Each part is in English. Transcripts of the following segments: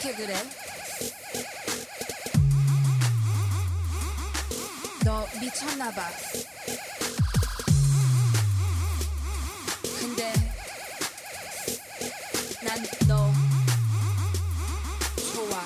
어떻게 그래? 너 미쳤나봐. 근데 난 너 좋아.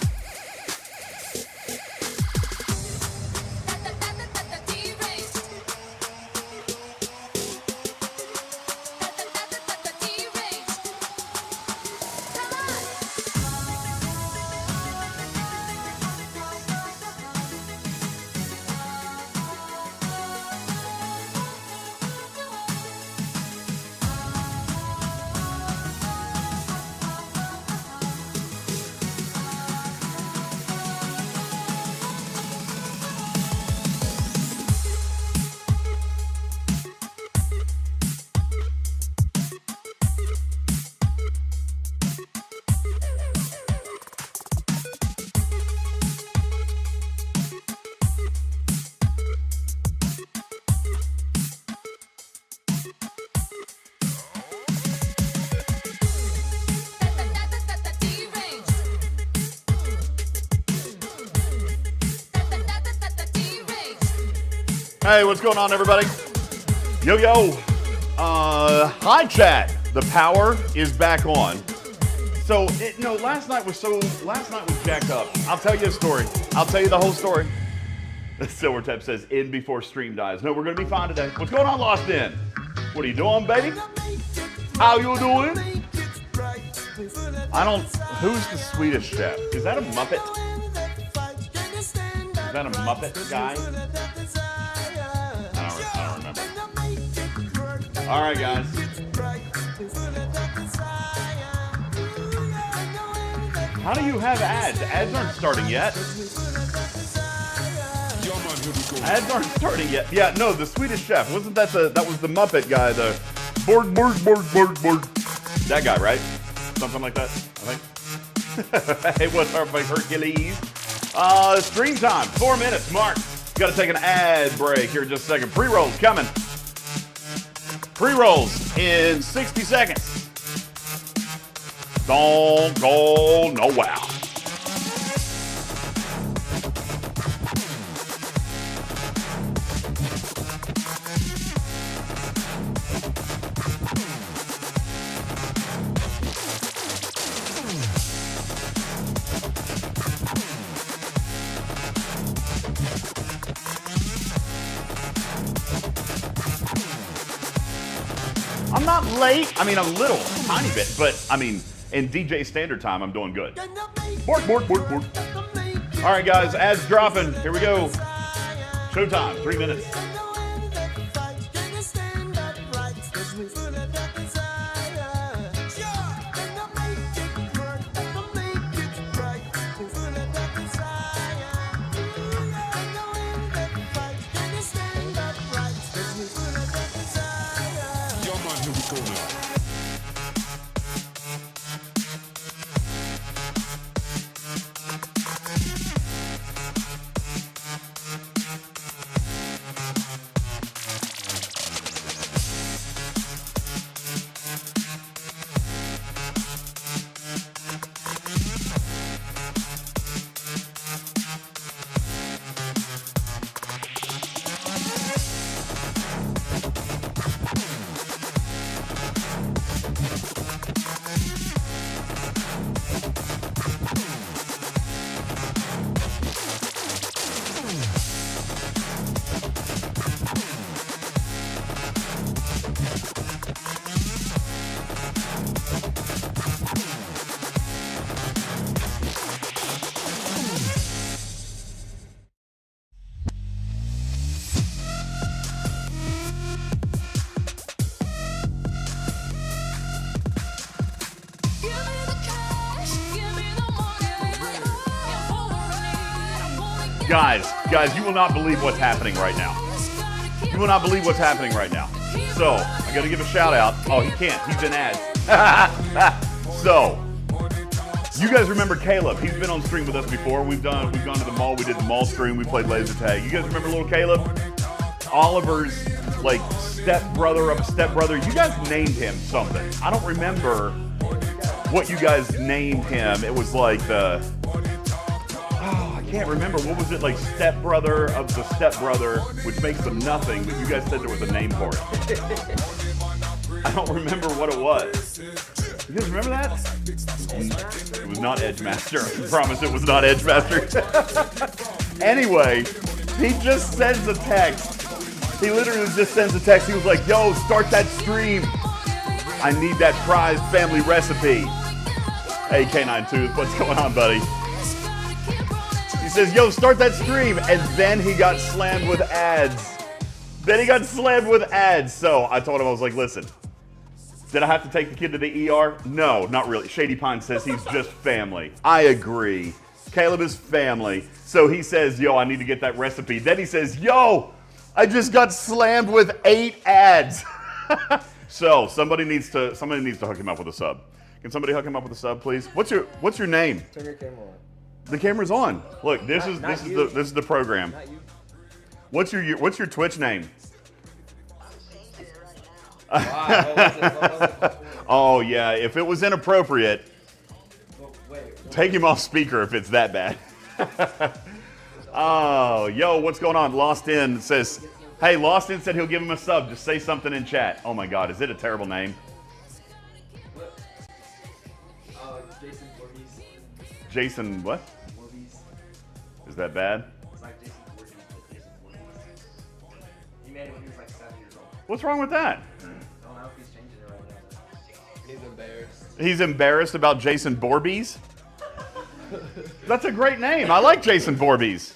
Hey, what's going on, everybody? Yo, yo. Hi, chat. The power is back on. So, last night was jacked up. I'll tell you a story. I'll tell you the whole story. Silvertep says, in before stream dies. No, we're going to be fine today. What's going on, Lost In? What are you doing, baby? How you doing? Who's the Swedish chef? Is that a Muppet? Is that a Muppet guy? I don't remember. All right, guys. How do you have ads? Ads aren't starting yet. Ads aren't starting yet. Yeah, no, the Swedish chef. Wasn't that was the Muppet guy, the board. That guy, right? Something like that, I think. Hey, what's up, my Hercules? Stream time, 4 minutes, Mark. Got to take an ad break here in just a second. Pre-rolls coming. Pre-rolls in 60 seconds. Don't go nowhere. I'm not late. I mean, a little, tiny bit, but I mean, in DJ standard time, I'm doing good. Bork. All right, guys, ads dropping. Here we go. Showtime, 3 minutes. Guys, you will not believe what's happening right now. You will not believe what's happening right now. So, I gotta give a shout out. Oh, he can't. He's in ads. So, you guys remember Caleb. He's been on stream with us before. We've gone to the mall. We did the mall stream. We played laser tag. You guys remember little Caleb? Oliver's, like, stepbrother of a stepbrother. You guys named him something. I don't remember. what you guys named him. It was like the, I can't remember. What was it, like stepbrother of the stepbrother, which makes them nothing, but you guys said there was a name for it. I don't remember what it was. You guys remember that? It was not Edgemaster. I promise it was not Edgemaster. Anyway, he just sends a text. He literally just sends a text. He was like, yo, start that stream. I need that prized family recipe. Hey, K9 Tooth, what's going on, buddy? He says, yo, start that stream. And then he got slammed with ads. So I told him, I was like, listen, did I have to take the kid to the ER? No, not really. Shady Pine says he's just family. I agree. Caleb is family. So he says, yo, I need to get that recipe. Then he says, yo, I just got slammed with 8 ads. So somebody needs to hook him up with a sub. Can somebody hook him up with a sub, please? What's your name? Turn your camera on. The camera's on. Look, this is the program. Not you. What's your Twitch name? Wow, Oh yeah, if it was inappropriate, take him off speaker if it's that bad. Oh, yo, what's going on? Lost In says, hey, Lost In said he'll give him a sub. Just say something in chat. Oh my God, is it a terrible name? Jason Voorhees. Jason what? Voorhees. Is that bad? It's like Jason Voorhees, but Jason Voorhees. He made it when he was like 7 years old. What's wrong with that? I don't know if he's changing it right now. He's embarrassed. He's embarrassed about Jason Voorhees? That's a great name. I like Jason Voorhees.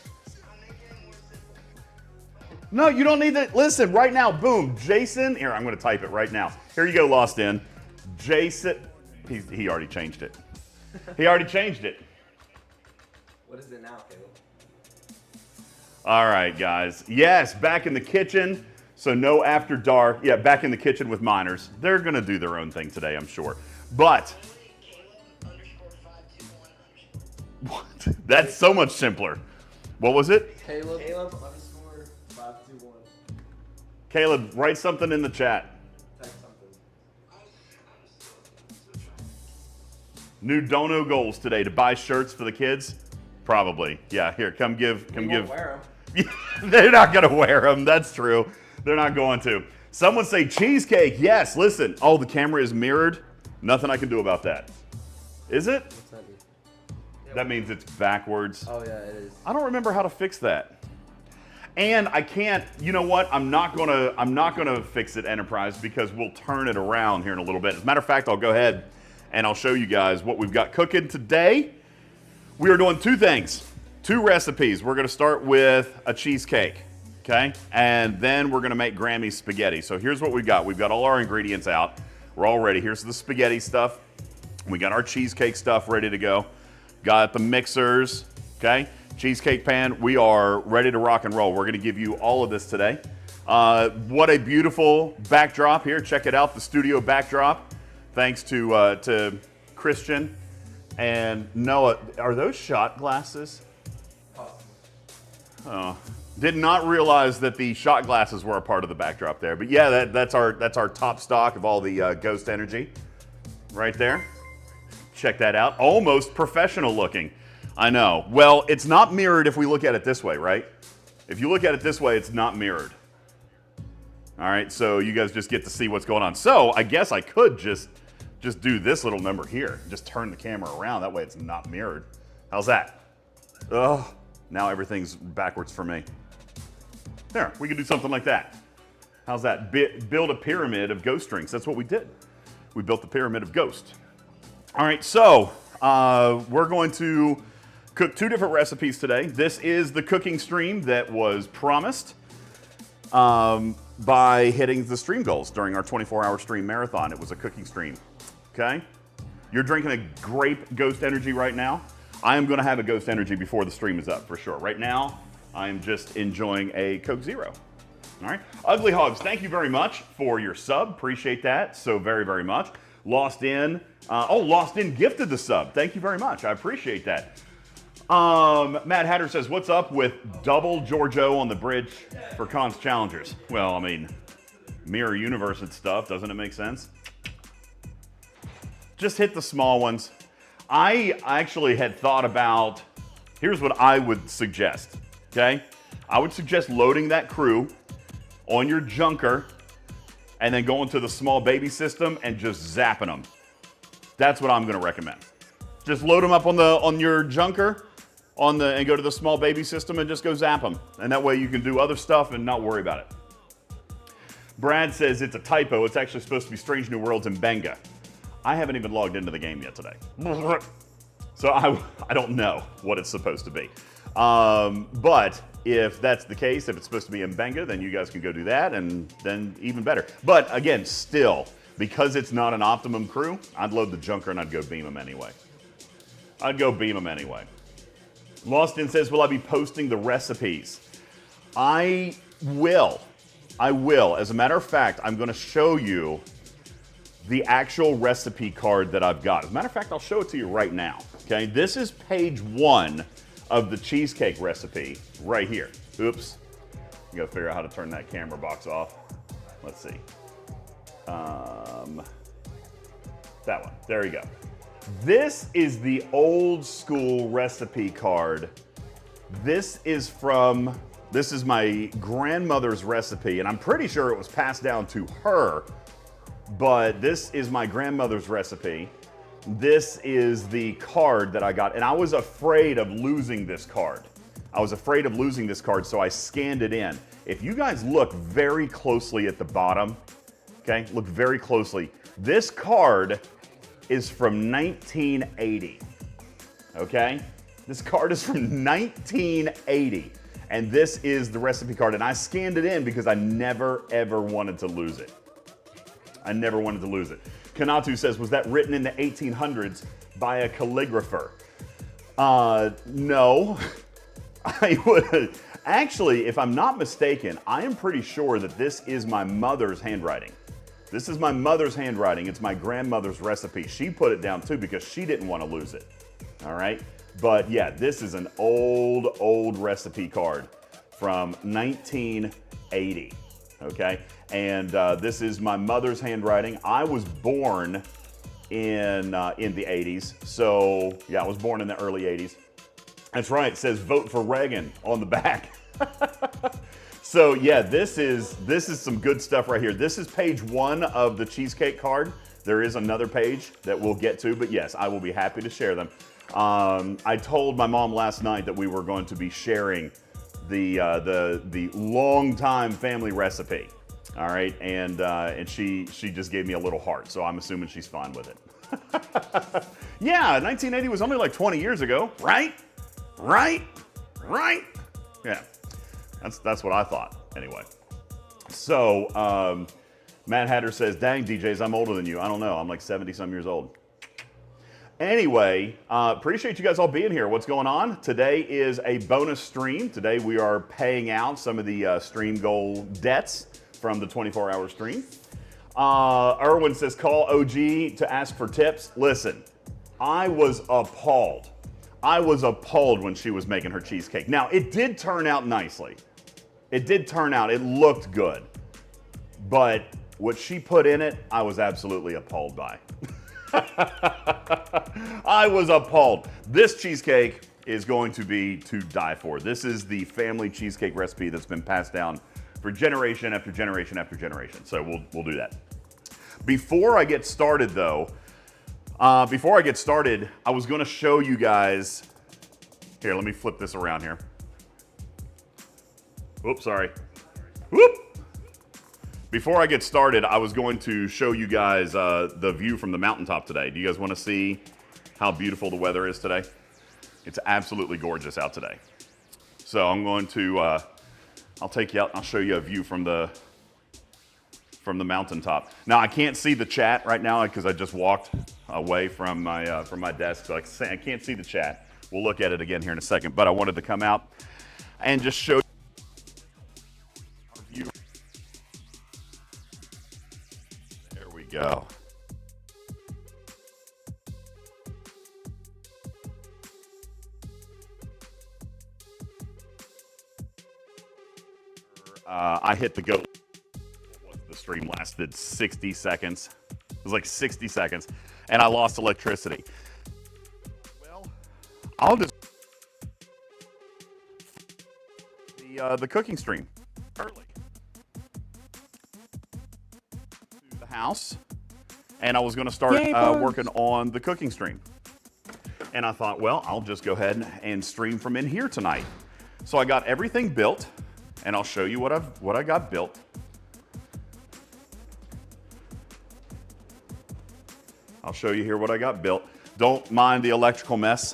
No, you don't need to. Listen, right now, boom, Jason. Here, I'm going to type it right now. Here you go, Lost In. Jason. He already changed it. He already changed it. What is it now, Caleb? All right, guys. Yes, back in the kitchen. So no after dark. Yeah, back in the kitchen with minors. They're going to do their own thing today, I'm sure. But what? That's so much simpler. What was it? Caleb _521. Caleb, write something in the chat. Type something. New dono goals today to buy shirts for the kids? Probably. Yeah, here, come give. Wear them. They're not going to wear them. That's true. They're not going to. Someone say cheesecake. Yes, listen. Oh, the camera is mirrored. Nothing I can do about that. Is it? What's that mean? That means it's backwards. Oh yeah, it is. I don't remember how to fix that. And I can't, you know what? I'm not gonna fix it, Enterprise, because we'll turn it around here in a little bit. As a matter of fact, I'll go ahead and I'll show you guys what we've got cooking today. We are doing 2 things, 2 recipes. We're gonna start with a cheesecake, okay? And then we're gonna make Grammy's spaghetti. So here's what we've got. We've got all our ingredients out. We're all ready. Here's the spaghetti stuff. We got our cheesecake stuff ready to go. Got the mixers, okay? Cheesecake pan, we are ready to rock and roll. We're gonna give you all of this today. What a beautiful backdrop here. Check it out, the studio backdrop. Thanks to Christian and Noah. Are those shot glasses? Oh, did not realize that the shot glasses were a part of the backdrop there. But yeah, that's our top stock of all the Ghost Energy right there. Check that out. Almost professional looking. I know. Well, it's not mirrored if we look at it this way, right? If you look at it this way, it's not mirrored. All right, so you guys just get to see what's going on. So I guess I could just do this little number here. Just turn the camera around. That way it's not mirrored. How's that? Oh, now everything's backwards for me. There, we could do something like that. How's that? Build a pyramid of ghost drinks. That's what we did. We built the pyramid of ghost. All right, so we're going to cook 2 different recipes today. This is the cooking stream that was promised by hitting the stream goals during our 24-hour stream marathon. It was a cooking stream, okay? You're drinking a grape Ghost Energy right now. I am gonna have a Ghost Energy before the stream is up for sure. Right now, I am just enjoying a Coke Zero. All right, Ugly Hogs, thank you very much for your sub. Appreciate that so very, very much. Lost In, Lost In gifted the sub. Thank you very much, I appreciate that. Matt Hatter says, what's up with double Giorgio on the bridge for Cons Challengers? Well, I mean, mirror universe and stuff, doesn't it make sense? Just hit the small ones. I actually had thought about, here's what I would suggest, okay? I would suggest loading that crew on your junker and then going to the small baby system and just zapping them. That's what I'm gonna recommend. Just load them up on your junker and go to the small baby system and just go zap them. And that way you can do other stuff and not worry about it. Brad says it's a typo. It's actually supposed to be Strange New Worlds in Benga. I haven't even logged into the game yet today. So I don't know what it's supposed to be. But if that's the case, if it's supposed to be in Benga, then you guys can go do that, and then even better. But again, still, because it's not an optimum crew, I'd load the junker and I'd go beam them anyway. Lostin says, will I be posting the recipes? I will. As a matter of fact, I'm going to show you the actual recipe card that I've got. As a matter of fact, I'll show it to you right now. Okay, this is page 1 of the cheesecake recipe right here. Oops. You got to figure out how to turn that camera box off. Let's see. That one. There you go. This is the old school recipe card. This is my grandmother's recipe, and I'm pretty sure it was passed down to her, but this is my grandmother's recipe. This is the card that I got, and I was afraid of losing this card. So I scanned it in. If you guys look very closely at the bottom, okay, look very closely. This card is from 1980, okay? This card is from 1980, and this is the recipe card, and I scanned it in because I never, ever wanted to lose it. Kanatu says, was that written in the 1800s by a calligrapher? No. I would, actually, if I'm not mistaken, I am pretty sure that this is my mother's handwriting. This is my mother's handwriting. It's my grandmother's recipe. She put it down too because she didn't want to lose it. All right? But yeah, this is an old recipe card from 1980. Okay? And this is my mother's handwriting. I was born in the 80s. So yeah, I was born in the early 80s. That's right. It says vote for Reagan on the back. So yeah, this is some good stuff right here. This is page 1 of the cheesecake card. There is another page that we'll get to, but yes, I will be happy to share them. I told my mom last night that we were going to be sharing the long-time family recipe. All right, and she just gave me a little heart, so I'm assuming she's fine with it. Yeah, 1980 was only like 20 years ago, right? Yeah. That's what I thought, anyway. So, Matt Hatter says, dang, DJs, I'm older than you. I don't know, I'm like 70-some years old. Anyway, appreciate you guys all being here. What's going on? Today is a bonus stream. Today we are paying out some of the stream goal debts from the 24-hour stream. Erwin says, call OG to ask for tips. Listen, I was appalled. When she was making her cheesecake. Now, it did turn out nicely. It looked good. But what she put in it, I was absolutely appalled by. I was appalled. This cheesecake is going to be to die for. This is the family cheesecake recipe that's been passed down for generation after generation after generation. So we'll do that. Before I get started though, I was gonna show you guys, here, let me flip this around here. Oops, sorry. Whoop! Before I get started, I was going to show you guys the view from the mountaintop today. Do you guys want to see how beautiful the weather is today? It's absolutely gorgeous out today. So I'm going to, I'll take you out and I'll show you a view from the mountaintop. Now I can't see the chat right now because I just walked away from my desk, so I can't see the chat. We'll look at it again here in a second, but I wanted to come out and just show you our view. There we go. I hit the go. The stream lasted 60 seconds. It was like 60 seconds. and I lost electricity. Well, I'll just the cooking stream early to the house, and I was going to start working on the cooking stream. And I thought, well, I'll just go ahead and stream from in here tonight. So I got everything built, and I'll show you what I got built. I'll show you here what I got built. Don't mind the electrical mess.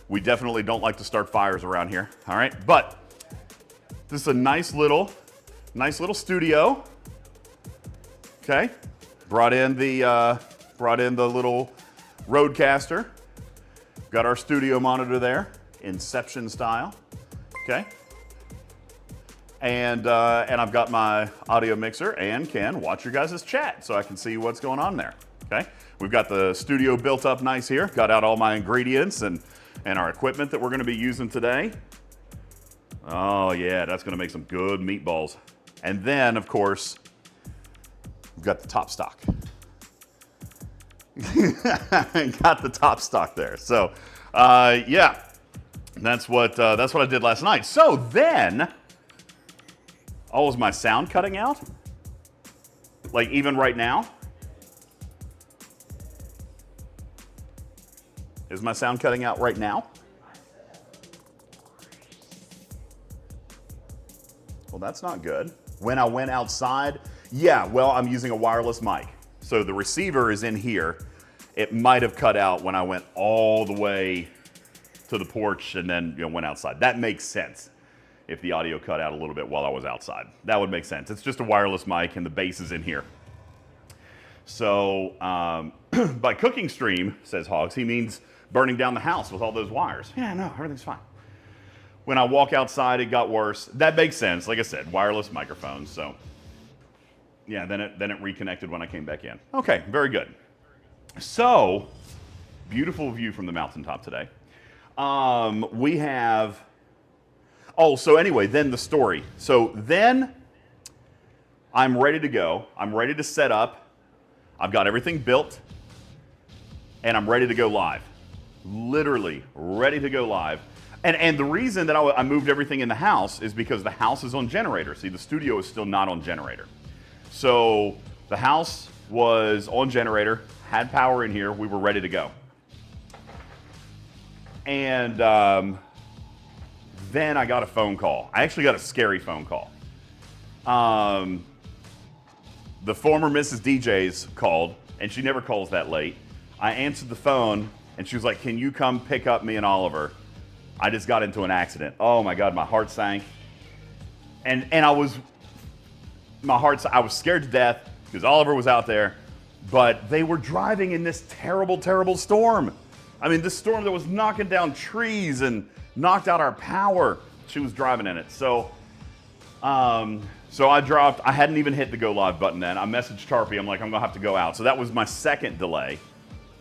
We definitely don't like to start fires around here, all right? But this is a nice little studio. Okay, brought in the little Rodecaster. Got our studio monitor there, Inception style. Okay, and I've got my audio mixer and can watch your guys' chat so I can see what's going on there. Okay, we've got the studio built up nice here. Got out all my ingredients and our equipment that we're going to be using today. Oh yeah, that's going to make some good meatballs. And then, of course, we've got the top stock. Got the top stock there. So, yeah, that's what I did last night. So then, oh, is my sound cutting out? Like even right now? Is my sound cutting out right now? Well, that's not good. When I went outside, yeah, well, I'm using a wireless mic. So the receiver is in here. It might have cut out when I went all the way to the porch and then went outside. That makes sense if the audio cut out a little bit while I was outside. That would make sense. It's just a wireless mic and the bass is in here. So by cooking stream, says Hogs, he means burning down the house with all those wires. Yeah, no, everything's fine. When I walk outside, it got worse. That makes sense. Like I said, wireless microphones. So yeah, then it reconnected when I came back in. Okay, very good. So beautiful view from the mountaintop today. We have, oh, so anyway, then the story. So then I'm ready to go. I'm ready to set up. I've got everything built and I'm ready to go live. Literally ready to go live. And the reason that I moved everything in the house is because the house is on generator. See, the studio is still not on generator. So the house was on generator, had power in here, we were ready to go. And then I got a phone call. I actually got a scary phone call. The former Mrs. DJ's called, and she never calls that late. I answered the phone, and she was like, "Can you come pick up me and Oliver? I just got into an accident." Oh my God, my heart sank. And I was scared to death because Oliver was out there, but they were driving in this terrible, terrible storm. I mean, this storm that was knocking down trees and knocked out our power. She was driving in it. So I hadn't even hit the go live button then. I messaged Tarpy, I'm like, I'm gonna have to go out. So that was my second delay.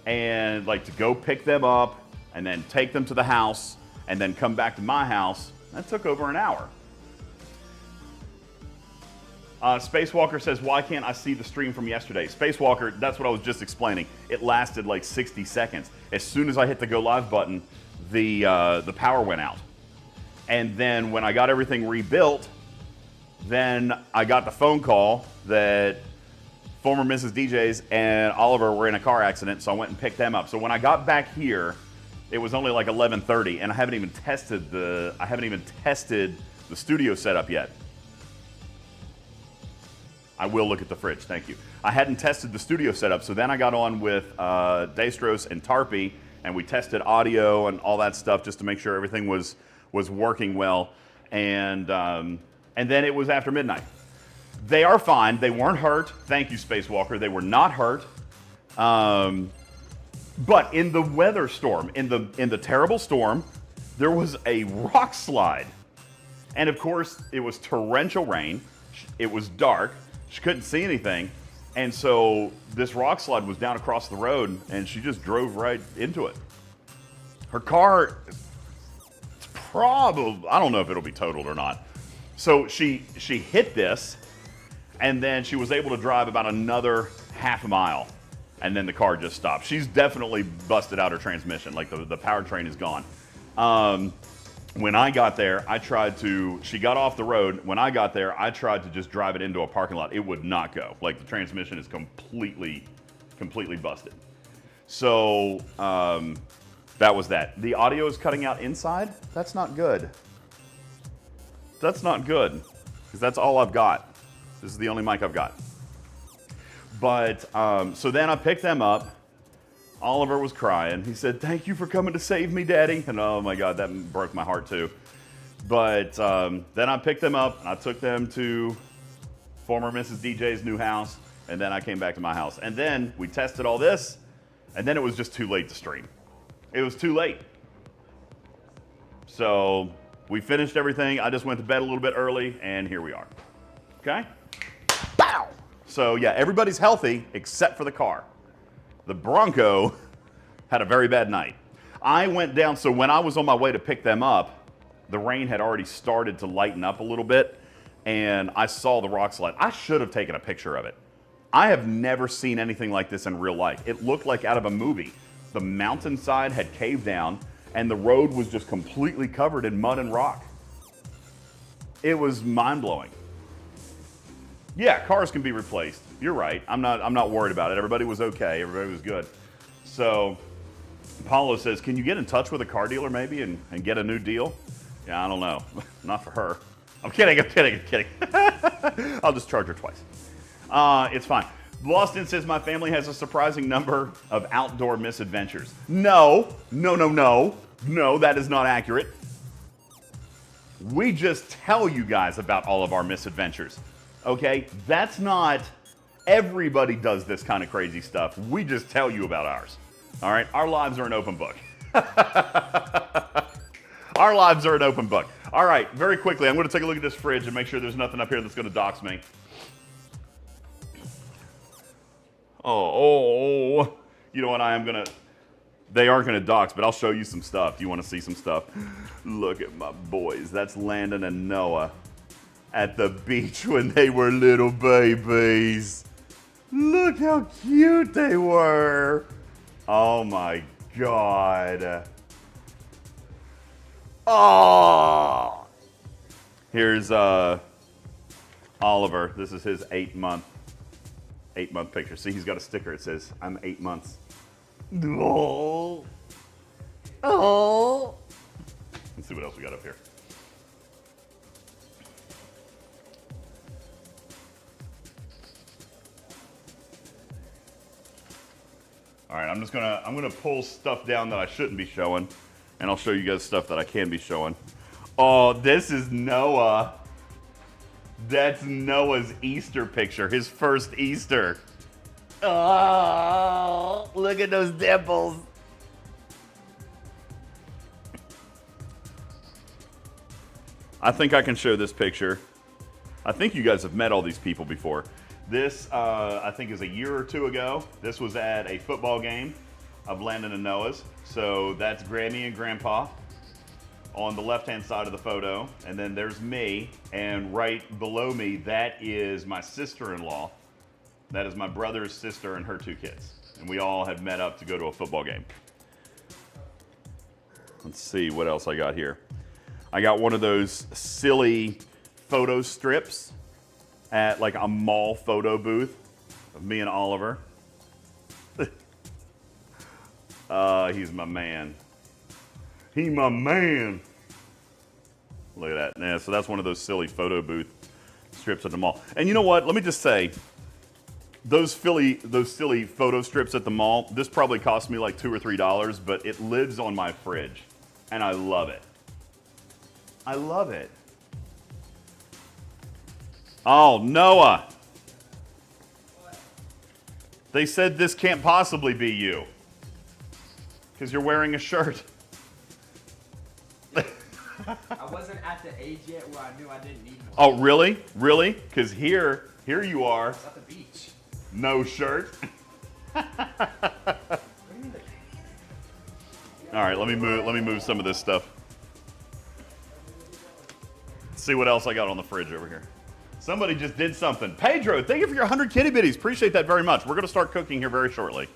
And like to go pick them up and then take them to the house and then come back to my house, that took over an hour. Spacewalker says, why can't I see the stream from yesterday? Spacewalker, that's what I was just explaining. It lasted like 60 seconds. As soon as I hit the go live button, the power went out. And then when I got everything rebuilt, then I got the phone call that former Mrs. DJ's and Oliver were in a car accident, so I went and picked them up. So when I got back here, it was only like 11:30, and I haven't even tested the studio setup yet. I will look at the fridge, thank you. I hadn't tested the studio setup, so then I got on with Daestros and Tarpy, and we tested audio and all that stuff just to make sure everything was working well. And then it was after midnight. They are fine. They weren't hurt. Thank you, Spacewalker. They were not hurt. But in the weather storm, in the terrible storm, there was a rock slide. And of course, it was torrential rain. It was dark. She couldn't see anything. And so this rock slide was down across the road, and she just drove right into it. Her car, it's probably, I don't know if it'll be totaled or not. So she hit this, and then she was able to drive about another half a mile. and then the car just stopped. She's definitely busted out her transmission. Like the powertrain is gone. When I got there, she got off the road. When I got there, I tried to just drive it into a parking lot. It would not go. Like the transmission is completely busted. So that was that. The audio is cutting out inside. That's not good. That's not good, because that's all I've got. This is the only mic I've got. But, so then I picked them up. Oliver was crying. He said, "Thank you for coming to save me, Daddy." And oh my God, that broke my heart too. But then I picked them up and I took them to former Mrs. DJ's new house. And then I came back to my house. And then we tested all this. And then it was just too late to stream. It was too late. So we finished everything. I just went to bed a little bit early and here we are. Okay? Bow! So yeah, everybody's healthy except for the car. The Bronco had a very bad night. I went down, so when I was on my way to pick them up, the rain had already started to lighten up a little bit, and I saw the rock slide. I should have taken a picture of it. I have never seen anything like this in real life. It looked like out of a movie. The mountainside had caved down, and the road was just completely covered in mud and rock. It was mind-blowing. Yeah, cars can be replaced. You're right. I'm not worried about it. Everybody was okay. Everybody was good. So Paulo says, "Can you get in touch with a car dealer maybe and get a new deal?" Yeah, I don't know. Not for her. I'm kidding. I'll just charge her twice. It's fine. Loston says, "My family has a surprising number of outdoor misadventures." No, that is not accurate. We just tell you guys about all of our misadventures. Okay, that's not, everybody does this kind of crazy stuff. We just tell you about ours. All right, our lives are an open book. Our lives are an open book. All right, very quickly, I'm going to take a look at this fridge and make sure there's nothing up here that's going to dox me. Oh, you know what, they aren't going to dox, but I'll show you some stuff. Do you want to see some stuff? Look at my boys. That's Landon and Noah at the beach when they were little babies. Look how cute they were. Oh my God. Oh. Here's Oliver. This is his 8-month picture. See, he's got a sticker. It says, "I'm 8 months." Oh. Oh. Let's see what else we got up here. All right, I'm gonna pull stuff down that I shouldn't be showing, and I'll show you guys stuff that I can be showing. Oh, this is Noah. That's Noah's Easter picture, his first Easter. Oh, look at those dimples. I think I can show this picture. I think you guys have met all these people before. This, I think, is a year or two ago. This was at a football game of Landon and Noah's. So that's Grammy and Grandpa on the left-hand side of the photo. And then there's me. And right below me, that is my sister-in-law. That is my brother's sister and her 2 kids. And we all had met up to go to a football game. Let's see what else I got here. I got one of those silly photo strips at like a mall photo booth of me and Oliver. He's my man. He my man. Look at that. Yeah, so that's one of those silly photo booth strips at the mall. And you know what? Let me just say, those silly photo strips at the mall, this probably cost me like $2 or $3, but it lives on my fridge. And I love it. I love it. Oh, Noah. What? They said this can't possibly be you. Because you're wearing a shirt. I wasn't at the age yet where I knew I didn't need one. Oh, really? Really? Because here you are. It's at the beach. No shirt. All right, let me move some of this stuff. Let's see what else I got on the fridge over here. Somebody just did something. Pedro, thank you for your 100 kitty bitties. Appreciate that very much. We're going to start cooking here very shortly.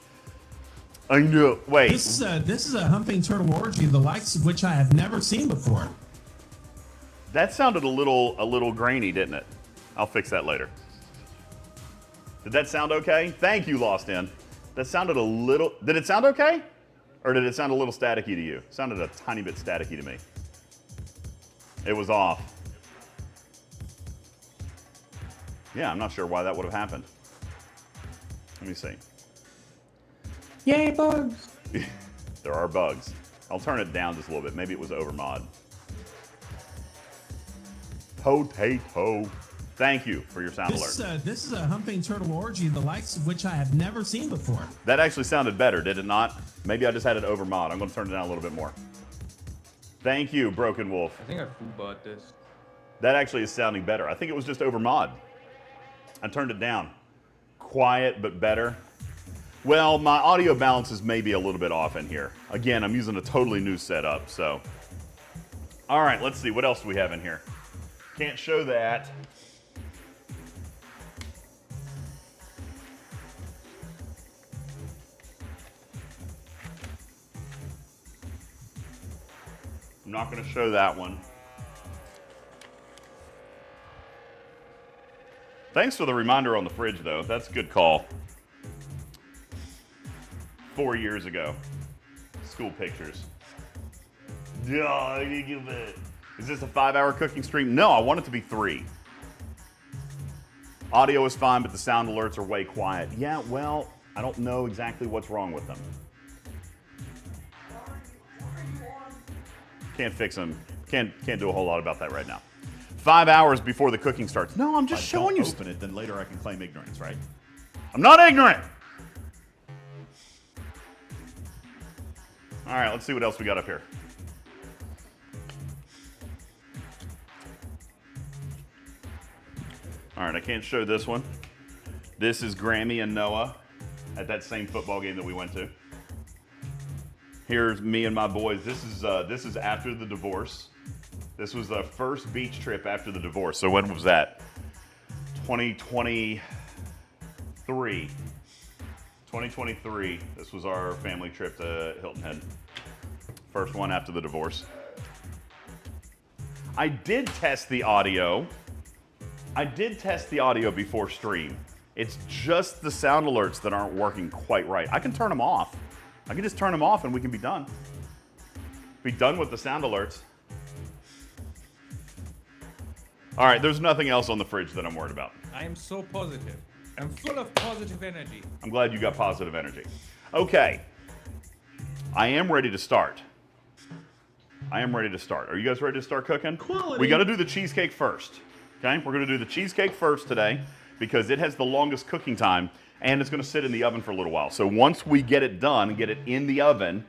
I know. Wait. This is a humping turtle orgy, the likes of which I have never seen before. That sounded a little grainy, didn't it? I'll fix that later. Did that sound okay? Thank you, Lost In. That sounded a little. Did it sound okay? Or did it sound a little staticky to you? It sounded a tiny bit staticky to me. It was off. Yeah, I'm not sure why that would have happened. Let me see. Yay, bugs. There are bugs. I'll turn it down just a little bit. Maybe it was over mod. Potato. Thank you for your sound alert. This is a humping turtle orgy, the likes of which I have never seen before. That actually sounded better, did it not? Maybe I just had it over mod. I'm going to turn it down a little bit more. Thank you, Broken Wolf. I think I food-bought this. That actually is sounding better. I think it was just over mod. I turned it down. Quiet, but better. Well, my audio balance is maybe a little bit off in here. Again, I'm using a totally new setup, so. All right, let's see. What else do we have in here? Can't show that. I'm not going to show that one. Thanks for the reminder on the fridge, though. That's a good call. 4 years ago. School pictures. Is this a 5-hour cooking stream? No, I want it to be 3. Audio is fine, but the sound alerts are way quiet. Yeah, well, I don't know exactly what's wrong with them. Can't fix them. Can't do a whole lot about that right now. 5 hours before the cooking starts. No, I'm just showing you. If I don't open it, then later I can claim ignorance, right? I'm not ignorant. All right, let's see what else we got up here. All right, I can't show this one. This is Grammy and Noah at that same football game that we went to. Here's me and my boys. This is after the divorce. This was the first beach trip after the divorce. So when was that? 2023. 2023. This was our family trip to Hilton Head. First one after the divorce. I did test the audio. Before stream. It's just the sound alerts that aren't working quite right. I can turn them off. I can just turn them off and we can be done. Be done with the sound alerts. All right, there's nothing else on the fridge that I'm worried about. I am so positive. I'm full of positive energy. I'm glad you got positive energy. Okay. I am ready to start. Are you guys ready to start cooking? Quality. We got to do the cheesecake first. Okay? We're going to do the cheesecake first today because it has the longest cooking time and it's going to sit in the oven for a little while. So once we get it done and get it in the oven,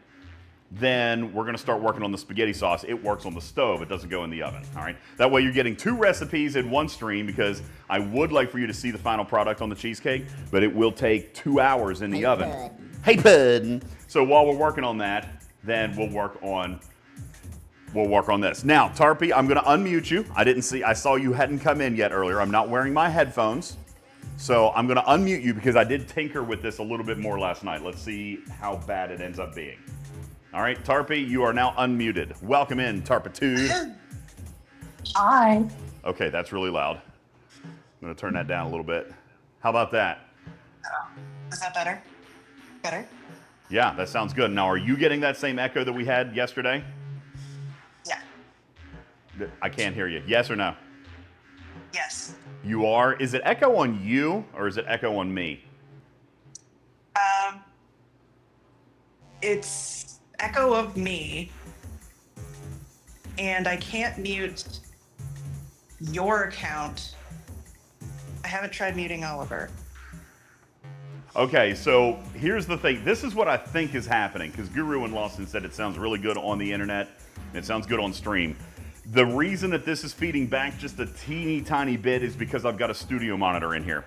then we're going to start working on the spaghetti sauce. It works on the stove. It doesn't go in the oven. All right? That way you're getting 2 recipes in one stream because I would like for you to see the final product on the cheesecake, but it will take 2 hours in the oven. Hey, Puddin'. So while we're working on that, then we'll work on this. Now, Tarpy, I'm going to unmute you. I saw you hadn't come in yet earlier. I'm not wearing my headphones. So I'm going to unmute you because I did tinker with this a little bit more last night. Let's see how bad it ends up being. All right, Tarpy, you are now unmuted. Welcome in, Tarpitude. Hi. Okay, that's really loud. I'm going to turn that down a little bit. How about that? Is that better? Better? Yeah, that sounds good. Now, are you getting that same echo that we had yesterday? Yeah. I can't hear you. Yes or no? Yes. You are? Is it echo on you or is it echo on me? It's echo of me, and I can't mute your account. I haven't tried muting Oliver. Okay, so here's the thing. This is what I think is happening, because Guru and Lawson said it sounds really good on the internet. It sounds good on stream. The reason that this is feeding back just a teeny tiny bit is because I've got a studio monitor in here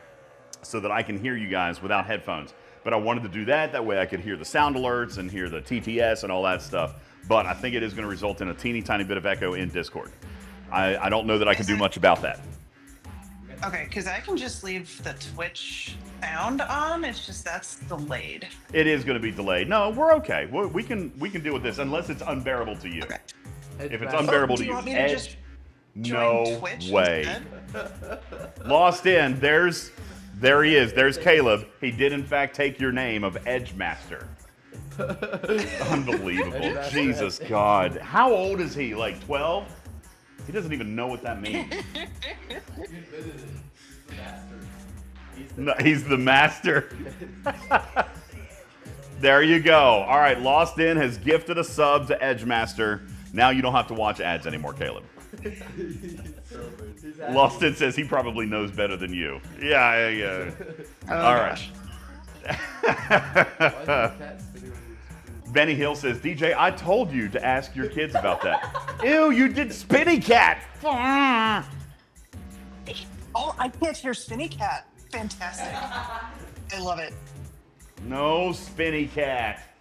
so that I can hear you guys without headphones. But I wanted to do that. That way I could hear the sound alerts and hear the TTS and all that stuff. But I think it is going to result in a teeny tiny bit of echo in Discord. I don't know that I can do much about that. Okay, because I can just leave the Twitch sound on. It's just that's delayed. It is going to be delayed. No, we're okay. We can deal with this unless it's unbearable to you. Okay. If it's unbearable Do to you you, want me to Edge, just join no Twitch way. instead? Lost in. There he is. There's Caleb. He did in fact take your name of Edge Master. Unbelievable. Jesus God. How old is he? Like 12? He doesn't even know what that means. No, he's the master. There you go. All right, Lost In has gifted a sub to Edge Master. Now you don't have to watch ads anymore, Caleb. Lost In says he probably knows better than you. Yeah. Oh, All gosh. right. Benny Hill says, DJ, I told you to ask your kids about that. Ew, you did Spinny Cat. Oh, I can't hear Spinny Cat. Fantastic. I love it. No Spinny Cat.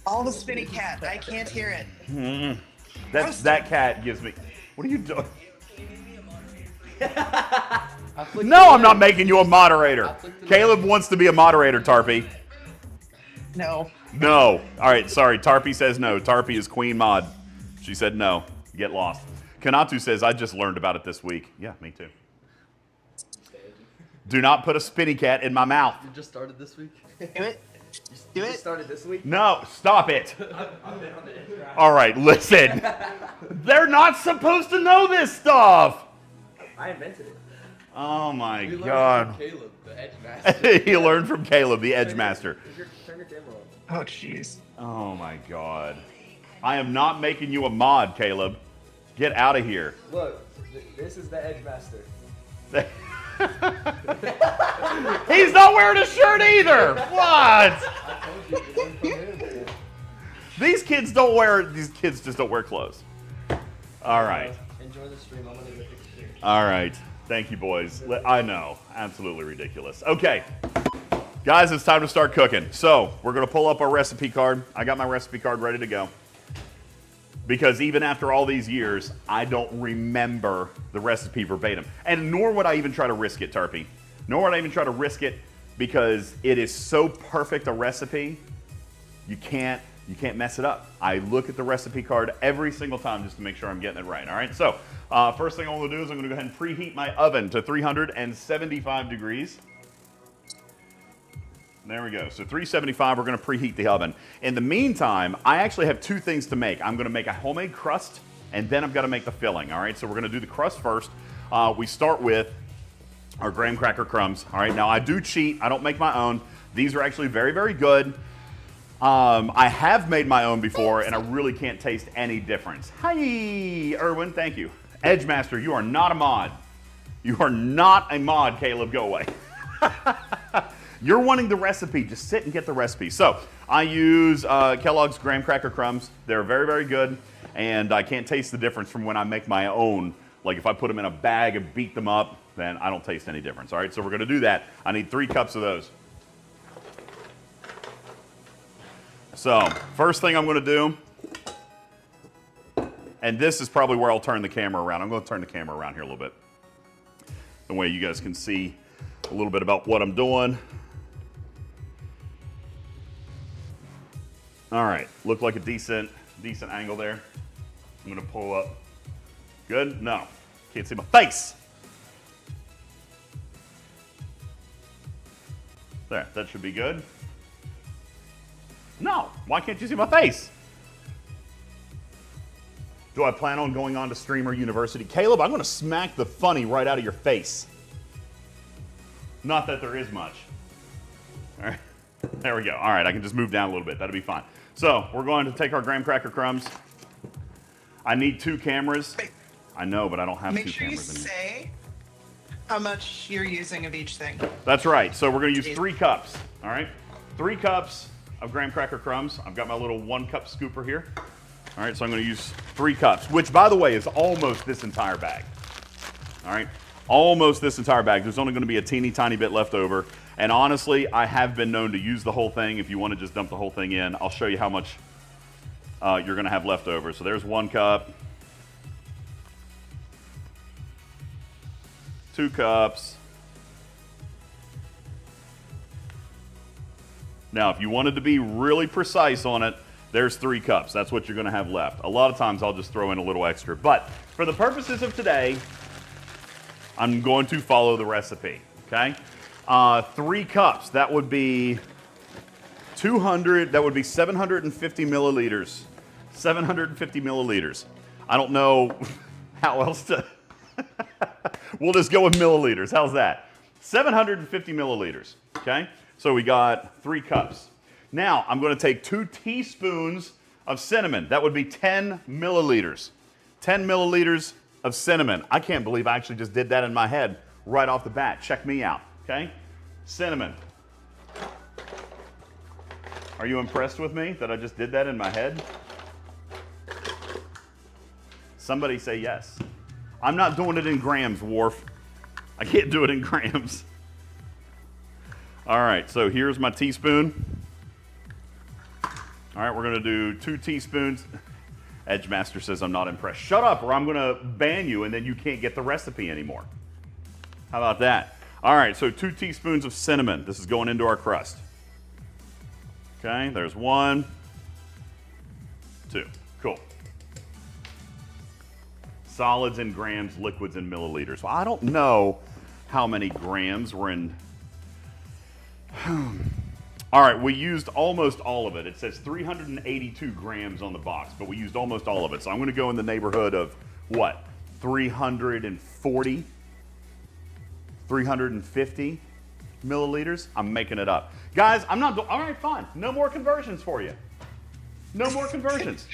All the Spinny Cat. I can't hear it. That cat gives me. What are you doing? No, I'm not making you a moderator. Caleb wants to be a moderator, Tarpy. No. No. All right, sorry. Tarpy says no. Tarpy is queen mod. She said no. Get lost. Kanatu says, I just learned about it this week. Yeah, me too. Do not put a Spinny Cat in my mouth. You just started this week? Do it. Do You it. just started this week? No, stop it. I've been on the intro. All right, listen. They're not supposed to know this stuff. I invented it. Oh my We learned God. from Caleb, the Edge Master. He learned from Caleb, the Edge Master. Turn your camera on. Oh, jeez. Oh my God. I am not making you a mod, Caleb. Get out of here. Look, this is the Edge Master. He's not wearing a shirt either. What? I told you, you learned from him. These kids just don't wear clothes. All right. Enjoy the stream. I'm going to go take a picture. All right. Thank you, boys. I know. Absolutely ridiculous. Okay. Guys, it's time to start cooking. So we're going to pull up our recipe card. I got my recipe card ready to go. Because even after all these years, I don't remember the recipe verbatim. And nor would I even try to risk it, Tarpy. Nor would I even try to risk it because it is so perfect a recipe, you can't mess it up. I look at the recipe card every single time just to make sure I'm getting it right. All right, so first thing I'm going to do is I'm going to go ahead and preheat my oven to 375 degrees. There we go. So 375, we're going to preheat the oven. In the meantime, I actually have two things to make. I'm going to make a homemade crust, and then I've got to make the filling. All right, so we're going to do the crust first. We start with our graham cracker crumbs. All right, now I do cheat. I don't make my own. These are actually very, very good. I have made my own before, and I really can't taste any difference. Hi, Erwin. Thank you. Edge Master, you are not a mod. You are not a mod, Caleb. Go away. You're wanting the recipe. Just sit and get the recipe. So I use Kellogg's graham cracker crumbs. They're very, very good, and I can't taste the difference from when I make my own. Like if I put them in a bag and beat them up, then I don't taste any difference. All right, so we're going to do that. I need 3 cups of those. So first thing I'm going to do, and this is probably where I'll turn the camera around. I'm going to turn the camera around here a little bit. The way you guys can see a little bit about what I'm doing. All right, look like a decent angle there. I'm gonna pull up. Good? No, can't see my face. There, that should be good. No, why can't you see my face? Do I plan on going on to Streamer University? Caleb, I'm gonna smack the funny right out of your face. Not that there is much. All right, there we go. All right, I can just move down a little bit. That'll be fine. So we're going to take our graham cracker crumbs. I need 2 cameras. I know, but I don't have 2 cameras in here. Make sure you say how much you're using of each thing. That's right. So we're going to use 3 cups. All right, 3 cups of graham cracker crumbs. I've got my little 1-cup scooper here. All right, so I'm going to use 3 cups, which, by the way, is almost this entire bag. All right, almost this entire bag. There's only going to be a teeny tiny bit left over. And honestly, I have been known to use the whole thing. If you want to just dump the whole thing in, I'll show you how much you're going to have left over. So there's 1 cup. 2 cups. Now, if you wanted to be really precise on it, there's 3 cups. That's what you're going to have left. A lot of times I'll just throw in a little extra. But for the purposes of today, I'm going to follow the recipe, okay? 3 cups, that would be 750 milliliters. 750 milliliters. I don't know how else to... We'll just go with milliliters. How's that? 750 milliliters, okay? So we got 3 cups. Now, I'm going to take 2 teaspoons of cinnamon. That would be 10 milliliters. 10 milliliters of cinnamon. I can't believe I actually just did that in my head right off the bat. Check me out, okay? Cinnamon. Are you impressed with me that I just did that in my head? Somebody say yes. I'm not doing it in grams, Worf. I can't do it in grams. All right, so here's my teaspoon. All right, we're going to do 2 teaspoons. Edgemaster says I'm not impressed. Shut up or I'm going to ban you and then you can't get the recipe anymore. How about that? All right, so 2 teaspoons of cinnamon. This is going into our crust. Okay, there's 1, 2. Cool. Solids in grams, liquids in milliliters. Well, I don't know how many grams were in... All right, we used almost all of it. It says 382 grams on the box, but we used almost all of it. So I'm going to go in the neighborhood of, what, 340, 350 milliliters? I'm making it up. Guys, I'm not, all right, fine. No more conversions for you. No more conversions.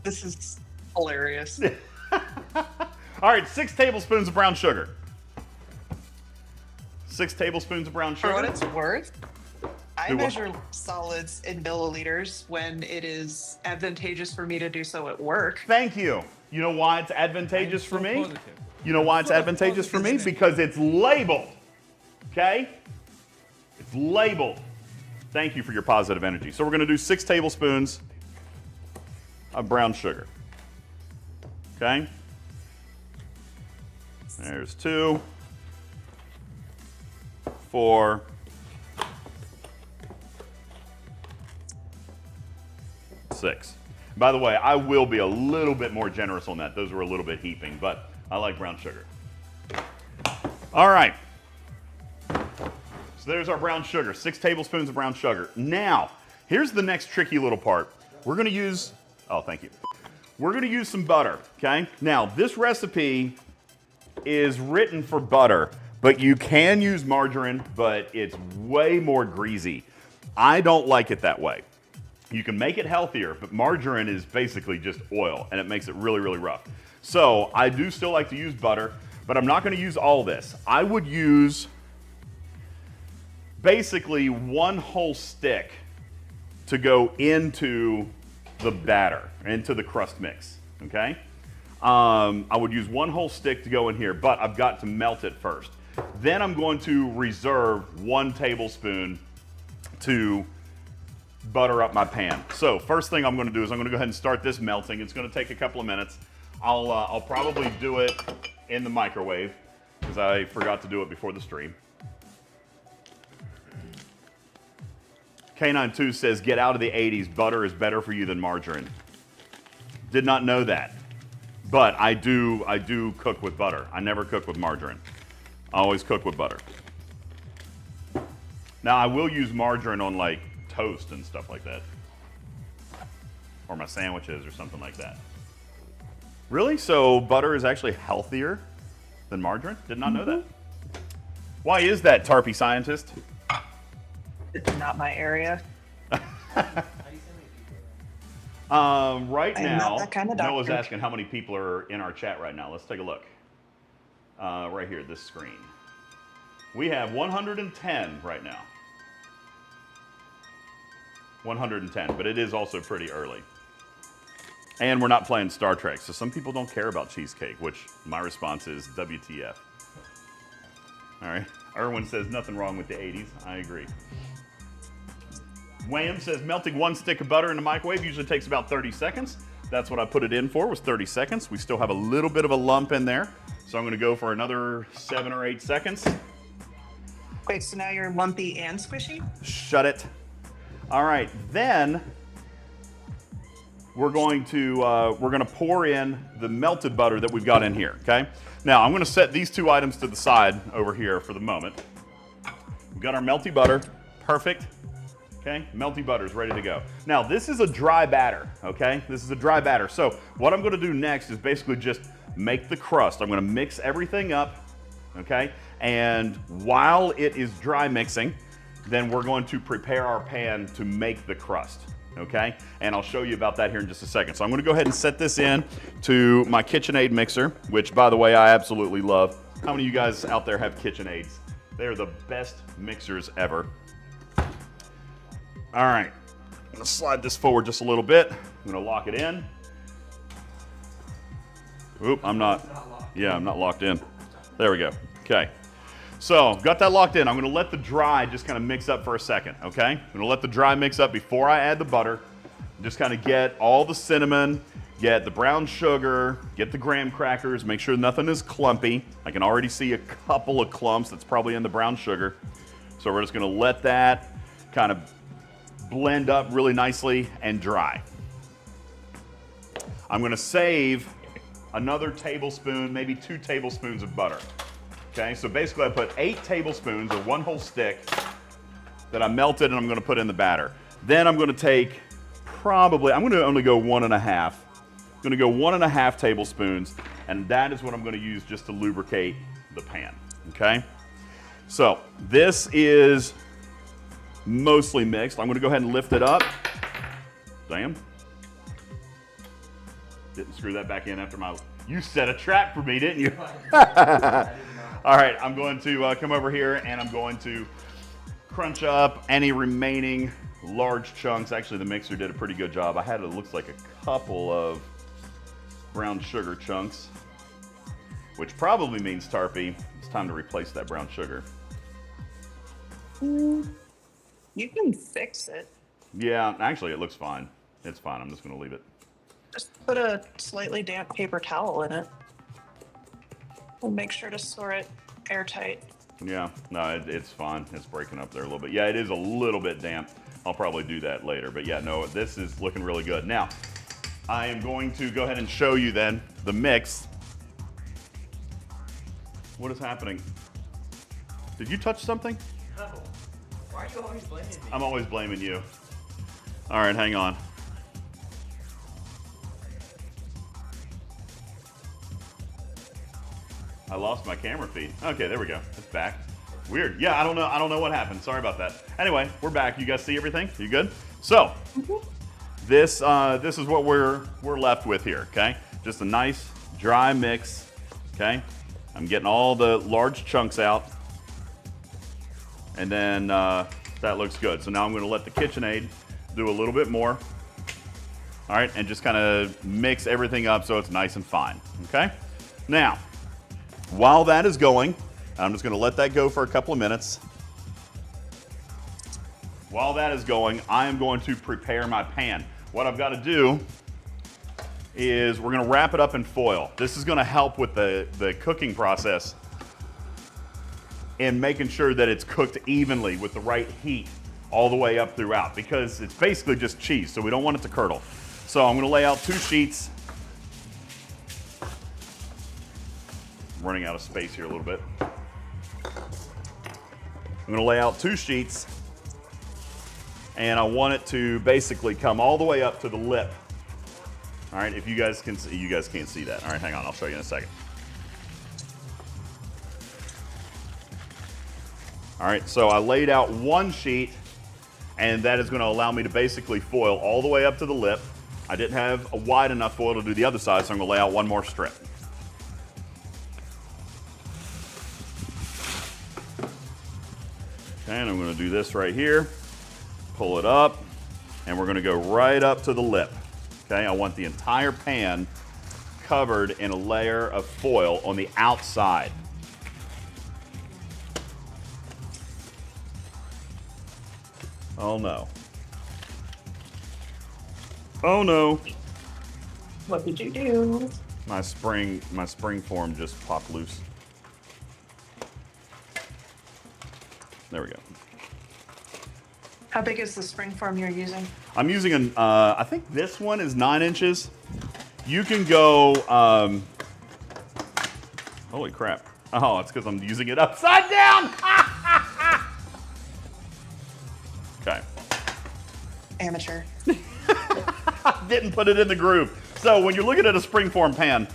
This is hilarious. All right, 6 tablespoons of brown sugar. 6 tablespoons of brown sugar. For what it's worth, I Do what? measure solids in milliliters when it is advantageous for me to do so at work. Thank you. You know why it's advantageous for me? Positive. You know why it's advantageous for me? Because it's labeled. Okay? It's labeled. Thank you for your positive energy. So we're going to do 6 tablespoons of brown sugar. Okay? There's 2, 4, 6. By the way, I will be a little bit more generous on that. Those were a little bit heaping, but I like brown sugar. All right. So there's our brown sugar, 6 tablespoons of brown sugar. Now, here's the next tricky little part. We're going to use, oh, thank you. We're going to use some butter, okay? Now, this recipe is written for butter, but you can use margarine, but it's way more greasy. I don't like it that way. You can make it healthier, but margarine is basically just oil, and it makes it really, really rough. So I do still like to use butter, but I'm not going to use all this. I would use basically 1 whole stick to go into the batter, into the crust mix, okay? I would use 1 whole stick to go in here, but I've got to melt it first. Then I'm going to reserve 1 tablespoon to butter up my pan. So first thing I'm going to do is I'm going to go ahead and start this melting. It's going to take a couple of minutes. I'll probably do it in the microwave because I forgot to do it before the stream. K92 says, get out of the 80s. Butter is better for you than margarine. Did not know that. But I do cook with butter. I never cook with margarine. I always cook with butter. Now I will use margarine on like toast and stuff like that. Or my sandwiches or something like that. Really? So butter is actually healthier than margarine? Did not know that. Why is that, Tarpy scientist? It's not my area. Right I'm now, not that kind of doctor. Noah's asking how many people are in our chat right now. Let's take a look. Right here, this screen. We have 110 right now. 110, but it is also pretty early. And we're not playing Star Trek, so some people don't care about Cheesecake, which my response is WTF. All right. Erwin says nothing wrong with the 80s. I agree. Wham says melting 1 stick of butter in the microwave usually takes about 30 seconds. That's what I put it in for, was 30 seconds. We still have a little bit of a lump in there, So I'm gonna go for another 7 or 8 seconds. Wait, so now you're lumpy and squishy? Shut it. All right, then we're going to pour in the melted butter that we've got in here, okay? Now, I'm gonna set these two items to the side over here for the moment. We've got our melty butter, perfect. Okay, melty butter is ready to go. Now, this is a dry batter, okay? This is a dry batter. So what I'm gonna do next is basically just make the crust. I'm gonna mix everything up, okay? And while it is dry mixing, then we're going to prepare our pan to make the crust, okay? And I'll show you about that here in just a second. So I'm gonna go ahead and set this in to my KitchenAid mixer, which, by the way, I absolutely love. How many of you guys out there have KitchenAids? They're the best mixers ever. All right, I'm gonna slide this forward just a little bit. I'm gonna lock it in. Oop, I'm not locked in. There we go, okay. So, got that locked in. I'm gonna let the dry just kind of mix up for a second, okay? I'm gonna let the dry mix up before I add the butter. Just kind of get all the cinnamon, get the brown sugar, get the graham crackers, make sure nothing is clumpy. I can already see a couple of clumps that's probably in the brown sugar. So we're just gonna let that kind of blend up really nicely and dry. I'm gonna save another tablespoon, maybe 2 tablespoons of butter. Okay, so basically I put 8 tablespoons or 1 whole stick that I melted and I'm gonna put in the batter. Then I'm gonna take I'm gonna only go 1.5. I'm gonna go 1.5 tablespoons, and that is what I'm gonna use just to lubricate the pan, okay? So this is mostly mixed. I'm gonna go ahead and lift it up. Damn. Didn't screw that back in after you set a trap for me, didn't you? All right, I'm going to come over here and I'm going to crunch up any remaining large chunks. Actually, the mixer did a pretty good job. I had, it looks like, a couple of brown sugar chunks, which probably means, Tarpy, it's time to replace that brown sugar. You can fix it. Yeah, actually, it looks fine. It's fine. I'm just going to leave it. Just put a slightly damp paper towel in it. And make sure to store it airtight. Yeah, no, it's fine. It's breaking up there a little bit. Yeah, it is a little bit damp. I'll probably do that later. But yeah, no, this is looking really good. Now, I am going to go ahead and show you then the mix. What is happening? Did you touch something? No. Why are you always blaming me? I'm always blaming you. All right, hang on. I lost my camera feed. Okay, there we go. It's back. Weird. Yeah, I don't know what happened. Sorry about that. Anyway, we're back. You guys see everything? You good? So, this is what we're left with here, okay? Just a nice dry mix, okay? I'm getting all the large chunks out. And then that looks good. So now I'm gonna let the KitchenAid do a little bit more. All right, and just kind of mix everything up so it's nice and fine, okay? Now, while that is going, I'm just gonna let that go for a couple of minutes. While that is going, I am going to prepare my pan. What I've gotta do is we're gonna wrap it up in foil. This is gonna help with the cooking process and making sure that it's cooked evenly with the right heat all the way up throughout, because it's basically just cheese, so we don't want it to curdle. So I'm gonna lay out 2 sheets. I'm running out of space here a little bit. I'm gonna lay out 2 sheets, and I want it to basically come all the way up to the lip. All right, if you guys can see, you guys can't see that. All right, hang on, I'll show you in a second. All right, so I laid out 1 sheet, and that is gonna allow me to basically foil all the way up to the lip. I didn't have a wide enough foil to do the other side, so I'm gonna lay out 1 more strip. And I'm gonna do this right here, pull it up, and we're gonna go right up to the lip. Okay, I want the entire pan covered in a layer of foil on the outside. Oh no. Oh no. What did you do? My spring form just popped loose. There we go. How big is the spring form you're using? I'm using I think this one is 9 inches. You can go, holy crap. Oh, it's because I'm using it upside down. Okay. Amateur. Didn't put it in the groove. So when you're looking at a springform pan,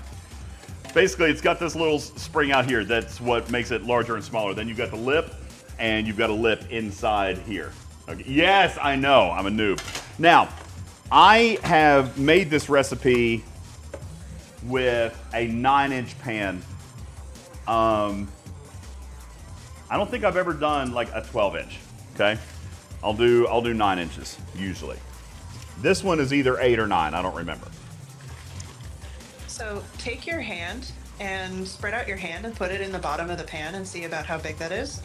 basically it's got this little spring out here. That's what makes it larger and smaller. Then you've got the lip, and you've got a lip inside here. Okay. Yes, I know, I'm a noob. Now, I have made this recipe with a 9-inch pan. I don't think I've ever done like a 12-inch, okay? I'll do 9 inches, usually. This one is either 8 or 9, I don't remember. So take your hand and spread out your hand and put it in the bottom of the pan and see about how big that is.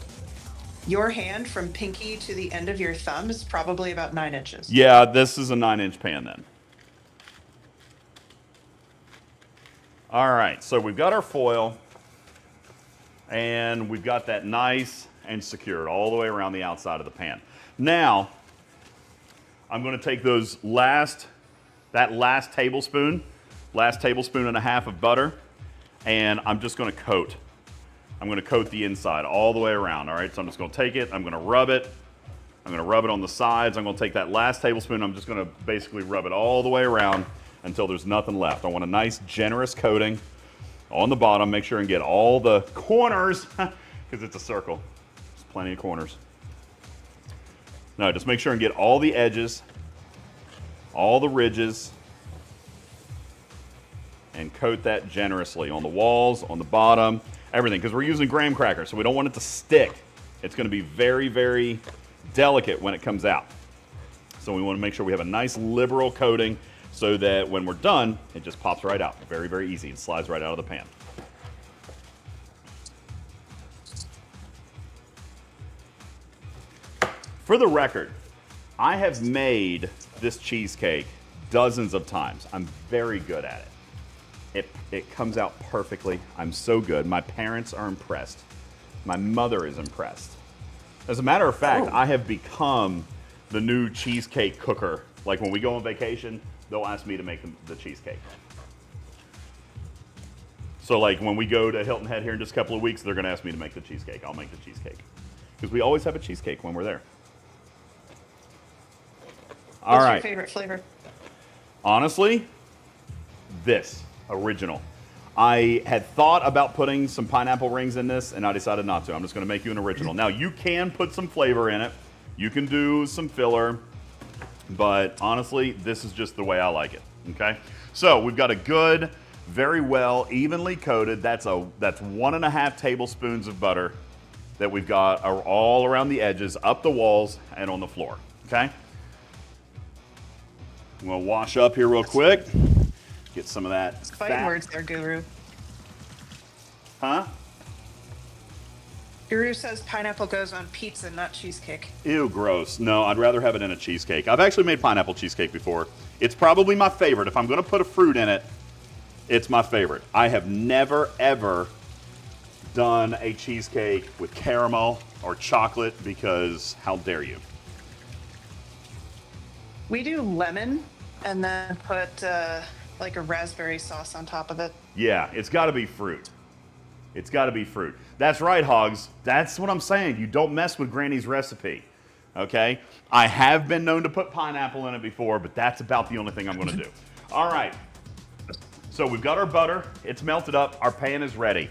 Your hand from pinky to the end of your thumb is probably about 9 inches. Yeah, this is a 9-inch pan then. All right, so we've got our foil, and we've got that nice and secured all the way around the outside of the pan. Now, I'm going to take that last tablespoon and a half of butter, and I'm just going to coat. I'm going to coat the inside all the way around, all right? So I'm just going to take it, I'm going to rub it. I'm going to rub it on the sides. I'm going to take that last tablespoon, I'm just going to basically rub it all the way around until there's nothing left. I want a nice, generous coating on the bottom. Make sure and get all the corners, because it's a circle. There's plenty of corners. No, just make sure and get all the edges, all the ridges, and coat that generously on the walls, on the bottom, everything, because we're using graham crackers, so we don't want it to stick. It's going to be very, very delicate when it comes out. So we want to make sure we have a nice liberal coating so that when we're done, it just pops right out. Very, very easy. It slides right out of the pan. For the record, I have made this cheesecake dozens of times. I'm very good at it. It comes out perfectly. I'm so good. My parents are impressed. My mother is impressed. As a matter of fact, I have become the new cheesecake cooker. Like when we go on vacation, they'll ask me to make the cheesecake. So like when we go to Hilton Head here in just a couple of weeks, they're going to ask me to make the cheesecake. I'll make the cheesecake. Because we always have a cheesecake when we're there. All right. What's your favorite flavor? Honestly, this original. I had thought about putting some pineapple rings in this, and I decided not to. I'm just going to make you an original. Now, you can put some flavor in it. You can do some filler, but honestly, this is just the way I like it, okay? So we've got a good, very well, evenly coated, that's 1.5 tablespoons of butter that we've got all around the edges, up the walls, and on the floor, okay? I'm going to wash up here real quick. Get some of that Fighting fat. words there, Guru. Huh? Guru says pineapple goes on pizza, not cheesecake. Ew, gross. No, I'd rather have it in a cheesecake. I've actually made pineapple cheesecake before. It's probably my favorite. If I'm going to put a fruit in it, it's my favorite. I have never, ever done a cheesecake with caramel or chocolate because how dare you? We do lemon and then put like a raspberry sauce on top of it. Yeah, it's got to be fruit. It's got to be fruit. That's right, Hogs. That's what I'm saying. You don't mess with Granny's recipe, okay? I have been known to put pineapple in it before, but that's about the only thing I'm going to do. All right. So we've got our butter. It's melted up. Our pan is ready.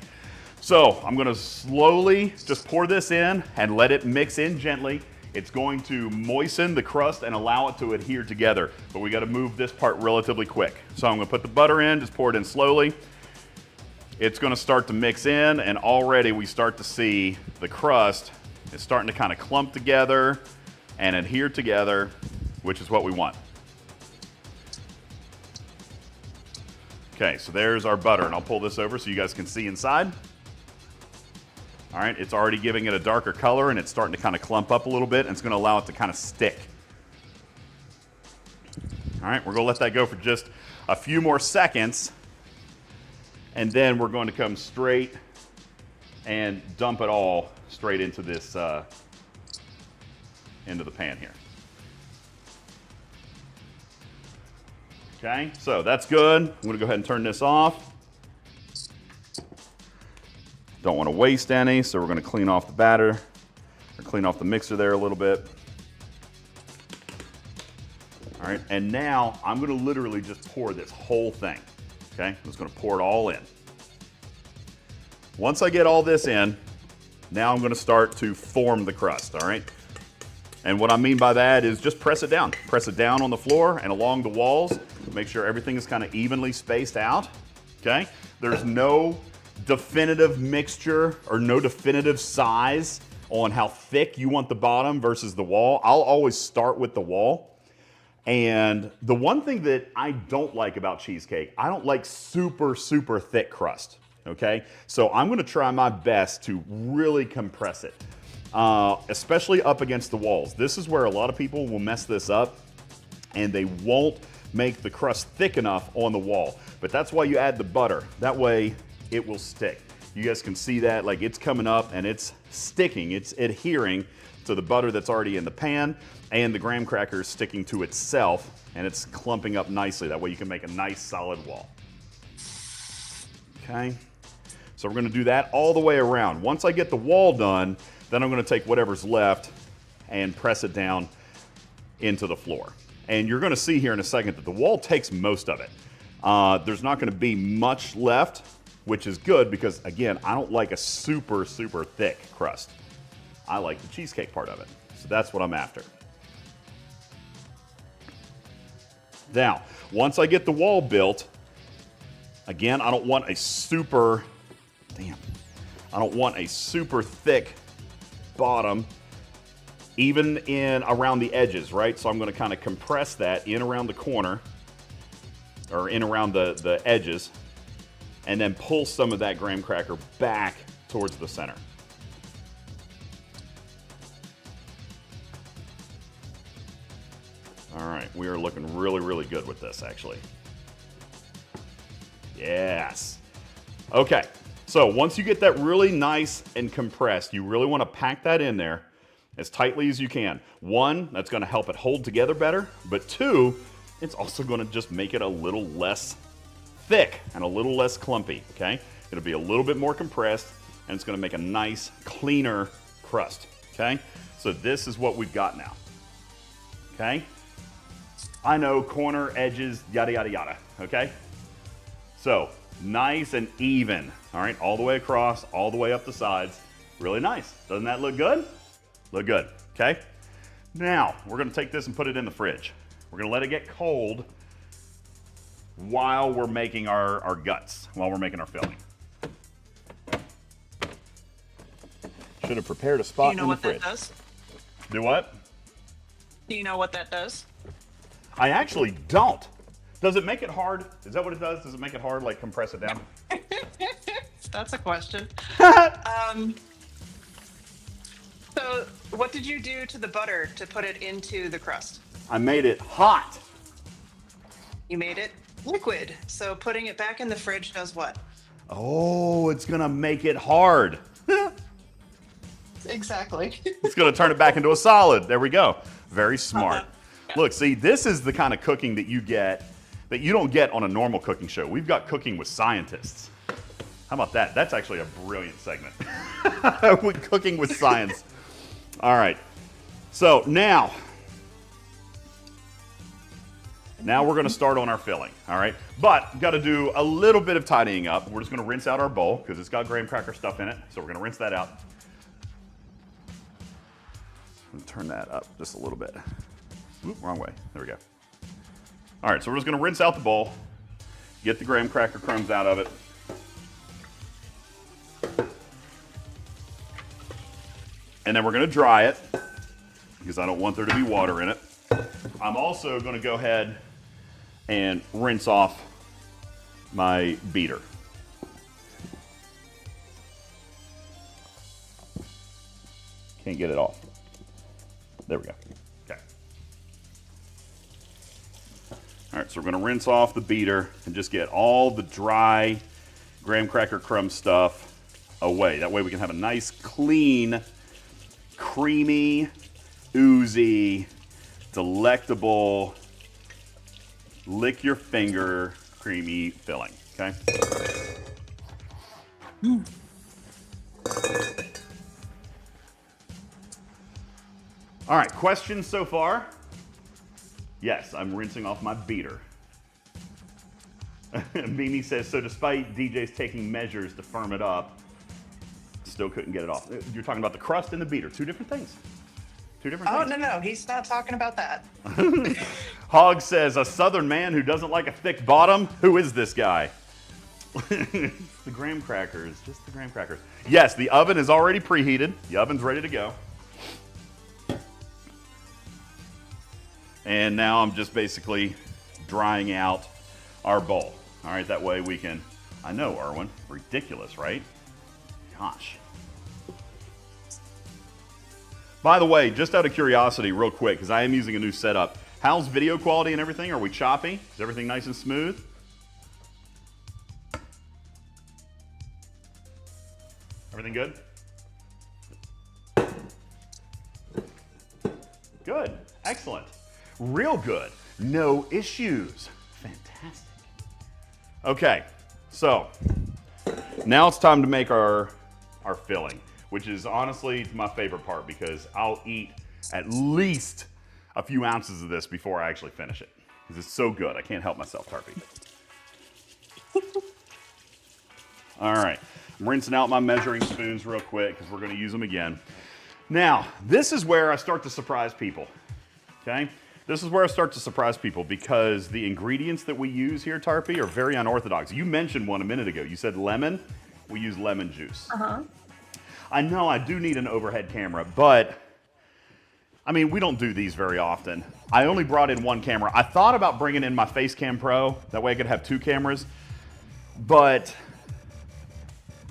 So I'm going to slowly just pour this in and let it mix in gently. It's going to moisten the crust and allow it to adhere together, but we got to move this part relatively quick. So I'm going to put the butter in, just pour it in slowly. It's going to start to mix in, and already we start to see the crust is starting to kind of clump together and adhere together, which is what we want. Okay, so there's our butter, and I'll pull this over so you guys can see inside. All right, it's already giving it a darker color, and it's starting to kind of clump up a little bit, and it's going to allow it to kind of stick. All right, we're going to let that go for just a few more seconds, And then we're going to come straight and dump it all straight into this, into the pan here. Okay, so that's good. I'm gonna go ahead and turn this off. Don't want to waste any, so we're gonna clean off the batter, or clean off the mixer there a little bit. All right, and now I'm gonna literally just pour this whole thing, okay? I'm just gonna pour it all in. Once I get all this in, now I'm gonna start to form the crust, all right? And what I mean by that is just press it down. Press it down on the floor and along the walls. Make sure everything is kind of evenly spaced out, okay? There's no definitive mixture or no definitive size on how thick you want the bottom versus the wall. I'll always start with the wall. And the one thing that I don't like about cheesecake, I don't like super, super thick crust, okay? So I'm gonna try my best to really compress it, especially up against the walls. This is where a lot of people will mess this up and they won't make the crust thick enough on the wall. But that's why you add the butter. That way it will stick. You guys can see that, like it's coming up and it's sticking, it's adhering to the butter that's already in the pan, and the graham cracker is sticking to itself and it's clumping up nicely. That way you can make a nice solid wall. Okay, so we're gonna do that all the way around. Once I get the wall done, then I'm gonna take whatever's left and press it down into the floor. And you're gonna see here in a second that the wall takes most of it. There's not gonna be much left, which is good because, again, I don't like a super, super thick crust. I like the cheesecake part of it. So that's what I'm after. Now, once I get the wall built, again, I don't want a super, I don't want a super thick bottom, even in around the edges, right? So I'm gonna kind of compress that in around the corner, or in around the edges, and then pull some of that graham cracker back towards the center. All right, we are looking really, really good with this, actually. Yes. Okay, so once you get that really nice and compressed, you really want to pack that in there as tightly as you can. One, that's going to help it hold together better, but two, it's also going to just make it a little less thick and a little less clumpy, okay? It'll be a little bit more compressed, and it's going to make a nice, cleaner crust, okay? So this is what we've got now, okay? I know, corner, edges, yada, yada, yada, okay? So, nice and even, all right? All the way across, all the way up the sides. Really nice. Doesn't that look good? Look good, okay? Now, we're gonna take this and put it in the fridge. We're gonna let it get cold while we're making our guts, while we're making our filling. Should have prepared a spot in the fridge. Do you know what that does? Do what? Do you know what that does? I actually don't. Does it make it hard? Is that what it does? Does it make it hard, like compress it down? That's a question. So what did you do to the butter to put it into the crust? I made it hot. You made it liquid. So putting it back in the fridge does what? Oh, it's gonna make it hard. Exactly. It's gonna turn it back into a solid. There we go. Very smart. Look, see, this is the kind of cooking that you get, that you don't get on a normal cooking show. We've got cooking with scientists. How about that? That's actually a brilliant segment. With cooking with science. All right. So now we're going to start on our filling. All right. But got to do a little bit of tidying up. We're just going to rinse out our bowl because it's got graham cracker stuff in it. So we're going to rinse that out. And turn that up just a little bit. Oop, wrong way. There we go. All right, so we're just going to rinse out the bowl, get the graham cracker crumbs out of it. And then we're going to dry it because I don't want there to be water in it. I'm also going to go ahead and rinse off my beater. Can't get it off. There we go. Okay. All right, so we're going to rinse off the beater and just get all the dry graham cracker crumb stuff away. That way we can have a nice, clean, creamy, oozy, delectable, lick your finger, creamy filling, okay? All right, questions so far? Yes, I'm rinsing off my beater. Mimi says, so despite DJ's taking measures to firm it up, still couldn't get it off. You're talking about the crust and the beater, two different things. Two different things. Oh, no, he's not talking about that. Hog says, a southern man who doesn't like a thick bottom? Who is this guy? The graham crackers, just the graham crackers. Yes, the oven is already preheated. The oven's ready to go. And now I'm just basically drying out our bowl. All right, that way we can, I know, Erwin, ridiculous, right? Gosh. By the way, just out of curiosity, real quick, because I am using a new setup, how's video quality and everything? Are we choppy? Is everything nice and smooth? Everything good? Good. Excellent. Real good. No issues. Fantastic. Okay, so now it's time to make our filling, which is honestly my favorite part because I'll eat at least a few ounces of this before I actually finish it because it's so good. I can't help myself, Tarpy. All right, I'm rinsing out my measuring spoons real quick because we're going to use them again. Now, this is where I start to surprise people, okay? This is where I start to surprise people because the ingredients that we use here, Tarpy, are very unorthodox. You mentioned one a minute ago. You said lemon. We use lemon juice. I know I do need an overhead camera, but I mean, we don't do these very often. I only brought in one camera. I thought about bringing in my Facecam Pro. That way I could have two cameras, but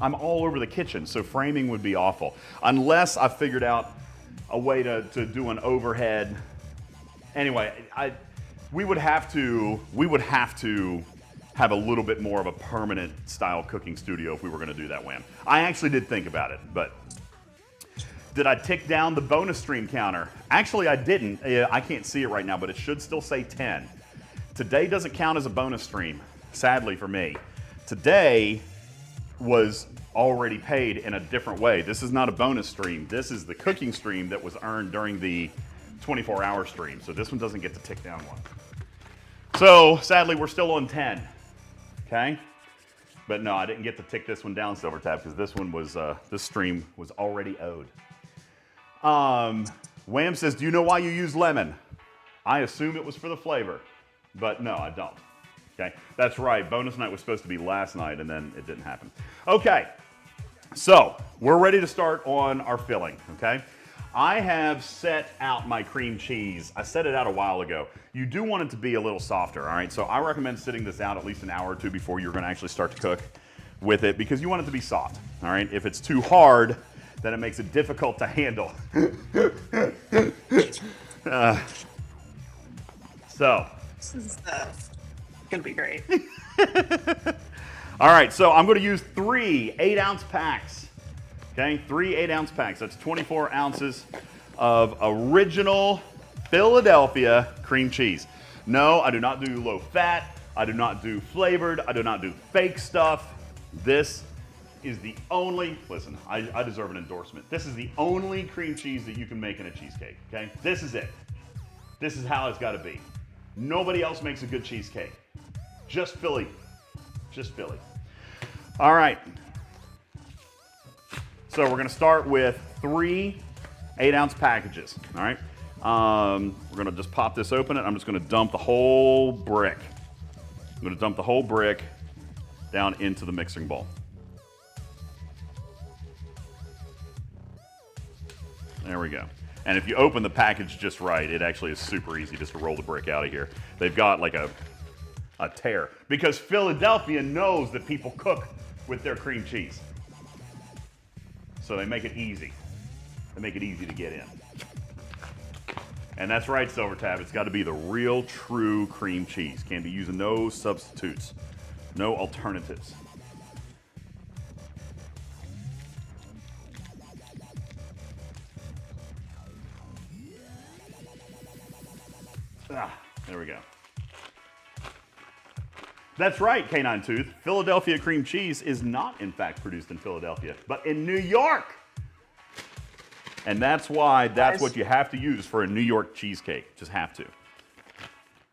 I'm all over the kitchen, so framing would be awful. Unless I figured out a way to do an overhead. Anyway, we would have to have a little bit more of a permanent style cooking studio if we were going to do that, Wham. I actually did think about it, but did I tick down the bonus stream counter? Actually, I didn't. I can't see it right now, but it should still say 10. Today doesn't count as a bonus stream, sadly for me. Today was already paid in a different way. This is not a bonus stream. This is the cooking stream that was earned during the 24-hour stream. So this one doesn't get to tick down one. So sadly, we're still on 10. Okay? But no, I didn't get to tick this one down, Silver Tab, because this one was this stream was already owed. Wham says, do you know why you use lemon? I assume it was for the flavor, but no, I don't. Okay, that's right. Bonus night was supposed to be last night, and then it didn't happen. Okay, so we're ready to start on our filling. Okay, I have set out my cream cheese. I set it out a while ago. You do want it to be a little softer, all right? So I recommend sitting this out at least an hour or two before you're going to actually start to cook with it because you want it to be soft, all right? If it's too hard, then it makes it difficult to handle. So. This is gonna be great. All right, so I'm going to use 3 8-ounce packs. Okay, 3 8-ounce packs. That's 24 ounces of original Philadelphia cream cheese. No, I do not do low fat. I do not do flavored. I do not do fake stuff. This is the only, listen, I deserve an endorsement. This is the only cream cheese that you can make in a cheesecake, okay? This is it. This is how it's got to be. Nobody else makes a good cheesecake. Just Philly. Just Philly. All right. So we're going to start with 3 8-ounce packages. All right. We're going to just pop this open. I'm just going to dump the whole brick. I'm going to dump the whole brick down into the mixing bowl. There we go. And if you open the package just right, it actually is super easy just to roll the brick out of here. They've got like a tear because Philadelphia knows that people cook with their cream cheese. So they make it easy. They make it easy to get in. And that's right, Silver Tab. It's got to be the real, true cream cheese. Can't be using no substitutes, no alternatives. There we go. That's right, Canine Tooth. Philadelphia cream cheese is not, in fact, produced in Philadelphia, but in New York. And that's why that's what you have to use for a New York cheesecake. Just have to.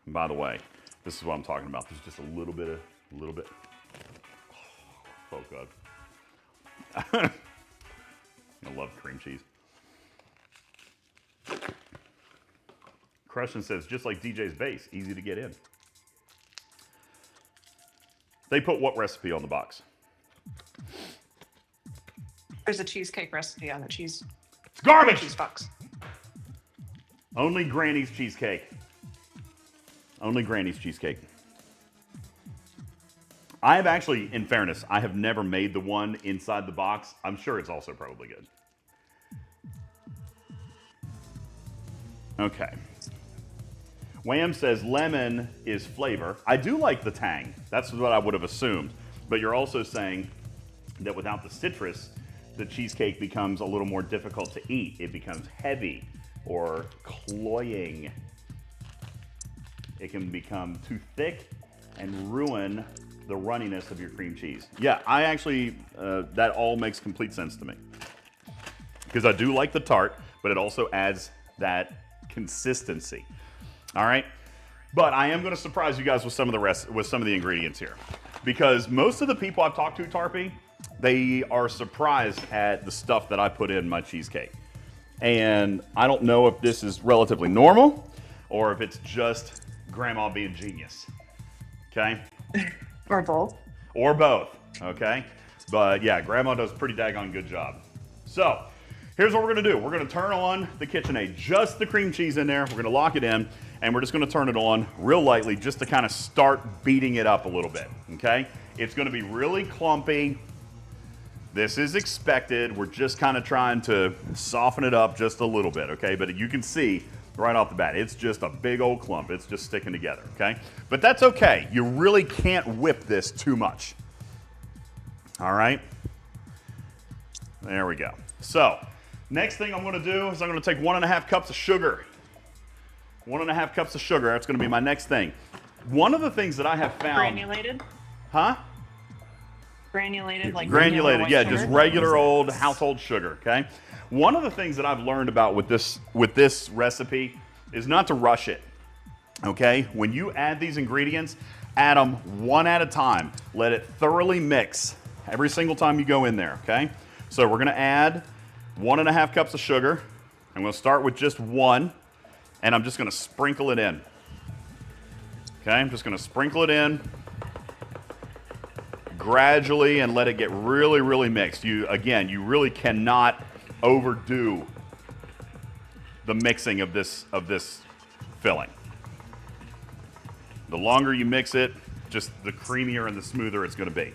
And by the way, this is what I'm talking about. There's just a little bit. Oh, God. I love cream cheese. Crushing says, just like DJ's base, easy to get in. They put what recipe on the box? There's a cheesecake recipe on the cheese. It's garbage! Cheese box. Only Granny's cheesecake. Only Granny's cheesecake. I have actually, in fairness, I have never made the one inside the box. I'm sure it's also probably good. Okay. Wham says lemon is flavor. I do like the tang. That's what I would have assumed. But you're also saying that without the citrus, the cheesecake becomes a little more difficult to eat. It becomes heavy or cloying. It can become too thick and ruin the runniness of your cream cheese. Yeah, I actually, that all makes complete sense to me. Because I do like the tart, but it also adds that consistency. All right, but I am going to surprise you guys with some of the ingredients here, because most of the people I've talked to, Tarpy, they are surprised at the stuff that I put in my cheesecake, and I don't know if this is relatively normal or if it's just Grandma being genius. Okay, Or both. or both. Okay, but yeah, Grandma does a pretty daggone good job. So here's what we're going to do. We're going to turn on the KitchenAid, just the cream cheese in there. We're going to lock it in. And we're just going to turn it on real lightly just to kind of start beating it up a little bit, okay? It's going to be really clumpy. This is expected. We're just kind of trying to soften it up just a little bit, okay? But you can see right off the bat, it's just a big old clump. It's just sticking together, okay? But that's okay. You really can't whip this too much. All right? There we go. So, next thing I'm going to do is I'm going to take 1.5 cups of sugar. 1.5 cups of sugar. That's going to be my next thing. One of the things that I have found. Granulated? Huh? Granulated, like granulated, yeah, sugar? just regular old household sugar. Okay. One of the things that I've learned about with this recipe is not to rush it. Okay. When you add these ingredients, add them one at a time. Let it thoroughly mix every single time you go in there. Okay. So we're going to add 1.5 cups of sugar. I'm going to start with just one. And I'm just going to sprinkle it in. Okay, I'm just going to sprinkle it in gradually and let it get really, really mixed. You really cannot overdo the mixing of this filling. The longer you mix it, just the creamier and the smoother it's going to be.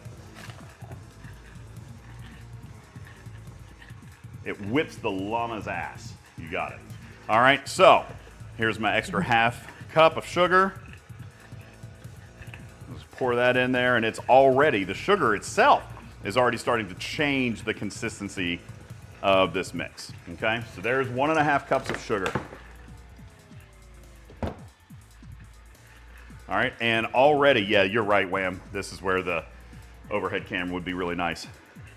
It whips the llama's ass. You got it. All right, so here's my extra 1/2 cup of sugar. Let's pour that in there, and it's already, the sugar itself is already starting to change the consistency of this mix. Okay, so there's 1.5 cups of sugar. All right, and already, yeah, you're right, Wham. This is where the overhead camera would be really nice.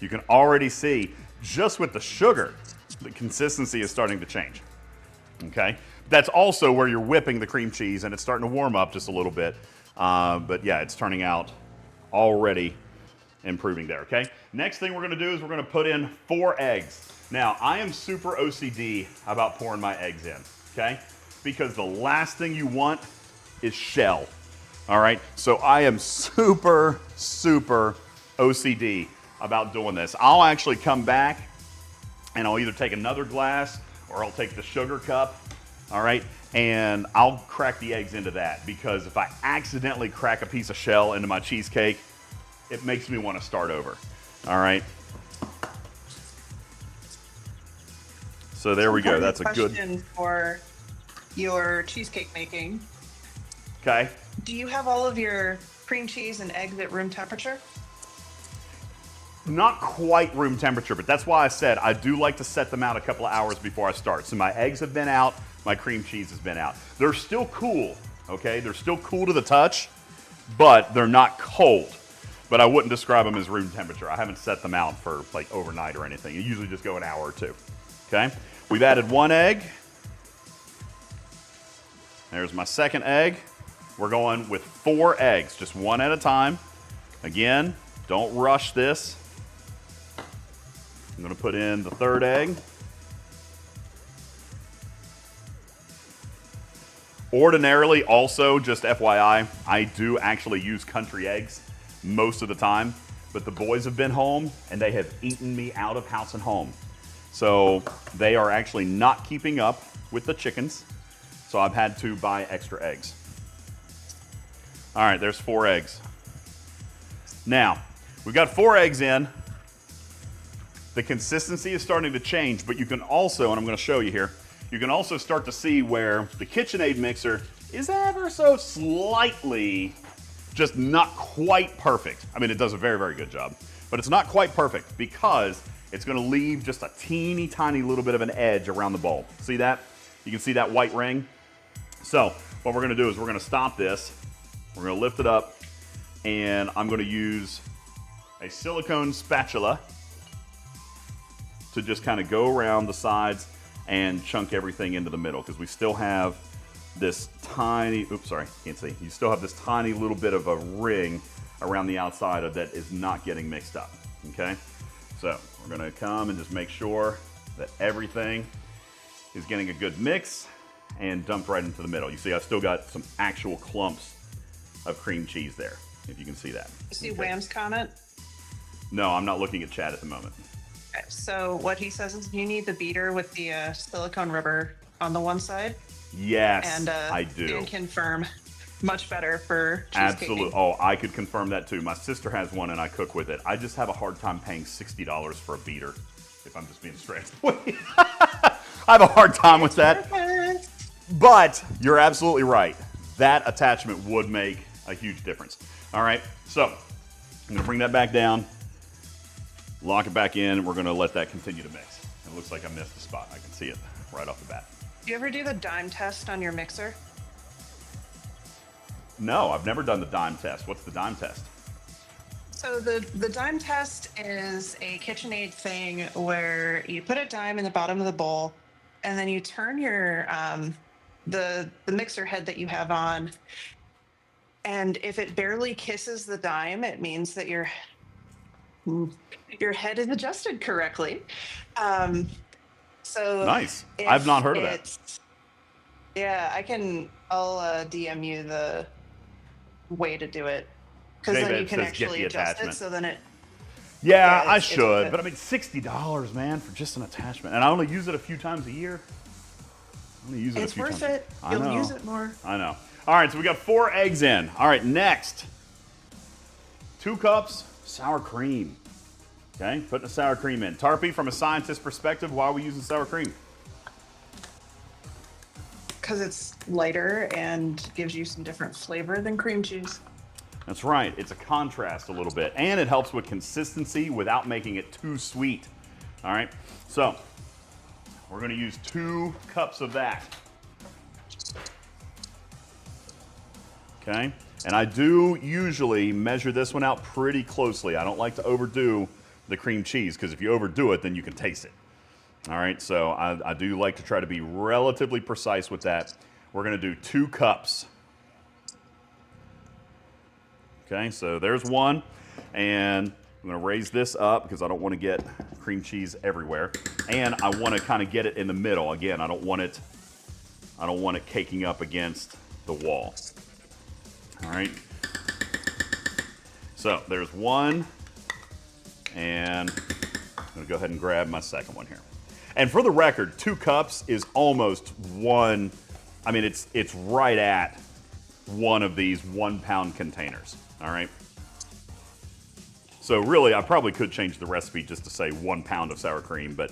You can already see, just with the sugar, the consistency is starting to change. Okay, that's also where you're whipping the cream cheese and it's starting to warm up just a little bit. But yeah, it's turning out already improving there, okay? Next thing we're gonna do is we're gonna put in 4 eggs. Now, I am super OCD about pouring my eggs in, okay? Because the last thing you want is shell, all right? So I am super, super OCD about doing this. I'll actually come back and I'll either take another glass or I'll take the sugar cup, all right, and I'll crack the eggs into that, because if I accidentally crack a piece of shell into my cheesecake, it makes me want to start over, all right? So there we go. That's a good question for your cheesecake making. Okay. Do you have all of your cream cheese and eggs at room temperature? Not quite room temperature, but that's why I said I do like to set them out a couple of hours before I start. So my eggs have been out my cream cheese has been out. They're still cool, okay? They're still cool to the touch, but they're not cold. But I wouldn't describe them as room temperature. I haven't set them out for like overnight or anything. You usually just go an hour or two, okay? We've added 1 egg. There's my second egg. We're going with 4 eggs, just one at a time. Again, don't rush this. I'm gonna put in the 3rd egg. Ordinarily, also, just FYI, I do actually use country eggs most of the time, but the boys have been home and they have eaten me out of house and home. So they are actually not keeping up with the chickens, so I've had to buy extra eggs. All right, there's 4 eggs. Now, we've got 4 eggs in. The consistency is starting to change, but you can also, and I'm gonna show you here, you can also start to see where the KitchenAid mixer is ever so slightly just not quite perfect. I mean, it does a very, very good job, but it's not quite perfect because it's gonna leave just a teeny tiny little bit of an edge around the bowl. See that? You can see that white ring? So what we're gonna do is we're gonna stop this, we're gonna lift it up, and I'm gonna use a silicone spatula to just kind of go around the sides and chunk everything into the middle, because we still have this tiny, oops, sorry, can't see. You still have this tiny little bit of a ring around the outside of that is not getting mixed up, okay? So we're gonna come and just make sure that everything is getting a good mix and dumped right into the middle. You see, I've still got some actual clumps of cream cheese there, if you can see that. See Okay. Wham's comment? No, I'm not looking at chat at the moment. Okay, so what he says is you need the beater with the silicone rubber on the one side. Yes, And I do. Dan confirm, much better for cheesecake. Absolutely. Oh, I could confirm that too. My sister has one and I cook with it. I just have a hard time paying $60 for a beater, if I'm just being straight. I have a hard time with that. But you're absolutely right. That attachment would make a huge difference. All right, so I'm gonna bring that back down, lock it back in, and we're gonna let that continue to mix. It looks like I missed a spot. I can see it right off the bat. Do you ever do the dime test on your mixer? No, I've never done the dime test. What's the dime test? So the dime test is a KitchenAid thing where you put a dime in the bottom of the bowl, and then you turn your the mixer head that you have on, and if it barely kisses the dime, it means that your head is adjusted correctly. So Nice. if I've not heard of that. it's- Yeah, I'll DM you the way to do it, because then J-Bed you can says get actually the adjust attachment. it. So then it. Yeah, Yeah, I it's should, good. but I mean, $60, man, for just an attachment. And I only use it a few times a year. I only use it It's a few worth times. it. I You'll know. use it more. I know. All right, so we got 4 eggs in. All right, next, 2 cups sour cream. Okay, putting the sour cream in. Tarpy, from a scientist perspective, why are we using sour cream? Because it's lighter and gives you some different flavor than cream cheese. That's right, it's a contrast a little bit, and it helps with consistency without making it too sweet. All right, so we're gonna use 2 cups of that. Okay, and I do usually measure this one out pretty closely. I don't like to overdo the cream cheese, because if you overdo it, then you can taste it. All right, so I do like to try to be relatively precise with that. We're gonna do 2 cups. Okay, so there's 1, and I'm gonna raise this up because I don't want to get cream cheese everywhere, and I want to kind of get it in the middle. Again, I don't want it caking up against the wall. All right, so there's 1, and I'm gonna go ahead and grab my second one here. And for the record, 2 cups is almost 1. I mean, it's right at one of these 1-pound containers. All right. So really, I probably could change the recipe just to say 1 pound of sour cream, but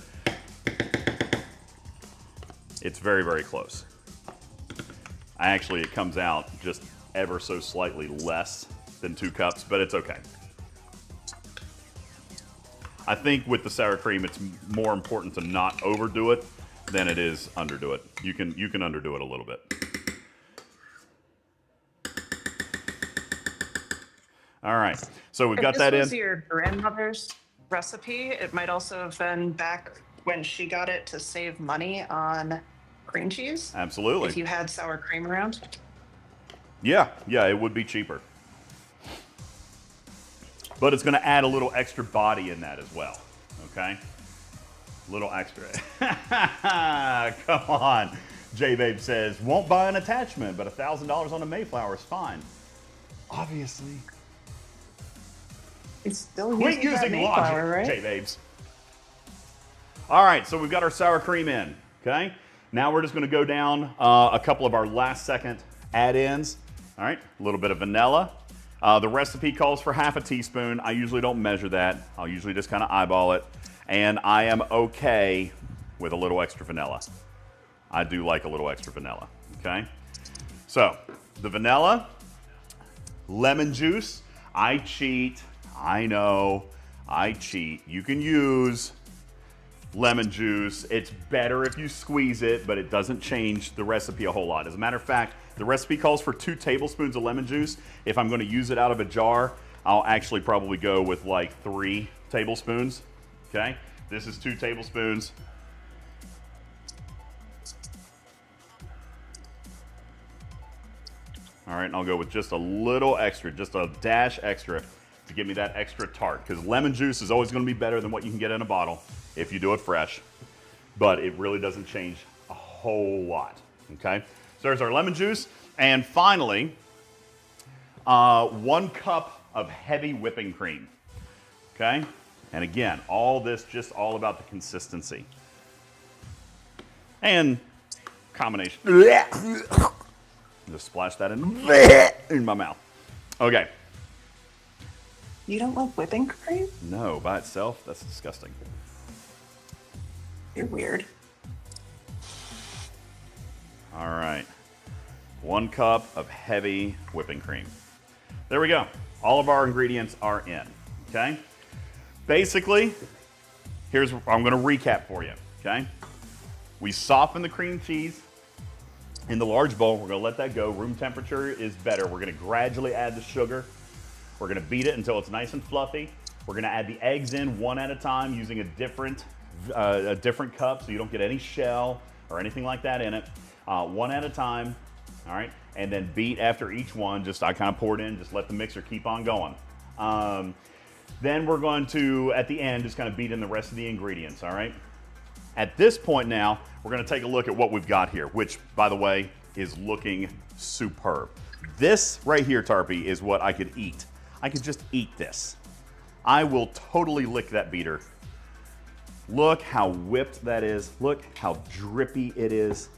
it's very, very close. Actually, it comes out just ever so slightly less than 2 cups, but it's okay. I think with the sour cream, it's more important to not overdo it than it is underdo it. You can underdo it a little bit. All right, so we've got that in. If this was your grandmother's recipe, it might also have been back when she got it to save money on cream cheese. Absolutely. If you had sour cream around. Yeah, it would be cheaper. But it's going to add a little extra body in that as well, okay? Little extra. Come on. J-Babe says, won't buy an attachment, but $1,000 on a Mayflower is fine. Obviously. It's still Quit using Mayflower, logic, right? J-Babes. All right, so we've got our sour cream in, okay? Now we're just going to go down a couple of our last second add-ins. All right, a little bit of vanilla. The recipe calls for half a teaspoon. I usually don't measure that. I'll usually just kind of eyeball it. And I am okay with a little extra vanilla. I do like a little extra vanilla, okay? So, the vanilla, lemon juice. I cheat. I know. I cheat. You can use lemon juice. It's better if you squeeze it, but it doesn't change the recipe a whole lot. As a matter of fact, the recipe calls for 2 tablespoons of lemon juice. If I'm going to use it out of a jar, I'll actually probably go with like 3 tablespoons. Okay, this is 2 tablespoons. All right, and I'll go with just a little extra, just a dash extra to give me that extra tart, because lemon juice is always going to be better than what you can get in a bottle if you do it fresh, but it really doesn't change a whole lot, okay? So there's our lemon juice, and finally, 1 cup of heavy whipping cream, okay? And again, all this just all about the consistency. And combination. Just splash that in my mouth. Okay. You don't like whipping cream? No, by itself, that's disgusting. You're weird. All right. 1 cup of heavy whipping cream. There we go. All of our ingredients are in, okay? Basically, I'm gonna recap for you, okay? We soften the cream cheese in the large bowl. We're gonna let that go. Room temperature is better. We're gonna gradually add the sugar. We're gonna beat it until it's nice and fluffy. We're gonna add the eggs in one at a time using a different cup so you don't get any shell or anything like that in it. One at a time, all right? And then beat after each one. I kind of pour it in, just let the mixer keep on going. Then we're going to, at the end, just kind of beat in the rest of the ingredients, all right? At this point now, we're gonna take a look at what we've got here, which, by the way, is looking superb. This right here, Tarpy, is what I could eat. I could just eat this. I will totally lick that beater. Look how whipped that is. Look how drippy it is.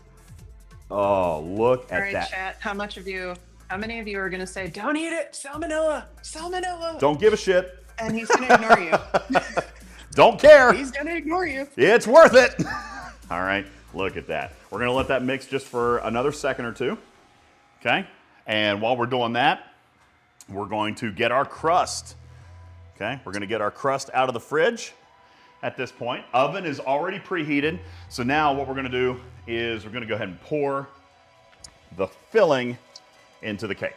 Oh, look at that. All right, chat, how many of you are going to say, don't eat it, salmonella, salmonella? Don't give a shit. And he's going to ignore you. Don't care. He's going to ignore you. It's worth it. All right, look at that. We're gonna let that mix just for another second or two, okay? And while we're doing that, we're going to get our crust, okay? We're gonna get our crust out of the fridge at this point. Oven is already preheated, so now what we're gonna do is we're gonna go ahead and pour the filling into the cake,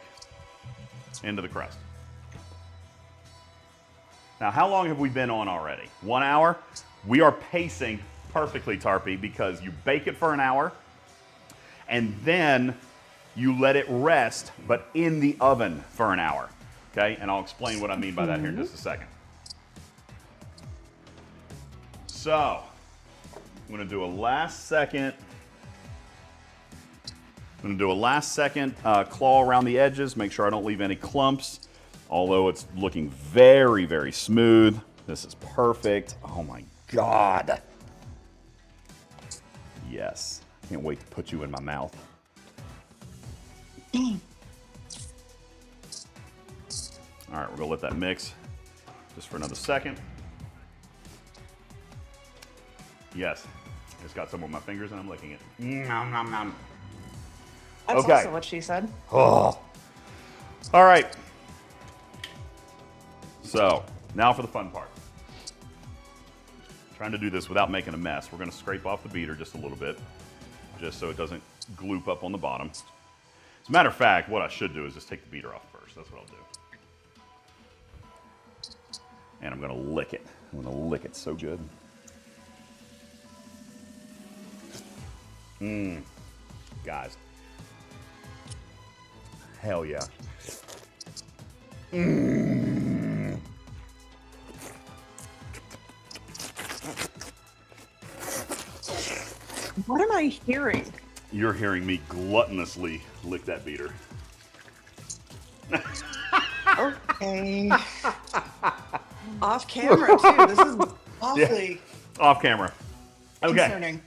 into the crust. Now, how long have we been on already? 1 hour? We are pacing perfectly, Tarpy, because you bake it for an hour and then you let it rest, but in the oven for an hour, okay? And I'll explain what I mean by that here in just a second. So, I'm gonna do a last second claw around the edges, make sure I don't leave any clumps, although it's looking very, very smooth. This is perfect. Oh my God. Yes, can't wait to put you in my mouth. All right, we're gonna let that mix just for another second. Yes, I just got some with my fingers and I'm licking it. Nom, nom, nom. That's Okay. also what she said. Oh. All right. So, now for the fun part. trying to do this without making a mess. We're going to scrape off the beater just a little bit, just so it doesn't gloop up on the bottom. As a matter of fact, what I should do is just take the beater off first. That's what I'll do. And I'm going to lick it. I'm going to lick it so good. Guys. Hell yeah. What am I hearing? You're hearing me gluttonously lick that beater. Okay. Off camera too. This is awfully Off camera. Okay. concerning.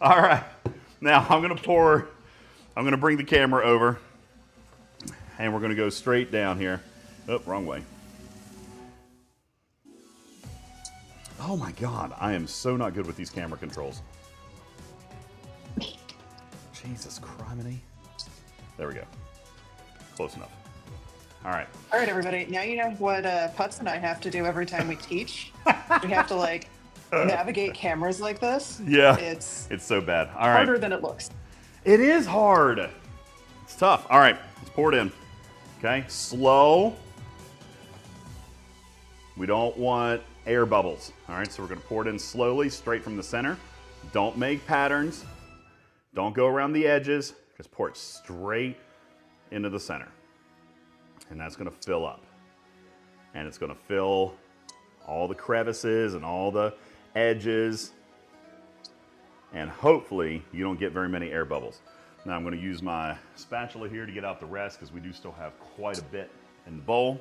All right. Now I'm going to bring the camera over and we're going to go straight down here. Oh, wrong way. Oh my God. I am so not good with these camera controls. Jesus criminy. There we go. Close enough. All right. All right, everybody. Now you know what Putz and I have to do every time we teach. We have to like navigate cameras like this. Yeah. It's so bad. All right. harder than it looks. It is hard. It's tough. All right. Let's pour it in. Okay. Slow. We don't want air bubbles. All right. So we're going to pour it in slowly, straight from the center. Don't make patterns. Don't go around the edges. Just pour it straight into the center. And that's going to fill up. And it's going to fill all the crevices and all the edges. And hopefully you don't get very many air bubbles. Now I'm going to use my spatula here to get out the rest because we do still have quite a bit in the bowl.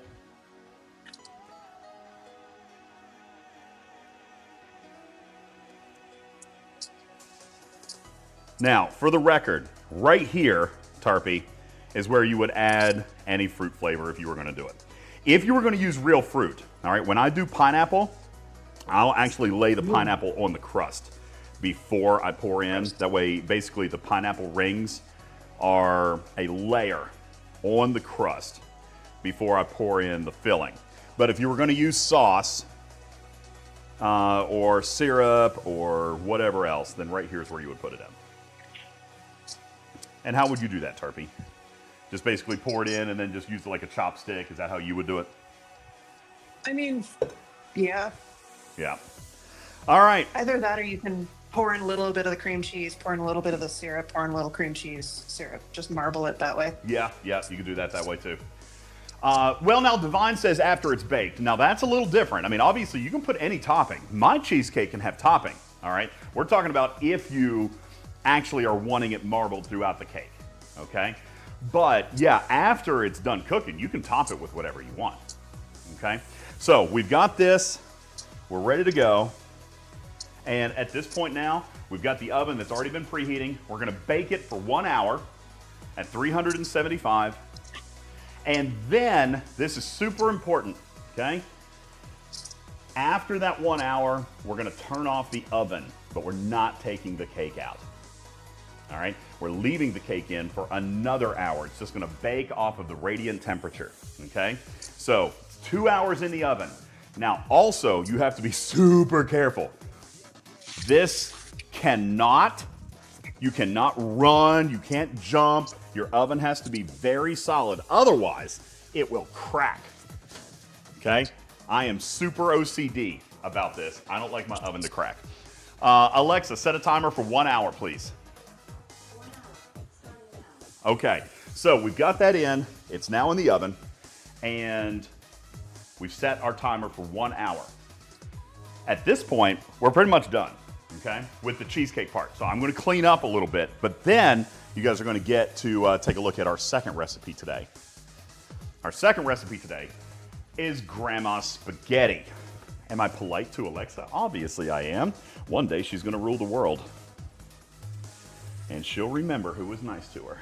Now, for the record, right here, Tarpy, is where you would add any fruit flavor if you were going to do it. If you were going to use real fruit, all right, when I do pineapple, I'll actually lay the pineapple on the crust before I pour in. That way, basically, the pineapple rings are a layer on the crust before I pour in the filling. But if you were going to use sauce or syrup or whatever else, then right here is where you would put it in. And how would you do that, Tarpy? Just basically pour it in and then just use it like a chopstick? Is that how you would do it? I mean, yeah. Yeah. All right. Either that or you can pour in a little bit of the cream cheese, pour in a little bit of the syrup, pour in a little cream cheese syrup. Just marble it that way. Yeah, you can do that way too. Well, now Divine says after it's baked. Now that's a little different. I mean, obviously you can put any topping. My cheesecake can have topping, all right? We're talking about if you actually are wanting it marbled throughout the cake, okay? But yeah, after it's done cooking, you can top it with whatever you want, okay? So we've got this, we're ready to go. And at this point now, we've got the oven that's already been preheating. We're gonna bake it for 1 hour at 375. And then, this is super important, okay? After that 1 hour, we're gonna turn off the oven, but we're not taking the cake out. All right, we're leaving the cake in for another hour. It's just gonna bake off of the radiant temperature, okay? So, 2 hours in the oven. Now, also, you have to be super careful. This you cannot run, you can't jump. Your oven has to be very solid. Otherwise, it will crack, okay? I am super OCD about this. I don't like my oven to crack. Alexa, set a timer for 1 hour, please. Okay, so we've got that in. It's now in the oven, and we've set our timer for 1 hour. At this point, we're pretty much done, okay, with the cheesecake part. So I'm going to clean up a little bit, but then you guys are going to get to take a look at our second recipe today. Our second recipe today is Grandma's spaghetti. Am I polite to Alexa? Obviously I am. One day she's going to rule the world, and she'll remember who was nice to her.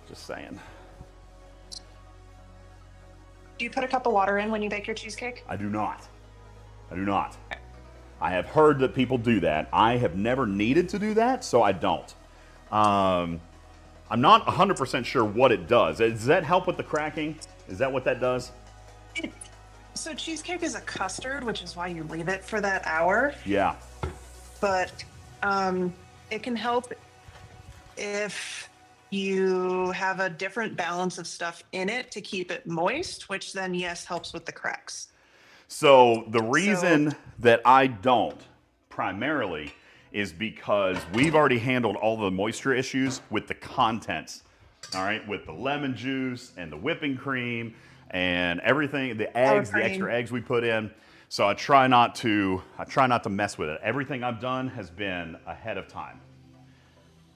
Just saying. Do you put a cup of water in when you bake your cheesecake? I do not. I do not. I have heard that people do that. I have never needed to do that, so I don't. I'm not 100% sure what it does. Does that help with the cracking? Is that what that does? So cheesecake is a custard, which is why you leave it for that hour. Yeah. But it can help if you have a different balance of stuff in it to keep it moist, which then, yes, helps with the cracks. So the reason that I don't primarily is because we've already handled all the moisture issues with the contents. All right, with the lemon juice and the whipping cream and everything, the eggs, the extra eggs we put in. So I try not to mess with it. Everything I've done has been ahead of time.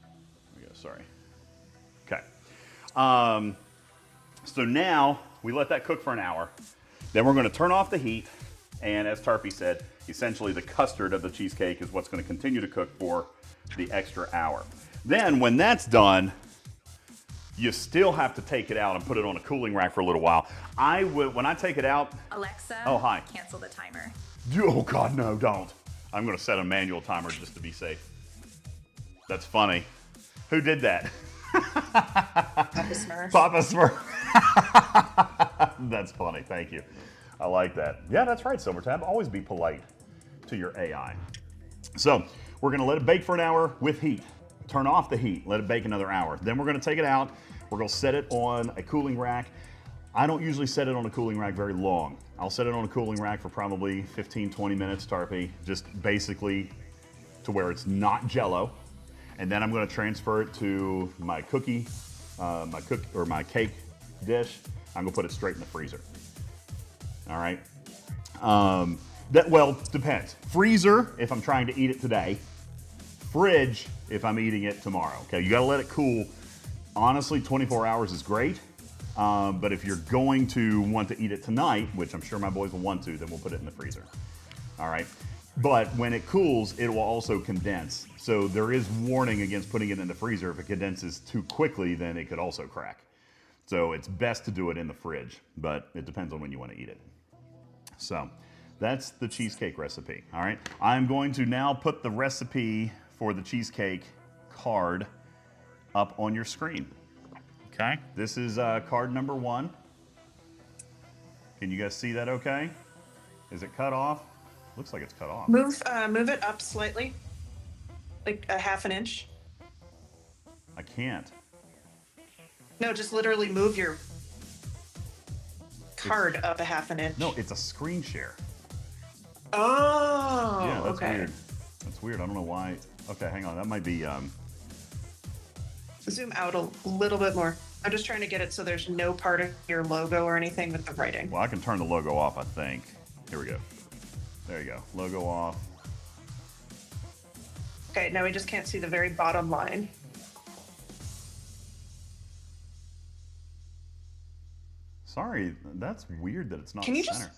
There we go, sorry. Okay. So now we let that cook for an hour. Then we're going to turn off the heat. And as Tarpey said, essentially the custard of the cheesecake is what's going to continue to cook for the extra hour. Then when that's done, you still have to take it out and put it on a cooling rack for a little while. When I take it out. Alexa, oh, hi. cancel the timer. Oh, God, no, don't. I'm going to set a manual timer just to be safe. That's funny. Who did that? Papa Smurf. Papa Smurf. That's funny. Thank you. I like that. Yeah, that's right, Silvertab. Always be polite to your AI. So we're going to let it bake for an hour with heat. Turn off the heat. Let it bake another hour. Then we're going to take it out. We're going to set it on a cooling rack. I don't usually set it on a cooling rack very long. I'll set it on a cooling rack for probably 15, 20 minutes, Tarpey, just basically to where it's not Jell-O. And then I'm going to transfer it to my my cake dish. I'm going to put it straight in the freezer. All right. Well, depends. Freezer if I'm trying to eat it today. Fridge if I'm eating it tomorrow. Okay, you got to let it cool. Honestly, 24 hours is great. But if you're going to want to eat it tonight, which I'm sure my boys will want to, then we'll put it in the freezer. All right. But when it cools, it will also condense. So there is warning against putting it in the freezer. If it condenses too quickly, then it could also crack. So it's best to do it in the fridge, but it depends on when you want to eat it. So that's the cheesecake recipe. All right. I'm going to now put the recipe for the cheesecake card up on your screen. Okay. This is card number 1. Can you guys see that okay? Is it cut off? Looks like it's cut off. Move it up slightly, like a half an inch. I can't. No, just literally move your card up a half an inch. No, it's a screen share. Oh, Yeah, that's okay. weird. That's weird. I don't know why. Okay, hang on. That might be. Zoom out a little bit more. I'm just trying to get it so there's no part of your logo or anything with the writing. Well, I can turn the logo off, I think. Here we go. There you go. Logo off. Okay, now we just can't see the very bottom line. Sorry, that's weird that it's not Can you center. just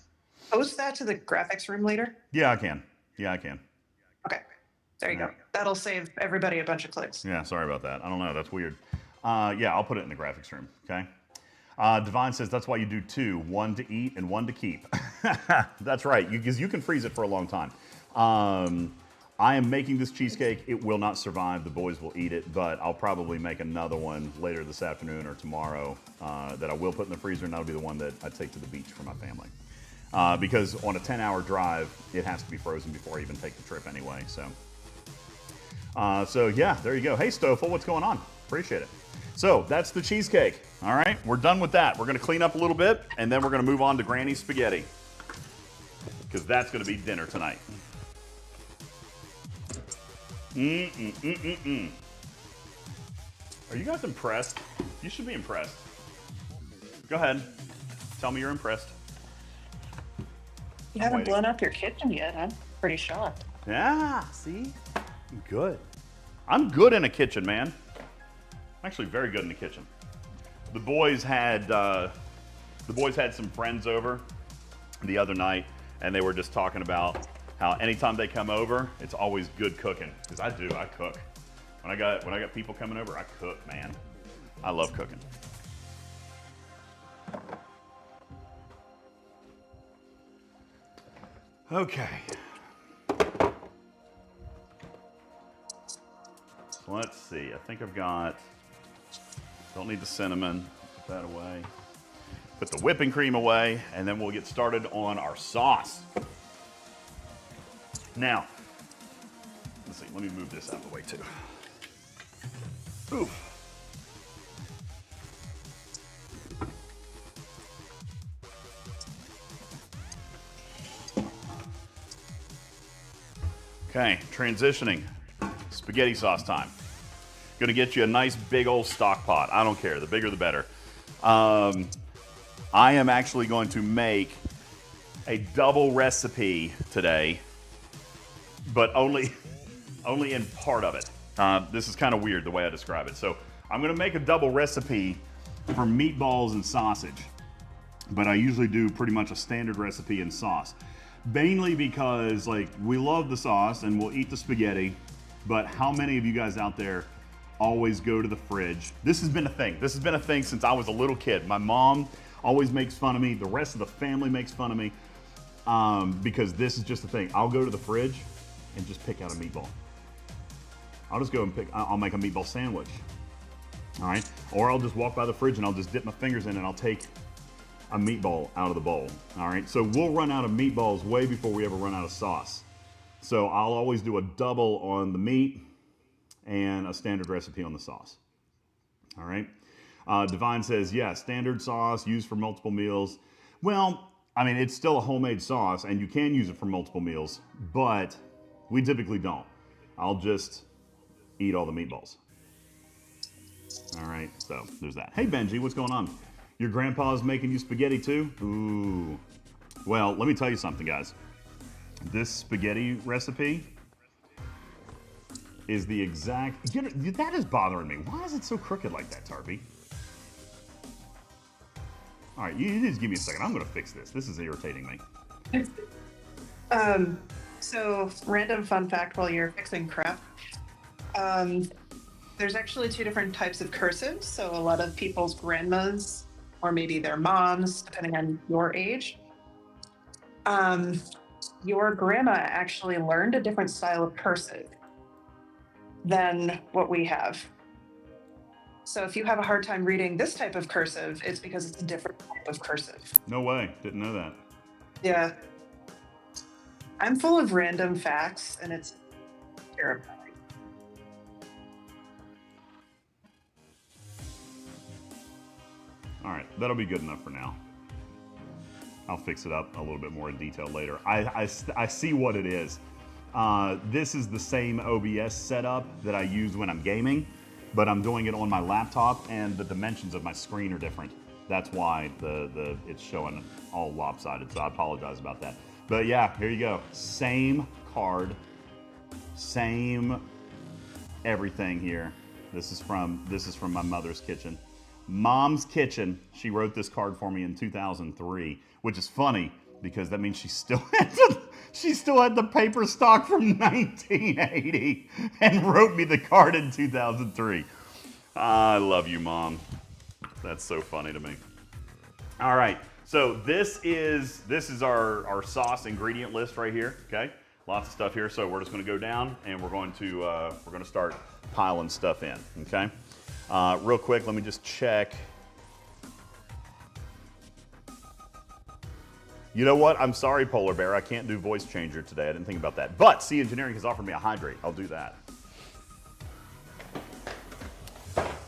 post that to the graphics room later? Yeah, I can. Yeah, I can. Okay, there you go. That'll save everybody a bunch of clicks. Yeah, sorry about that. I don't know. That's weird. Yeah, I'll put it in the graphics room, okay? Divine says that's why you do 2, 1 to eat and 1 to keep. That's right, because you can freeze it for a long time. I am making this cheesecake. It will not survive. The boys will eat it, but I'll probably make another one later this afternoon or tomorrow that I will put in the freezer, and that'll be the one that I take to the beach for my family. Because on a 10-hour drive, it has to be frozen before I even take the trip anyway. So yeah, there you go. Hey, Stoffel, what's going on? Appreciate it. So that's the cheesecake. All right, we're done with that. We're going to clean up a little bit, and then we're going to move on to Granny's spaghetti, because that's going to be dinner tonight. Are you guys impressed? You should be impressed. Go ahead. Tell me you're impressed. You haven't waiting. blown up your kitchen yet. I'm pretty shocked. Yeah, see? I'm good. I'm good in a kitchen, man. I'm actually very good in the kitchen. The boys had some friends over the other night, and they were just talking about how anytime they come over, it's always good cooking. Because I cook. When I got people coming over, I cook, man. I love cooking. Okay. So let's see. I think I've got. Don't need the cinnamon. Put that away. Put the whipping cream away, and then we'll get started on our sauce. Now, let's see, let me move this out of the way too. Ooh. Okay, transitioning. Spaghetti sauce time. Gonna get you a nice big old stock pot. I don't care, the bigger the better. I am actually going to make a double recipe today, but only in part of it. This is kind of weird the way I describe it. So I'm gonna make a double recipe for meatballs and sausage, but I usually do pretty much a standard recipe in sauce. Mainly because like we love the sauce and we'll eat the spaghetti, but how many of you guys out there always go to the fridge? This has been a thing. This has been a thing since I was a little kid. My mom always makes fun of me. The rest of the family makes fun of me because this is just the thing. I'll go to the fridge and just pick out a meatball. I'll just go and I'll make a meatball sandwich. All right. Or I'll just walk by the fridge and I'll just dip my fingers in and I'll take a meatball out of the bowl. All right. So we'll run out of meatballs way before we ever run out of sauce. So I'll always do a double on the meat and a standard recipe on the sauce. All right. Divine says, yeah, standard sauce used for multiple meals. Well, I mean, it's still a homemade sauce and you can use it for multiple meals, but we typically don't. I'll just eat all the meatballs. All right, so there's that. Hey, Benji, what's going on? Your grandpa's making you spaghetti too? Ooh. Well, let me tell you something, guys. This spaghetti recipe is the exact, that is bothering me. Why is it so crooked like that, Tarby? All right, you just give me a second. I'm gonna fix this. This is irritating me. So random fun fact while you're fixing crap. There's actually two different types of cursive. So a lot of people's grandmas or maybe their moms, depending on your age, your grandma actually learned a different style of cursive than what we have. So if you have a hard time reading this type of cursive, it's because it's a different type of cursive. No way, didn't know that. Yeah. I'm full of random facts and it's terrifying. All right, that'll be good enough for now. I'll fix it up a little bit more in detail later. I see what it is. This is the same OBS setup that I use when I'm gaming, but I'm doing it on my laptop and the dimensions of my screen are different. That's why it's showing all lopsided, so I apologize about that. But yeah, here you go. Same card, same everything here. This is from my mother's kitchen. Mom's kitchen. She wrote this card for me in 2003, which is funny because that means she still had the paper stock from 1980 and wrote me the card in 2003. I love you, Mom. That's so funny to me. All right, so this is our sauce ingredient list right here. Okay, lots of stuff here. So we're just going to go down and we're going to start piling stuff in. Okay. Real quick, let me just check. You know what? I'm sorry, Polar Bear. I can't do voice changer today. I didn't think about that. But C Engineering has offered me a hydrate. I'll do that.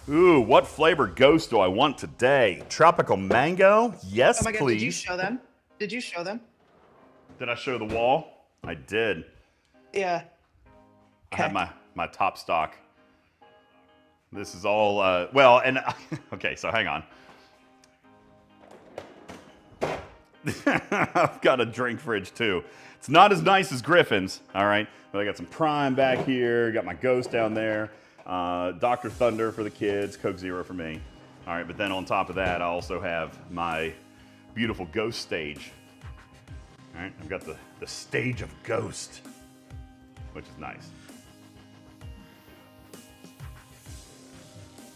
Ooh, what flavor ghost do I want today? Tropical mango? Yes, oh my God, please. did you show them? Did you show them? Did I show the wall? I did. Yeah. I had my top stock. This is all, well, and, okay, so hang on. I've got a drink fridge too. It's not as nice as Griffin's, all right? But I got some Prime back here, got my Ghost down there, Dr. Thunder for the kids, Coke Zero for me. All right, but then on top of that, I also have my beautiful Ghost stage. All right, I've got the stage of Ghost, which is nice.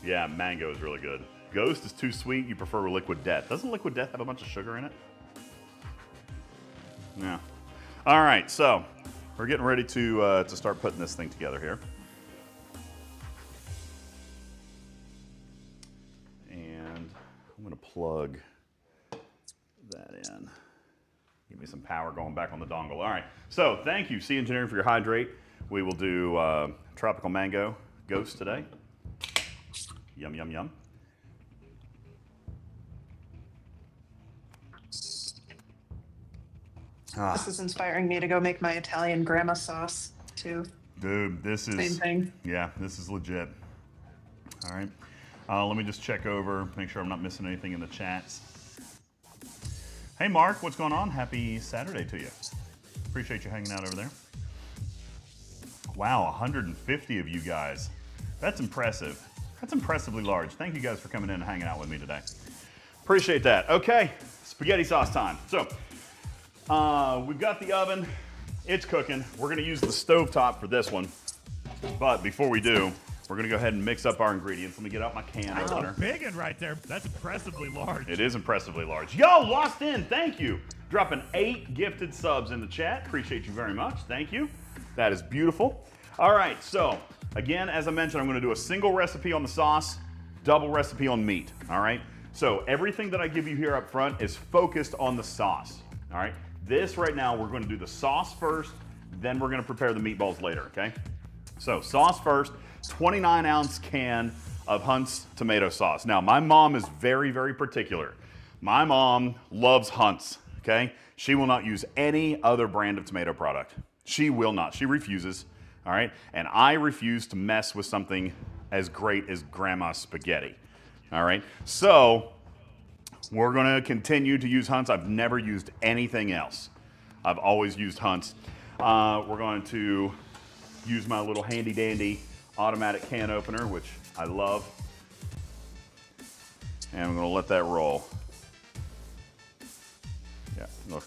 Yeah, mango is really good. Ghost is too sweet. You prefer Liquid Death. Doesn't Liquid Death have a bunch of sugar in it? Yeah. All right, so we're getting ready to start putting this thing together here. And I'm going to plug that in. Give me some power going back on the dongle. All right. So thank you, C Engineering, for your hydrate. We will do tropical mango ghost today. Yum, yum, yum. This is inspiring me to go make my Italian grandma sauce too. Dude, this is Same thing. Yeah, this is legit. All right. Let me just check over, make sure I'm not missing anything in the chats. Hey, Mark, what's going on? Happy Saturday to you. Appreciate you hanging out over there. Wow, 150 of you guys. That's impressive. That's impressively large. Thank you guys for coming in and hanging out with me today. Appreciate that. Okay, spaghetti sauce time. So, we've got the oven. It's cooking. We're gonna use the stovetop for this one. But before we do, we're gonna go ahead and mix up our ingredients. Let me get out my can opener. Big one right there. That's impressively large. It is impressively large. Yo, Lost In, thank you. Dropping 8 gifted subs in the chat. Appreciate you very much. Thank you. That is beautiful. All right, so again, as I mentioned, I'm gonna do a single recipe on the sauce, double recipe on meat, all right? So everything that I give you here up front is focused on the sauce, all right? This right now, we're gonna do the sauce first, then we're gonna prepare the meatballs later, okay? So sauce first, 29-ounce can of Hunt's tomato sauce. Now, my mom is very, very particular. My mom loves Hunt's, okay? She will not use any other brand of tomato product. She will not, she refuses, all right? And I refuse to mess with something as great as grandma's spaghetti, all right? So, we're gonna continue to use Hunt's. I've never used anything else. I've always used Hunt's. We're going to use my little handy dandy automatic can opener, which I love. And I'm gonna let that roll. Yeah, look.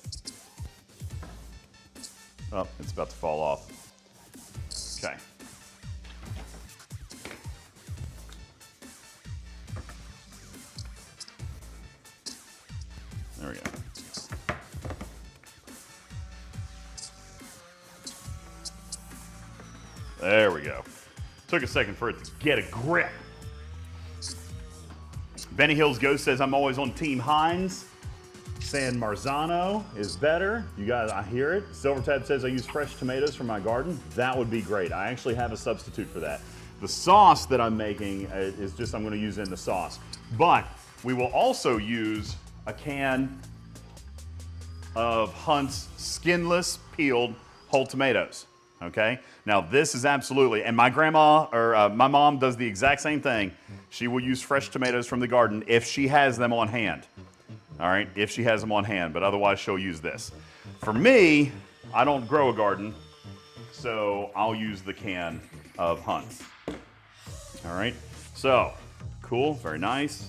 Oh, it's about to fall off. Okay. There we go. There we go. Took a second for it to get a grip. Benny Hills Ghost says, I'm always on Team Heinz. San Marzano is better. You guys, I hear it. Silvertab says, I use fresh tomatoes from my garden. That would be great. I actually have a substitute for that. The sauce that I'm making is just, I'm gonna use in the sauce. But we will also use a can of Hunt's skinless peeled whole tomatoes, okay? Now this is absolutely, and my grandma, or my mom does the exact same thing. She will use fresh tomatoes from the garden if she has them on hand, all right? If she has them on hand, but otherwise she'll use this. For me, I don't grow a garden, so I'll use the can of Hunt's, all right? So, cool, very nice.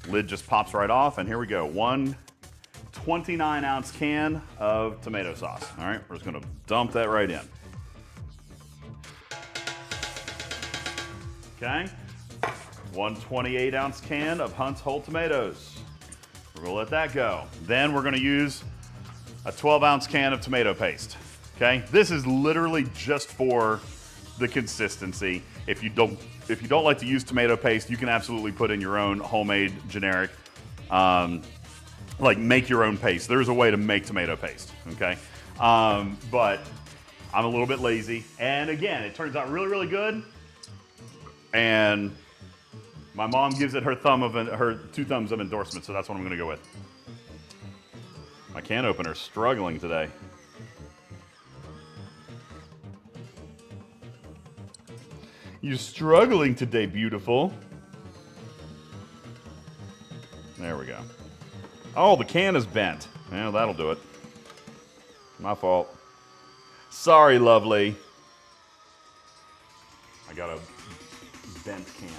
Lid just pops right off, and here we go. 1 29-ounce can of tomato sauce. All right, we're just gonna dump that right in. Okay, 1 28-ounce can of Hunt's whole tomatoes. We're gonna let that go. Then we're gonna use a 12-ounce can of tomato paste. Okay, this is literally just for the consistency. If you don't like to use tomato paste, you can absolutely put in your own homemade generic, like make your own paste. There's a way to make tomato paste, okay? But I'm a little bit lazy. And again, it turns out really, really good. And my mom gives it her 2 thumbs of endorsement, so that's what I'm gonna go with. My can opener's struggling today. You're struggling today, beautiful. There we go. Oh, the can is bent. Yeah, that'll do it. My fault. Sorry, lovely. I got a bent can.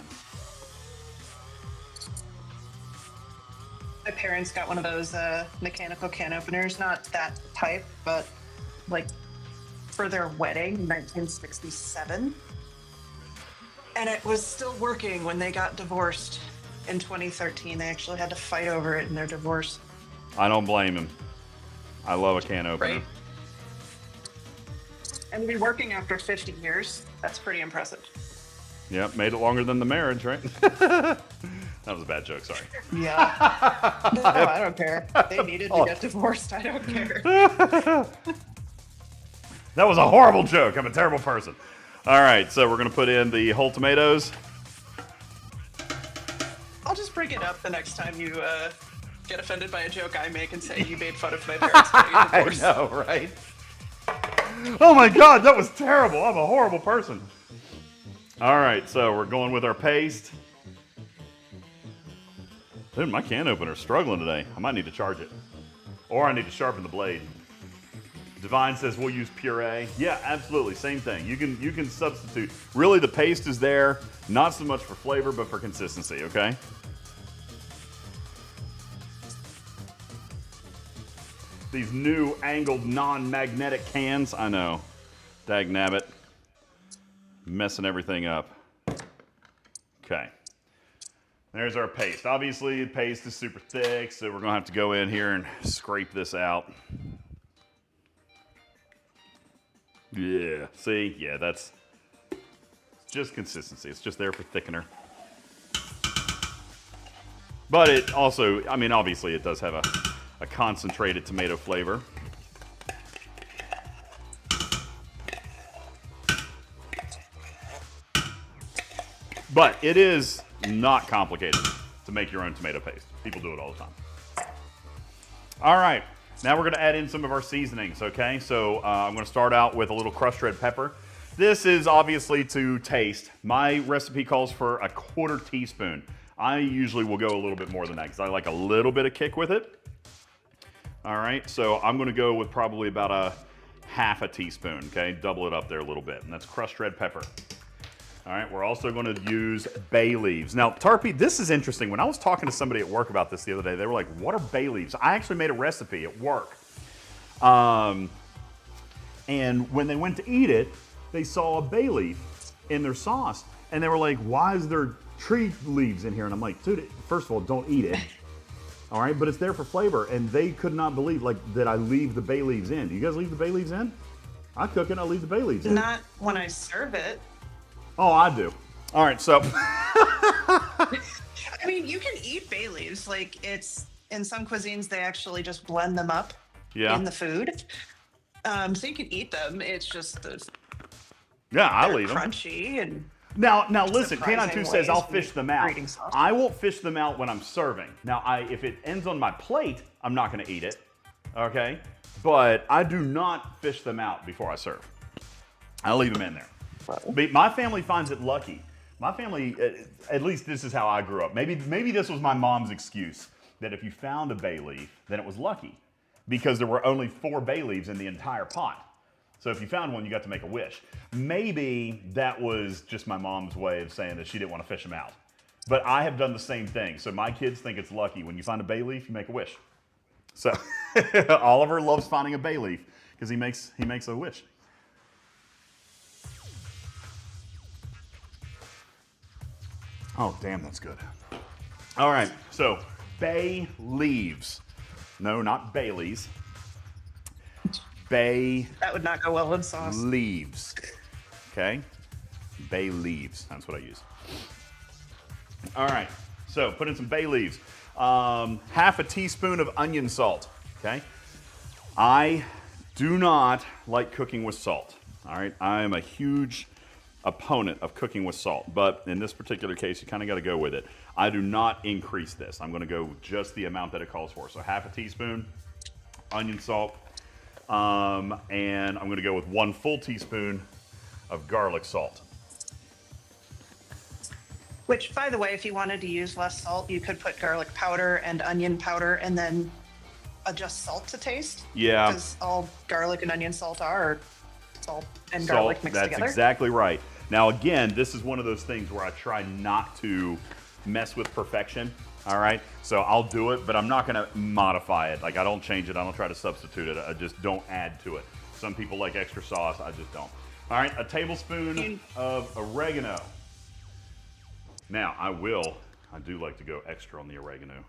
My parents got one of those mechanical can openers, not that type, but like for their wedding in 1967. And it was still working when they got divorced in 2013. They actually had to fight over it in their divorce. I don't blame him. I love a can opener. Right. And to be working after 50 years, that's pretty impressive. Yep, made it longer than the marriage, right? That was a bad joke, sorry. Yeah. No, I don't care. They needed to get divorced. I don't care. That was a horrible joke. I'm a terrible person. All right, so we're going to put in the whole tomatoes. I'll just bring it up the next time you get offended by a joke I make and say you made fun of my parents getting a I divorce. know, right? Oh my God, that was terrible. I'm a horrible person. All right, so we're going with our paste. Dude, my can opener's struggling today. I might need to charge it. Or I need to sharpen the blade. Divine says we'll use puree. Yeah, absolutely, same thing. You can substitute. Really, the paste is there, not so much for flavor, but for consistency, okay? These new angled non-magnetic cans, I know. Dagnabbit. Messing everything up. Okay. There's our paste. Obviously, the paste is super thick, so we're gonna have to go in here and scrape this out. Yeah, see? Yeah, that's just consistency. It's just there for thickener. But it also, I mean, obviously it does have a concentrated tomato flavor. But it is not complicated to make your own tomato paste. People do it all the time. All right, now we're gonna add in some of our seasonings, okay? So I'm gonna start out with a little crushed red pepper. This is obviously to taste. My recipe calls for a 1/4 teaspoon. I usually will go a little bit more than that because I like a little bit of kick with it. All right, so I'm gonna go with probably about a 1/2 teaspoon, okay? Double it up there a little bit, and that's crushed red pepper. All right, we're also going to use bay leaves. Now, Tarpey, this is interesting. When I was talking to somebody at work about this the other day, they were like, what are bay leaves? I actually made a recipe at work. And when they went to eat it, they saw a bay leaf in their sauce. And they were like, why is there tree leaves in here? And I'm like, dude, first of all, don't eat it. All right, but it's there for flavor. And they could not believe that I leave the bay leaves in. Do you guys leave the bay leaves in? I cook it, I leave the bay leaves in. Not when I serve it. Oh, I do. All right, so. I mean, you can eat bay leaves. Like, it's in some cuisines, they actually just blend them up in the food. So you can eat them. It's just I leave them. Crunchy and. Now listen, Canon 2 says I'll fish them out. Sauce. I won't fish them out when I'm serving. Now, if it ends on my plate, I'm not going to eat it, okay? But I do not fish them out before I serve. I leave them in there. But my family finds it lucky. My family, at least this is how I grew up. Maybe this was my mom's excuse, that if you found a bay leaf, then it was lucky, because there were only 4 bay leaves in the entire pot. So if you found one, you got to make a wish. Maybe that was just my mom's way of saying that she didn't want to fish them out. But I have done the same thing. So my kids think it's lucky. When you find a bay leaf, you make a wish. So Oliver loves finding a bay leaf because he makes a wish. Oh, damn, that's good. All right, so bay leaves. No, not Baileys. Bay That would not go well in sauce. leaves. Okay? Bay leaves. That's what I use. All right, so put in some bay leaves. 1/2 teaspoon of onion salt. Okay? I do not like cooking with salt. All right? I am a huge opponent of cooking with salt, but in this particular case, you kind of got to go with it. I do not increase this. I'm going to go just the amount that it calls for. So 1/2 teaspoon onion salt, and I'm going to go with 1 full teaspoon of garlic salt. Which, by the way, if you wanted to use less salt, you could put garlic powder and onion powder and then adjust salt to taste. Yeah. Because all garlic and onion salt are salt and garlic mixed That's together. exactly right. Now, again, this is one of those things where I try not to mess with perfection, all right? So I'll do it, but I'm not going to modify it. Like, I don't change it. I don't try to substitute it. I just don't add to it. Some people like extra sauce. I just don't. All right, a tablespoon of oregano. Now, I do like to go extra on the oregano.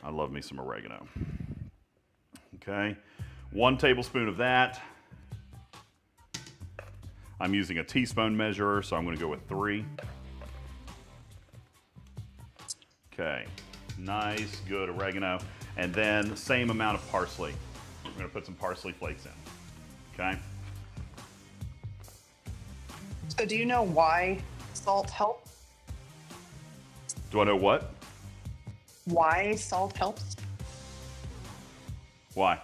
I love me some oregano. Okay, 1 tablespoon of that. I'm using a teaspoon measurer, so I'm going to go with 3. Okay, nice, good oregano. And then same amount of parsley. We're gonna put some parsley flakes in, okay? So do you know why salt helps? Do I know what? Why salt helps? Why?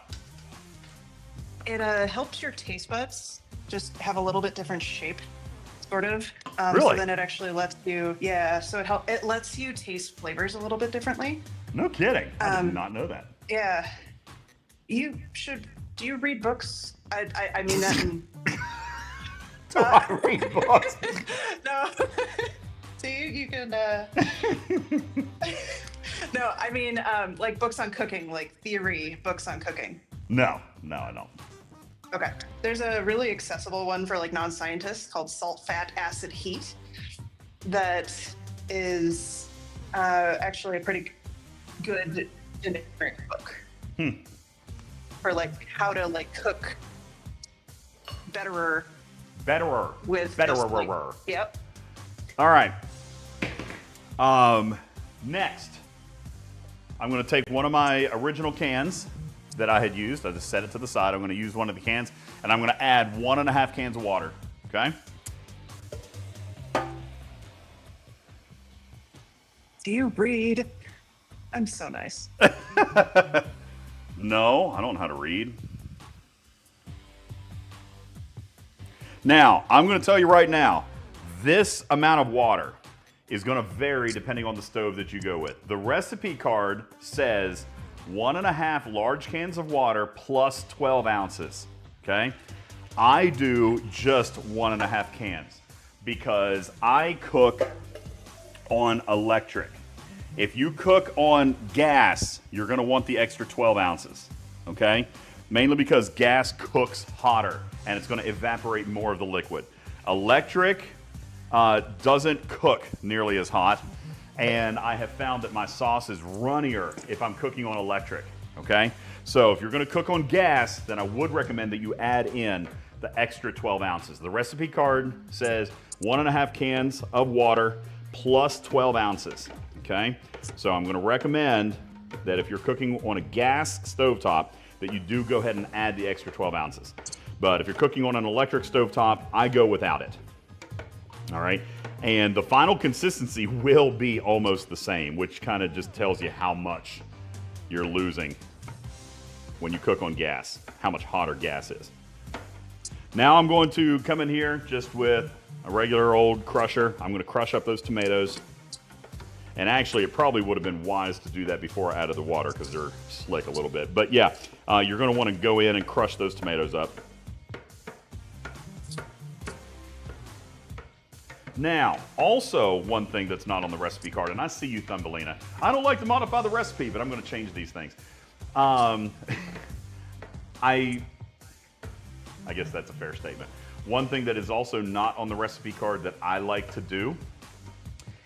It helps your taste buds just have a little bit different shape, sort of. Really? So then it actually lets you, yeah. So it lets you taste flavors a little bit differently. No kidding. I did not know that. Yeah. You should. Do you read books? I mean that. Do I read books? No. So you can. No, I mean like books on cooking, like theory books on cooking. No, I don't. Okay. There's a really accessible one for like non-scientists called Salt, Fat, Acid, Heat that is actually a pretty good generic book for like how to like cook betterer with just, like, yep. All right. Next, I'm going to take one of my original cans that I had used. I just set it to the side. I'm going to use one of the cans, and I'm going to add 1.5 cans of water. Okay. Do you read? I'm so nice. No, I don't know how to read. Now, I'm going to tell you right now, this amount of water is going to vary depending on the stove that you go with. The recipe card says 1.5 large cans of water plus 12 ounces, okay? I do just 1.5 cans because I cook on electric. If you cook on gas, you're going to want the extra 12 ounces, okay? Mainly because gas cooks hotter and it's going to evaporate more of the liquid. Electric doesn't cook nearly as hot, and I have found that my sauce is runnier if I'm cooking on electric, okay? So if you're going to cook on gas, then I would recommend that you add in the extra 12 ounces. The recipe card says 1.5 cans of water plus 12 ounces, okay? So I'm going to recommend that if you're cooking on a gas stovetop, that you do go ahead and add the extra 12 ounces. But if you're cooking on an electric stovetop, I go without it. All right, and the final consistency will be almost the same, which kind of just tells you how much you're losing when you cook on gas, how much hotter gas is. Now I'm going to come in here just with a regular old crusher. I'm going to crush up those tomatoes. And actually, it probably would have been wise to do that before I added the water because they're slick a little bit. But yeah, you're going to want to go in and crush those tomatoes up. Now, also one thing that's not on the recipe card, and I see you, Thumbelina. I don't like to modify the recipe, but I'm going to change these things. I guess that's a fair statement. One thing that is also not on the recipe card that I like to do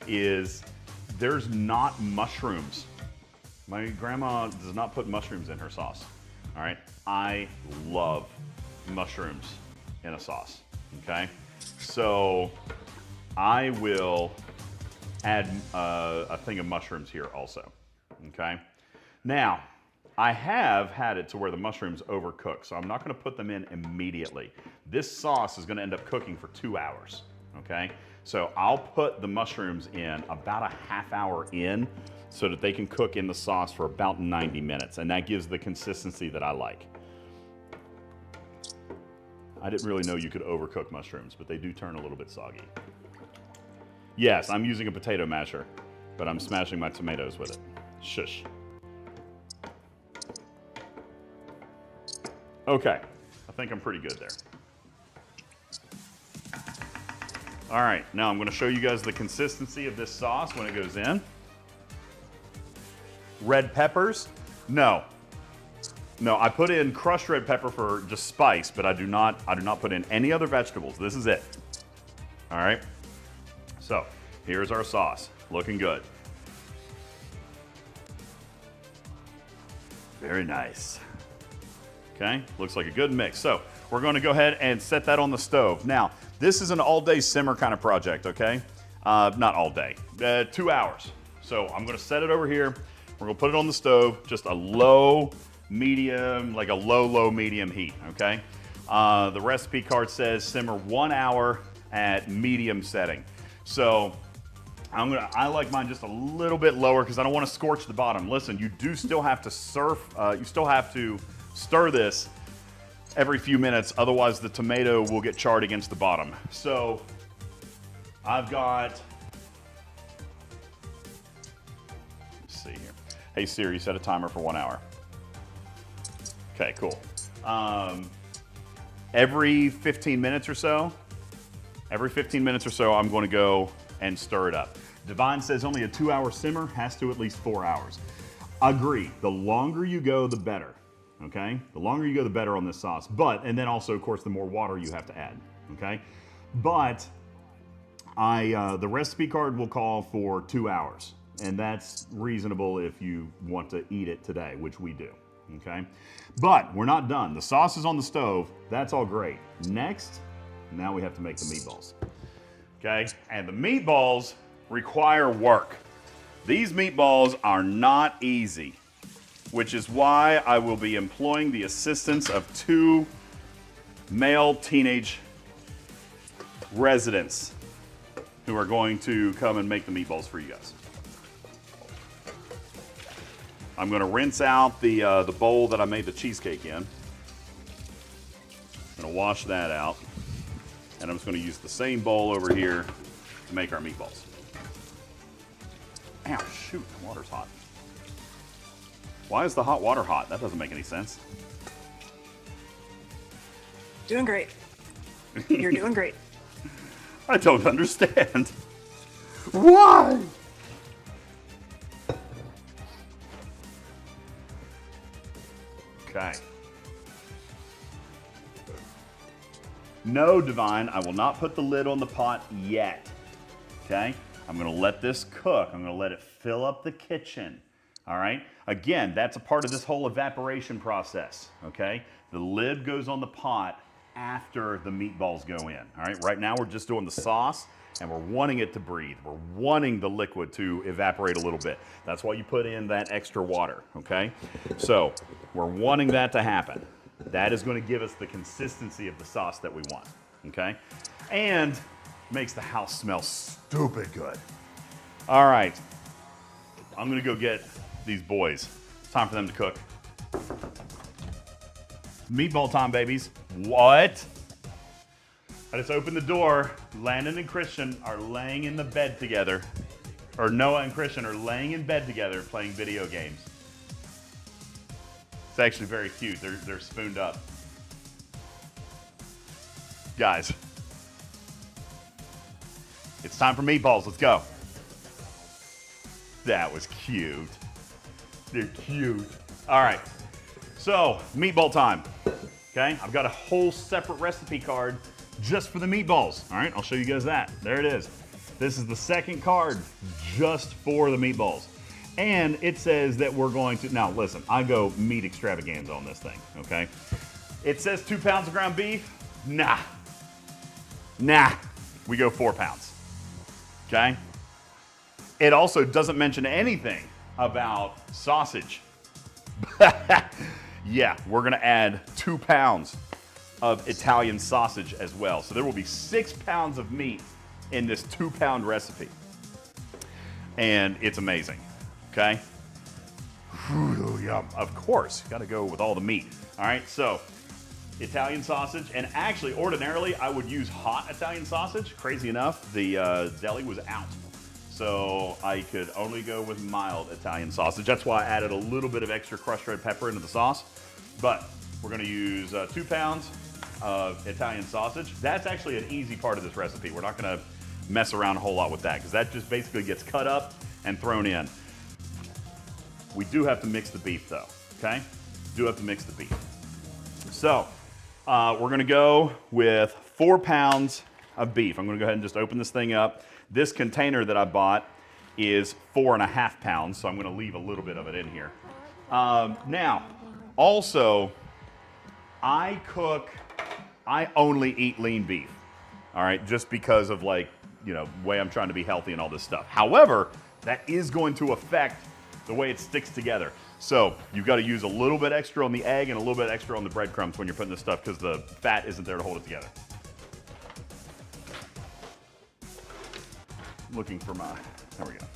is there's not mushrooms. My grandma does not put mushrooms in her sauce. All right, I love mushrooms in a sauce. Okay, so I will add a thing of mushrooms here also, okay? Now, I have had it to where the mushrooms overcook, so I'm not gonna put them in immediately. This sauce is gonna end up cooking for 2 hours, okay? So I'll put the mushrooms in about a half hour in so that they can cook in the sauce for about 90 minutes, and that gives the consistency that I like. I didn't really know you could overcook mushrooms, but they do turn a little bit soggy. Yes, I'm using a potato masher, but I'm smashing my tomatoes with it. Shush. Okay, I think I'm pretty good there. All right, now I'm going to show you guys the consistency of this sauce when it goes in. Red peppers? No. No, I put in crushed red pepper for just spice, but I do not put in any other vegetables. This is it. All right. So, here's our sauce. Looking good. Very nice. Okay, looks like a good mix. So, we're going to go ahead and set that on the stove. Now, this is an all-day simmer kind of project, okay? Not all day, 2 hours. So I'm gonna set it over here. We're gonna put it on the stove, just a low, medium, like a low, medium heat, okay? The recipe card says simmer 1 hour at medium setting. So I like mine just a little bit lower because I don't want to scorch the bottom. Listen, you do still have to stir this every few minutes, otherwise the tomato will get charred against the bottom. So I've got, let's see here. Hey Siri, set a timer for 1 hour. Okay, cool. Every 15 minutes or so, I'm going to go and stir it up. Divine says only a 2-hour simmer, has to at least 4 hours. Agree, the longer you go, the better, okay? The longer you go, the better on this sauce. And then also, of course, the more water you have to add, okay? But the recipe card will call for 2 hours, and that's reasonable if you want to eat it today, which we do, okay? But we're not done. The sauce is on the stove. That's all great. Next, now we have to make the meatballs, okay? And the meatballs require work. These meatballs are not easy, which is why I will be employing the assistance of 2 male teenage residents who are going to come and make the meatballs for you guys. I'm going to rinse out the bowl that I made the cheesecake in. I'm going to wash that out. And I'm just going to use the same bowl over here to make our meatballs. Ow, shoot, the water's hot. Why is the hot water hot? That doesn't make any sense. Doing great. You're doing great. I don't understand. Why? Okay. No, Divine, I will not put the lid on the pot yet. Okay? I'm going to let this cook. I'm going to let it fill up the kitchen. All right? Again, that's a part of this whole evaporation process. Okay? The lid goes on the pot after the meatballs go in. All right? Right now we're just doing the sauce and we're wanting it to breathe. We're wanting the liquid to evaporate a little bit. That's why you put in that extra water. Okay? So we're wanting that to happen. That is going to give us the consistency of the sauce that we want. Okay? And makes the house smell stupid good. All right. I'm going to go get these boys. It's time for them to cook. Meatball time, babies. What? I just opened the door. Landon and Christian are laying in the bed together. Or Noah and Christian are laying in bed together playing video games. It's actually very cute. They're spooned up. Guys, it's time for meatballs. Let's go. That was cute. They're cute. All right. So, meatball time. Okay? I've got a whole separate recipe card just for the meatballs. All right? I'll show you guys that. There it is. This is the second card just for the meatballs. And it says that we're going to, now listen, I go meat extravaganza on this thing, okay? It says 2 pounds of ground beef. Nah. We go 4 pounds, okay? It also doesn't mention anything about sausage. Yeah, we're gonna add 2 pounds of Italian sausage as well. So there will be 6 pounds of meat in this 2-pound recipe. And it's amazing. Okay? Ooh, yum. Of course, got to go with all the meat. All right, so Italian sausage, and actually, ordinarily, I would use hot Italian sausage. Crazy enough, the deli was out. So I could only go with mild Italian sausage. That's why I added a little bit of extra crushed red pepper into the sauce. But we're going to use 2 pounds of Italian sausage. That's actually an easy part of this recipe. We're not going to mess around a whole lot with that because that just basically gets cut up and thrown in. We do have to mix the beef though, okay? Do have to mix the beef. So, we're gonna go with 4 pounds of beef. I'm gonna go ahead and just open this thing up. This container that I bought is 4.5 pounds, so I'm gonna leave a little bit of it in here. Now, also, I only eat lean beef, all right? Just because of like, you know, way I'm trying to be healthy and all this stuff. However, that is going to affect the way it sticks together. So you've got to use a little bit extra on the egg and a little bit extra on the breadcrumbs when you're putting this stuff because the fat isn't there to hold it together. Looking for my, there we go.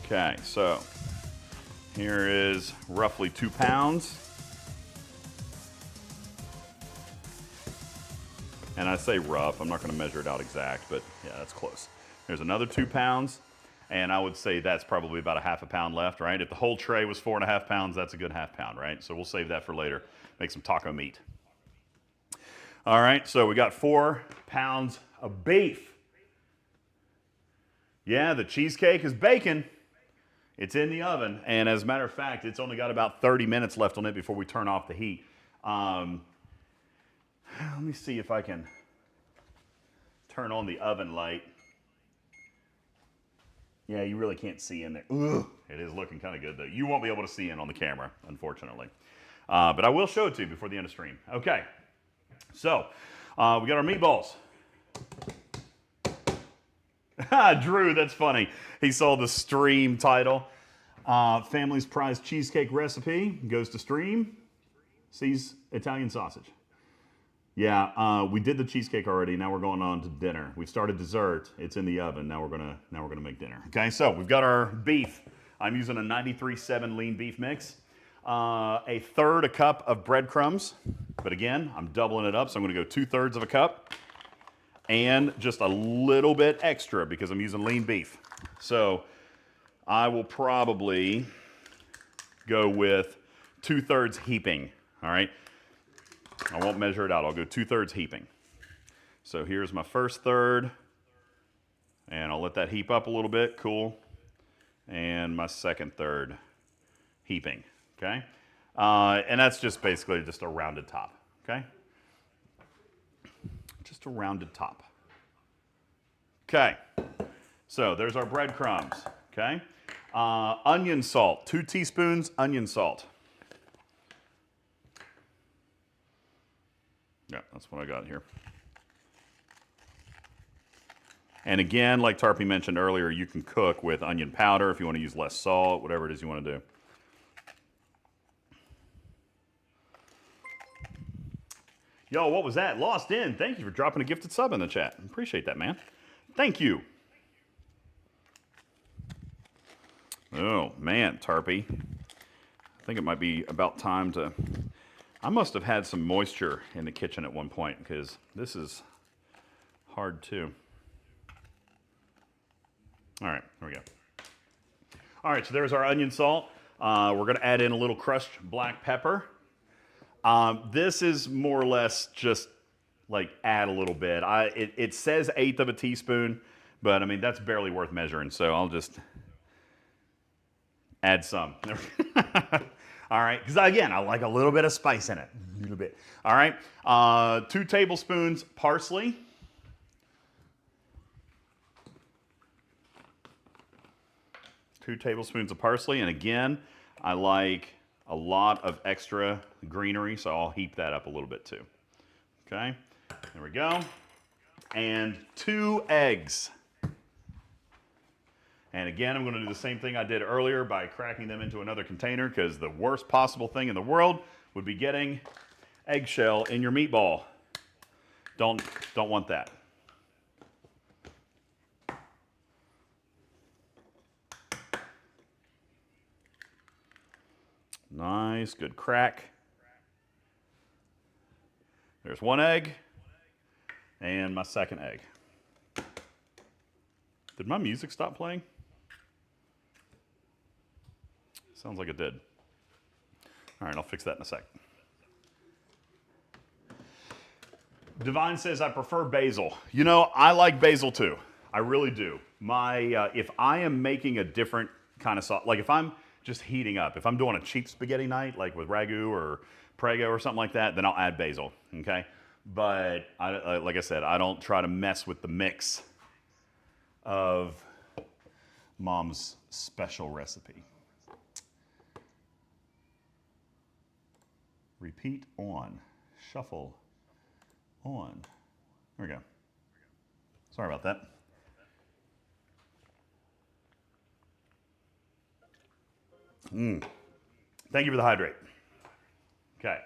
Okay, so here is roughly 2 pounds. And I say rough, I'm not going to measure it out exact, but yeah, that's close. There's another 2 pounds, and I would say that's probably about a ½ pound left, right? If the whole tray was 4.5 pounds, that's a good ½ pound, right? So we'll save that for later. Make some taco meat. All right, so we got 4 pounds of beef. Yeah, the cheesecake is baking. It's in the oven, and as a matter of fact, it's only got about 30 minutes left on it before we turn off the heat. Let me see if I can turn on the oven light. Yeah, you really can't see in there. Ugh, it is looking kind of good, though. You won't be able to see in on the camera, unfortunately. But I will show it to you before the end of stream. Okay, so we got our meatballs. Drew, that's funny. He saw the stream title. Family's prized cheesecake recipe goes to stream. Sees Italian sausage. Yeah, we did the cheesecake already. Now we're going on to dinner. We've started dessert. It's in the oven. Now we're gonna make dinner. Okay, so we've got our beef. I'm using a 93.7 lean beef mix. A third a cup of breadcrumbs, but again, I'm doubling it up, so I'm gonna go 2/3 of a cup, and just a little bit extra because I'm using lean beef. So I will probably go with 2/3 heaping. All right. I won't measure it out. I'll go 2/3 heaping. So here's my first third, and I'll let that heap up a little bit. Cool. And my second third heaping. Okay. And that's just basically just a rounded top. Okay. Just a rounded top. Okay. So there's our breadcrumbs. Okay. Onion salt. 2 teaspoons onion salt. Yeah, that's what I got here. And again, like Tarpey mentioned earlier, you can cook with onion powder if you want to use less salt, whatever it is you want to do. Yo, what was that? Lost in. Thank you for dropping a gifted sub in the chat. Appreciate that, man. Thank you. Oh, man, Tarpey. I think it might be about time to... I must have had some moisture in the kitchen at one point because this is hard too. All right, here we go. All right, so there's our onion salt. We're gonna add in a little crushed black pepper. This is more or less just like add a little bit. It says 1/8 of a teaspoon, but I mean, that's barely worth measuring. So I'll just add some. All right, because again, I like a little bit of spice in it. A little bit. All right, 2 tablespoons parsley. Two tablespoons of parsley, and again, I like a lot of extra greenery, so I'll heap that up a little bit too. Okay, there we go. And 2 eggs. And again, I'm going to do the same thing I did earlier by cracking them into another container because the worst possible thing in the world would be getting eggshell in your meatball. Don't want that. Nice, good crack. There's 1 egg and my second egg. Did my music stop playing? Sounds like it did. All right, I'll fix that in a sec. Divine says, I prefer basil. You know, I like basil too. I really do. If I am making a different kind of sauce, like if I'm just heating up, if I'm doing a cheap spaghetti night, like with ragu or prego or something like that, then I'll add basil, okay? But like I said, I don't try to mess with the mix of Mom's special recipe. Repeat on, shuffle on. There we go. Sorry about that. Thank you for the hydrate. Okay.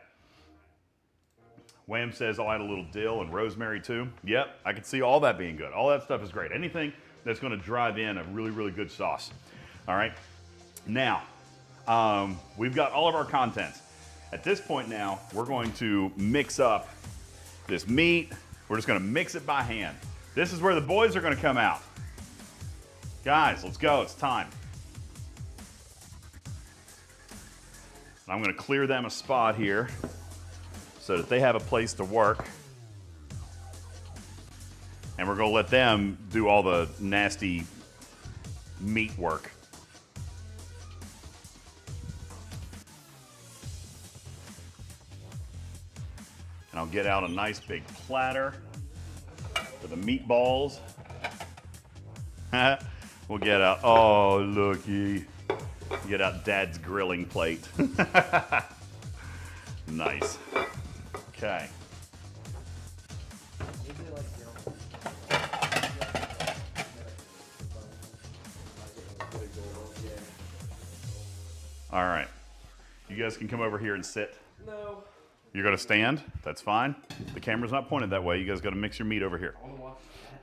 Wham says I'll add a little dill and rosemary too. Yep, I can see all that being good. All that stuff is great. Anything that's going to drive in a really, really good sauce. All right. Now, we've got all of our contents. At this point now, we're going to mix up this meat. We're just going to mix it by hand. This is where the boys are going to come out. Guys, let's go. It's time. I'm going to clear them a spot here so that they have a place to work. And we're going to let them do all the nasty meat work. And I'll get out a nice big platter for the meatballs. We'll get out, oh, looky. Get out Dad's grilling plate. Nice. Okay. All right. You guys can come over here and sit. No. You're going to stand? That's fine. The camera's not pointed that way. You guys got to mix your meat over here. I want to watch chat.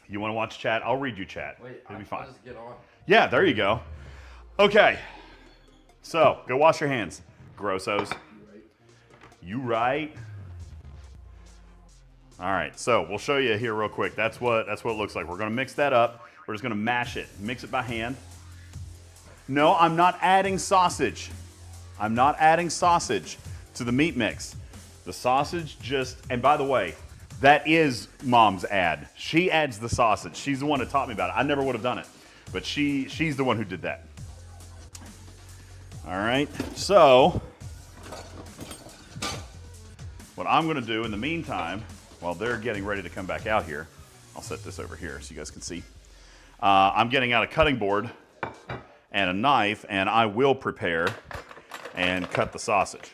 You want to watch chat? I'll read you chat. Wait, it'll be fine. I'll just get on. Yeah, there you go. Okay. So, go wash your hands, grossos. You right? All right, so we'll show you here real quick. That's what it looks like. We're gonna mix that up. We're just gonna mash it, mix it by hand. No, I'm not adding sausage. I'm not adding sausage to the meat mix. The sausage just, and by the way, that is Mom's ad. She adds the sausage. She's the one that taught me about it. I never would have done it, but she's the one who did that. All right, so what I'm gonna do in the meantime, while they're getting ready to come back out here, I'll set this over here so you guys can see. I'm getting out a cutting board and a knife, and I will prepare and cut the sausage.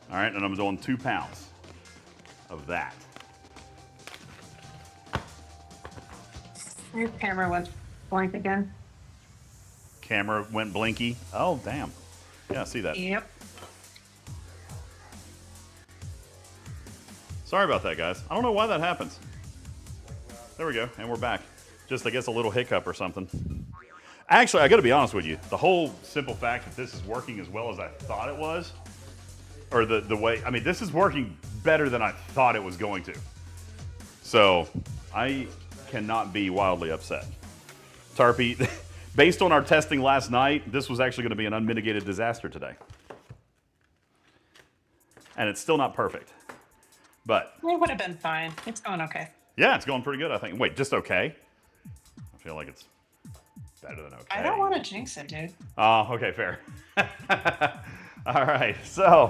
All right, and I'm doing 2 pounds of that. Your camera went blank again. Camera went blinky. Oh, damn. Yeah, I see that. Yep. Sorry about that, guys. I don't know why that happens. There we go, and we're back. Just, I guess, a little hiccup or something. Actually, I gotta be honest with you. The whole simple fact that this is working as well as I thought it was, or the way, I mean, this is working better than I thought it was going to. So, I cannot be wildly upset. Tarpy, based on our testing last night, this was actually gonna be an unmitigated disaster today. And it's still not perfect, but. It would have been fine. It's going okay. Yeah, it's going pretty good, I think. Wait, just okay? I feel like it's better than okay. I don't want to jinx it, dude. Oh, okay, fair. All right, so.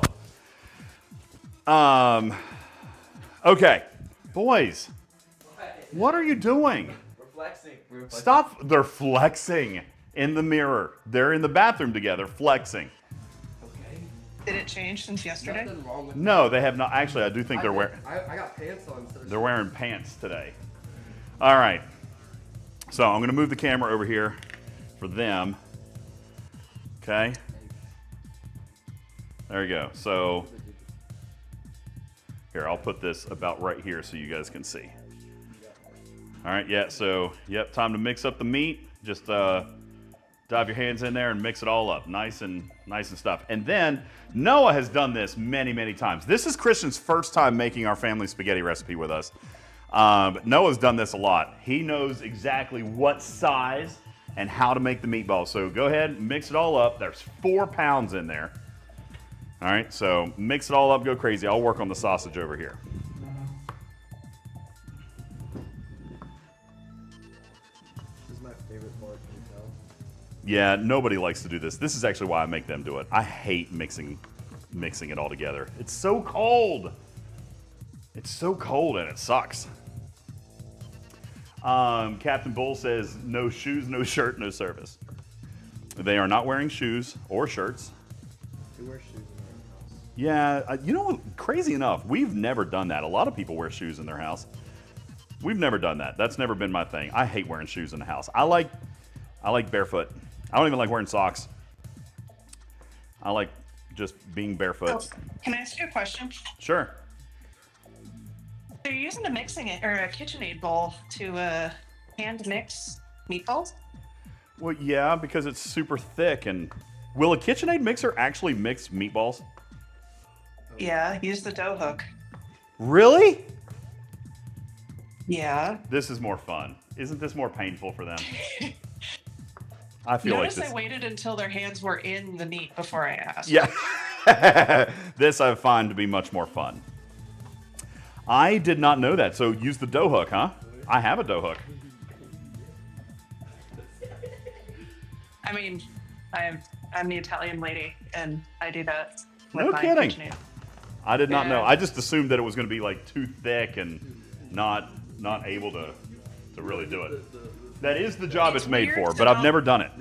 Okay, boys, what are you doing? We're flexing. Stop, they're flexing in the mirror. They're in the bathroom together, flexing. Okay. Did it change since yesterday? Nothing wrong with No, they have not. Actually, I do think they're wearing. I got pants on. So They're wearing pants today. All right. So I'm going to move the camera over here for them. Okay. There you go. So here, I'll put this about right here so you guys can see. All right. Yeah. So, yep. Time to mix up the meat. Just dive your hands in there and mix it all up. Nice and stuff. And then Noah has done this many, many times. This is Christian's first time making our family spaghetti recipe with us. But Noah's done this a lot. He knows exactly what size and how to make the meatballs. So go ahead and mix it all up. There's 4 pounds in there. All right, so mix it all up, go crazy. I'll work on the sausage over here. This is my favorite part. Can you tell? Yeah, nobody likes to do this. This is actually why I make them do it. I hate mixing it all together. It's so cold. It's so cold and it sucks. Captain Bull says, no shoes, no shirt, no service. They are not wearing shoes or shirts. Who wears shoes in their house? Yeah, you know what? Crazy enough, we've never done that. A lot of people wear shoes in their house. We've never done that. That's never been my thing. I hate wearing shoes in the house. I like barefoot. I don't even like wearing socks. I like just being barefoot. Oh, can I ask you a question? Sure. So you're using a KitchenAid bowl to hand mix meatballs? Well, yeah, because it's super thick. And will a KitchenAid mixer actually mix meatballs? Yeah, use the dough hook. Really? Yeah. This is more fun. Isn't this more painful for them? I feel Notice like this. I waited until their hands were in the meat before I asked. Yeah. This I find to be much more fun. I did not know that. So use the dough hook, huh? I have a dough hook. I mean, I'm the Italian lady, and I do that. No with my kidding. KitchenAid. I did not know. Yeah. I just assumed that it was going to be like too thick and not able to really do it. That is the job it's made weird for, to but I've not never done it.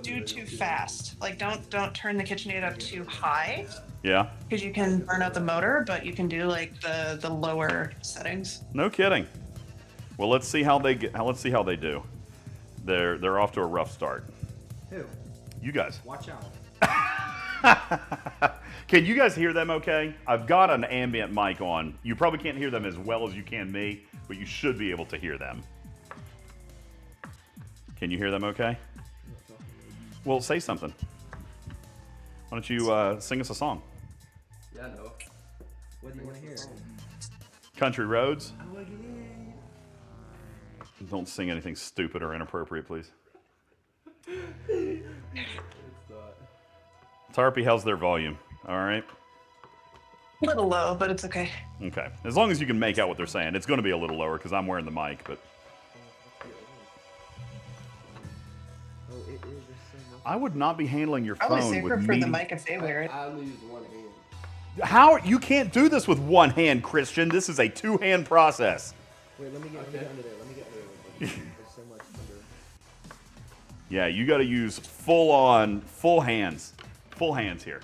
Do too fast. Like don't turn the KitchenAid up too high, Yeah. because you can burn out the motor. But you can do like the lower settings. No kidding. Well, let's see how they do. They're off to a rough start. Who? You guys. Watch out. Can you guys hear them okay? I've got an ambient mic on. You probably can't hear them as well as you can me, but you should be able to hear them. Can you hear them okay? Well, say something. Why don't you sing us a song? Yeah, I know. What do you want to hear? Country Roads. Don't sing anything stupid or inappropriate, please. Tarpy, how's their volume? All right. A little low, but it's okay. Okay. As long as you can make out what they're saying. It's going to be a little lower because I'm wearing the mic, but I would not be handling your Probably phone safer with for me. the mic if they wear it. I only use one hand. How you can't do this with one hand, Christian? This is a two-hand process. Wait, let me get under there. Let me get under there. There's so much under. Yeah, you got to use full hands here.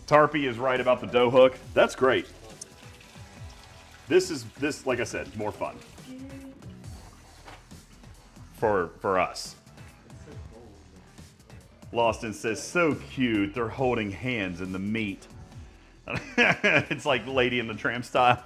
Tarpy is right about the dough hook. That's great. This, like I said, more fun for us. Lawson says, so cute. They're holding hands in the meat. It's like Lady in the Tramp style.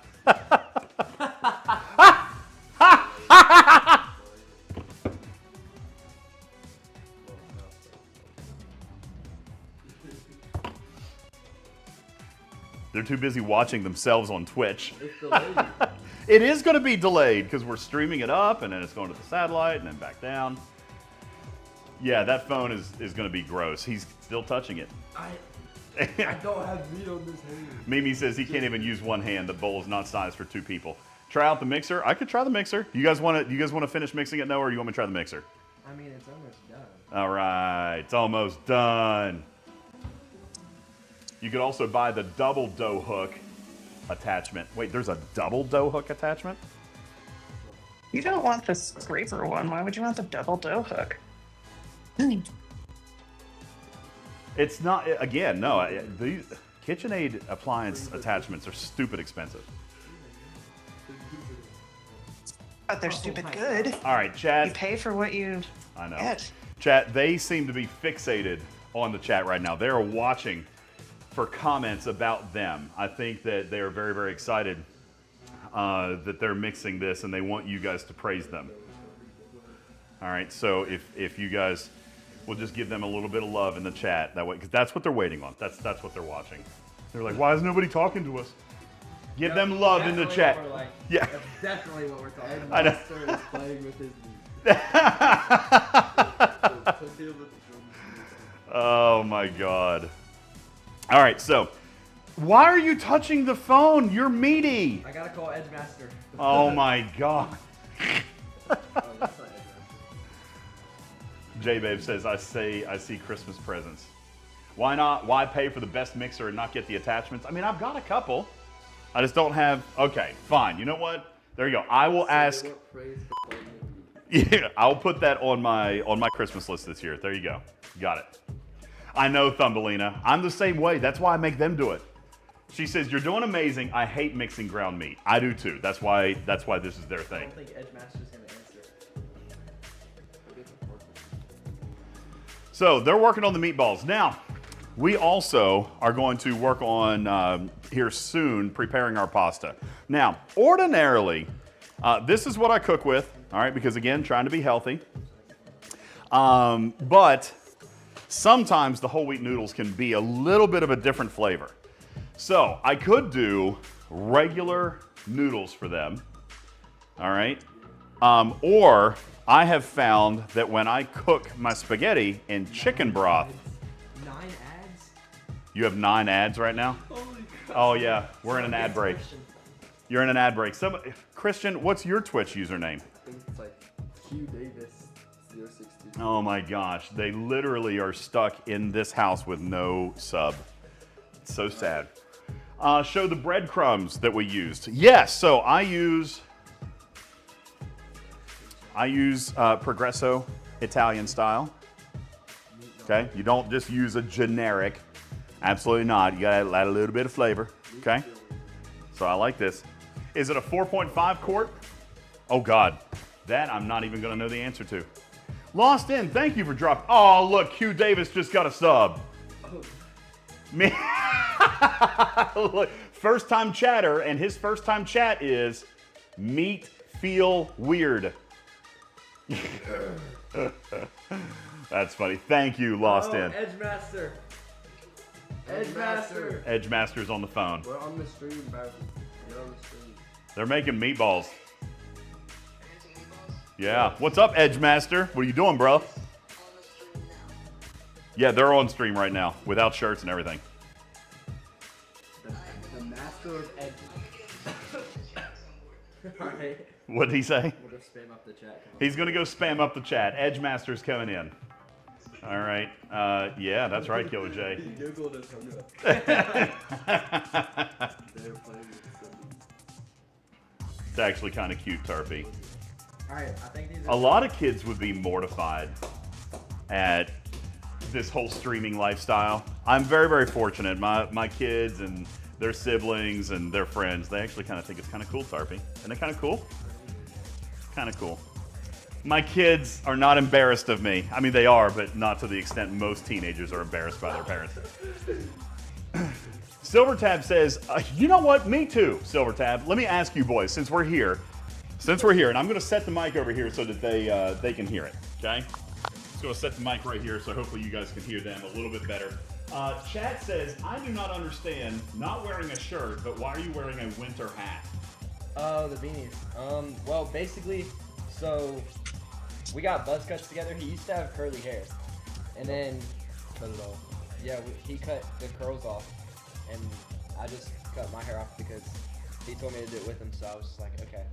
They're too busy watching themselves on Twitch. It's delayed. It is going to be delayed because we're streaming it up and then it's going to the satellite and then back down. Yeah, that phone is going to be gross. He's still touching it. I don't have meat on this hand. Mimi says he can't even use one hand. The bowl is not sized for two people. Try out the mixer. I could try the mixer. You guys want to finish mixing it, Noah, or you want me to try the mixer? I mean, it's almost done. All right, it's almost done. You could also buy the double dough hook attachment. Wait, there's a double dough hook attachment? You don't want the scraper one. Why would you want the double dough hook? It's not, again, no. The KitchenAid appliance attachments are stupid expensive. But they're stupid good. All right, You Chad. pay for what you I know. get. Chat, they seem to be fixated on the chat right now. They are watching for comments about them. I think that they are very, very excited that they're mixing this and they want you guys to praise them. All right, so if you guys will just give them a little bit of love in the chat, that way, because that's what they're waiting on. That's what they're watching. They're like, why is nobody talking to us? Give them love in the chat. Yeah. That's definitely what we're talking about. I know. Monster is playing with his meat. Oh my God. All right, so why are you touching the phone? You're meaty. I gotta call Edgemaster. Oh my God. Oh, that's not Edgemaster. J-Babe says, I see Christmas presents. Why not? Why pay for the best mixer and not get the attachments? I mean, I've got a couple. I just don't have, okay, fine. You know what? There you go. I will ask, What praise for Yeah, I'll put that on my Christmas list this year. There you go. Got it. I know, Thumbelina. I'm the same way. That's why I make them do it. She says, "You're doing amazing. I hate mixing ground meat." I do too. That's why this is their I thing. don't think Edgemaster's gonna answer. So they're working on the meatballs. Now, we also are going to work on, here soon, preparing our pasta. Now, ordinarily, this is what I cook with, all right, because again, trying to be healthy. But sometimes the whole wheat noodles can be a little bit of a different flavor. So I could do regular noodles for them, all right? Or I have found that when I cook my spaghetti in chicken broth. 9 ads? You have 9 ads right now? Oh yeah, we're in an ad break. You're in an ad break. Christian, what's your Twitch username? I think it's like QDavis062. Oh my gosh, they literally are stuck in this house with no sub. It's so sad. Show the breadcrumbs that we used. Yes, so I use Progresso Italian style. Okay, you don't just use a generic. Absolutely not. You gotta add a little bit of flavor. Okay, so I like this. Is it a 4.5 quart? Oh God, that I'm not even gonna know the answer to. Lost in, thank you for dropping. Oh look, Q Davis just got a sub. Me. Look, first time chatter, and his first time chat is meat feel weird. That's funny. Thank you, Lost in. Edgemaster. Edgemaster. Edgemaster's on the phone. We're on the stream, bro. We're on the stream. They're making meatballs. Yeah. What's up, Edgemaster? What are you doing, bro? Yeah, they're on stream right now, without shirts and everything. The master of edge. Alright. What did he say? We'll just spam up the chat. He's gonna go spam up the chat. Edgemaster's coming in. All right. Yeah, that's right, Killer J. He googled it from It's actually kind of cute, Turpy. Alright, I think these A lot of kids would be mortified at this whole streaming lifestyle. I'm very, very fortunate. My kids and their siblings and their friends, they actually kind of think it's kind of cool, Tarpy. Isn't it kind of cool? Kind of cool. My kids are not embarrassed of me. I mean, they are, but not to the extent most teenagers are embarrassed by their parents. Silvertab says, you know what? Me too, Silvertab. Let me ask you boys, since we're here, and I'm going to set the mic over here so that they can hear it, okay? Just going to set the mic right here so hopefully you guys can hear them a little bit better. Chat says, I do not understand not wearing a shirt, but why are you wearing a winter hat? Oh, the beanies. Well, basically, so we got buzz cuts together. He used to have curly hair, and then cut it off. Yeah, he cut the curls off, and I just cut my hair off because he told me to do it with him. So I was just like, okay.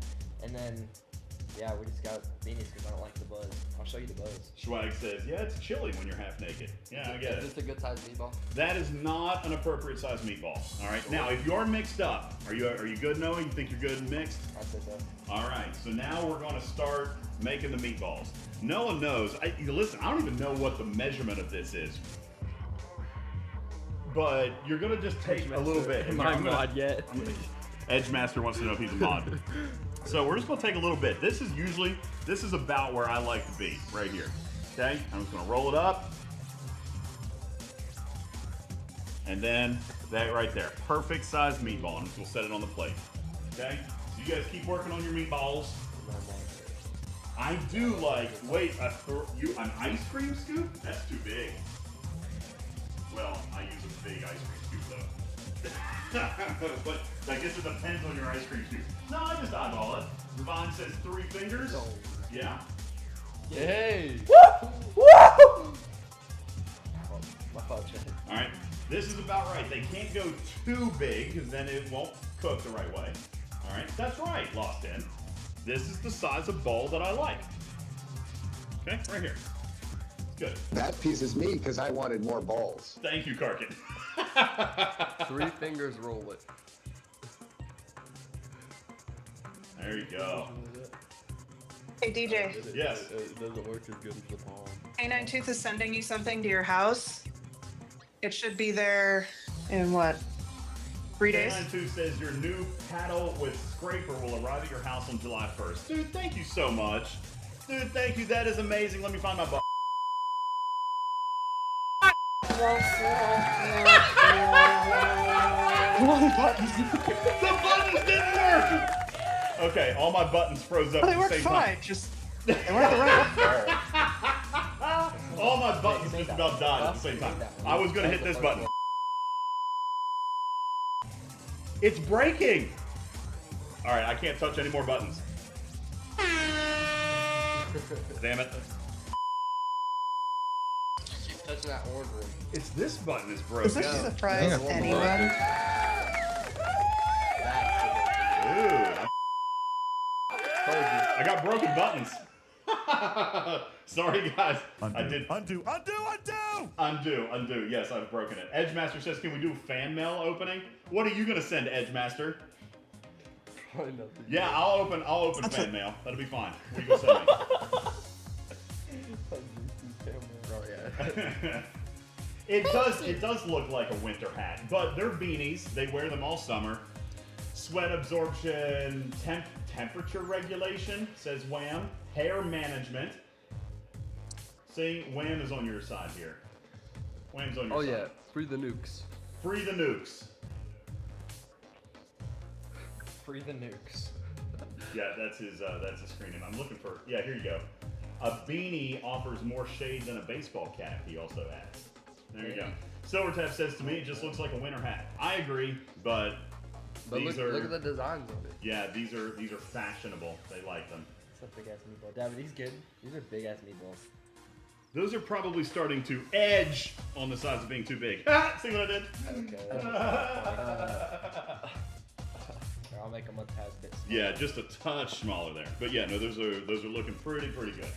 And then, yeah, we just got beanies because I don't like the buzz. I'll show you the buzz. Swag says, yeah, it's chilly when you're half naked. Yeah, I get it. Is this a good size meatball? That is not an appropriate size meatball. All right. Now, if you're mixed up, are you good, Noah? You think you're good and mixed? I'd say so. All right. So now we're going to start making the meatballs. Noah knows. Listen, I don't even know what the measurement of this is. But you're going to just take a little bit. Am I mod yet? Edgemaster wants to know if he's a mod. So we're just going to take a little bit. This is about where I like to be, right here. Okay? I'm just going to roll it up. And then that right there. Perfect size meatball. I'm just going to set it on the plate. Okay? So you guys keep working on your meatballs. I do like, wait, an ice cream scoop? That's too big. Well, I use a big ice cream scoop though. But I guess it depends on your ice cream scoop. No, I just eyeball it. Vaughn says 3 fingers. Yeah. Hey! Woo! Woo! My fault, Chad. All right. This is about right. They can't go too big because then it won't cook the right way. All right. That's right, Lost In. This is the size of ball that I like. Okay, right here. Good. That pleases me because I wanted more balls. Thank you, Karkin. 3 fingers roll it. There you go. Hey DJ, Yes. It doesn't work as good as the palm. Canine Tooth is sending you something to your house. It should be there in what? 3 days? K92 says your new paddle with scraper will arrive at your house on July 1st. Dude, thank you so much. Dude, thank you. That is amazing. Let me find my button. The buttons didn't work. Okay, all my buttons froze up Well, at they the worked same fine. time. Just they weren't the right one. All my buttons just about died at the same time. I was gonna hit this button. It's breaking. All right, I can't touch any more buttons. Damn it. Keep touching that orange one. It's this button is broken. Does this surprise anyone? Dude, I got broken buttons. Sorry, guys. I did. Undo. Yes, I've broken it. Edgemaster says, can we do a fan mail opening? What are you going to send, Edgemaster? Probably nothing. Yeah, I'll open fan mail. That'll be fine. What are you going to send me? Oh, yeah. It does look like a winter hat, but they're beanies. They wear them all summer. Sweat absorption, temperature regulation, says Wham. Hair management. See, Wham is on your side here. Wham's on your side. Oh, yeah. Free the nukes. Free the nukes. Free the nukes. Yeah, that's his screen name. I'm looking for, yeah, here you go. A beanie offers more shade than a baseball cap, he also adds. There you go. Silvertap says to me, it just looks like a winter hat. I agree, but these look at the designs on it. Yeah, these are fashionable. They like them. It's a big ass meatball. David, these good. These are big ass meatballs. Those are probably starting to edge on the sides of being too big. See what I did? Okay. I'll make them a tad bit smaller. Yeah, just a touch smaller there. But yeah, no, those are looking pretty good.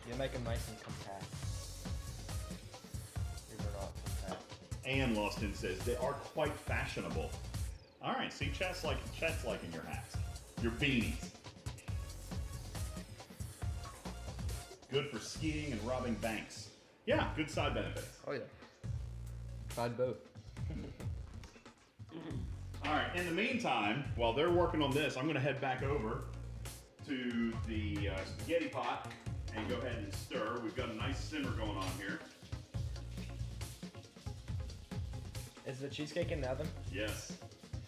You make them nice and compact. These are not compact. And Loston says they are quite fashionable. All right, see, chat's liking your hats, your beanies. Good for skiing and robbing banks. Yeah, good side benefits. Oh, yeah. Tried both. All right, in the meantime, while they're working on this, I'm going to head back over to the spaghetti pot and go ahead and stir. We've got a nice simmer going on here. Is the cheesecake in the oven? Yes.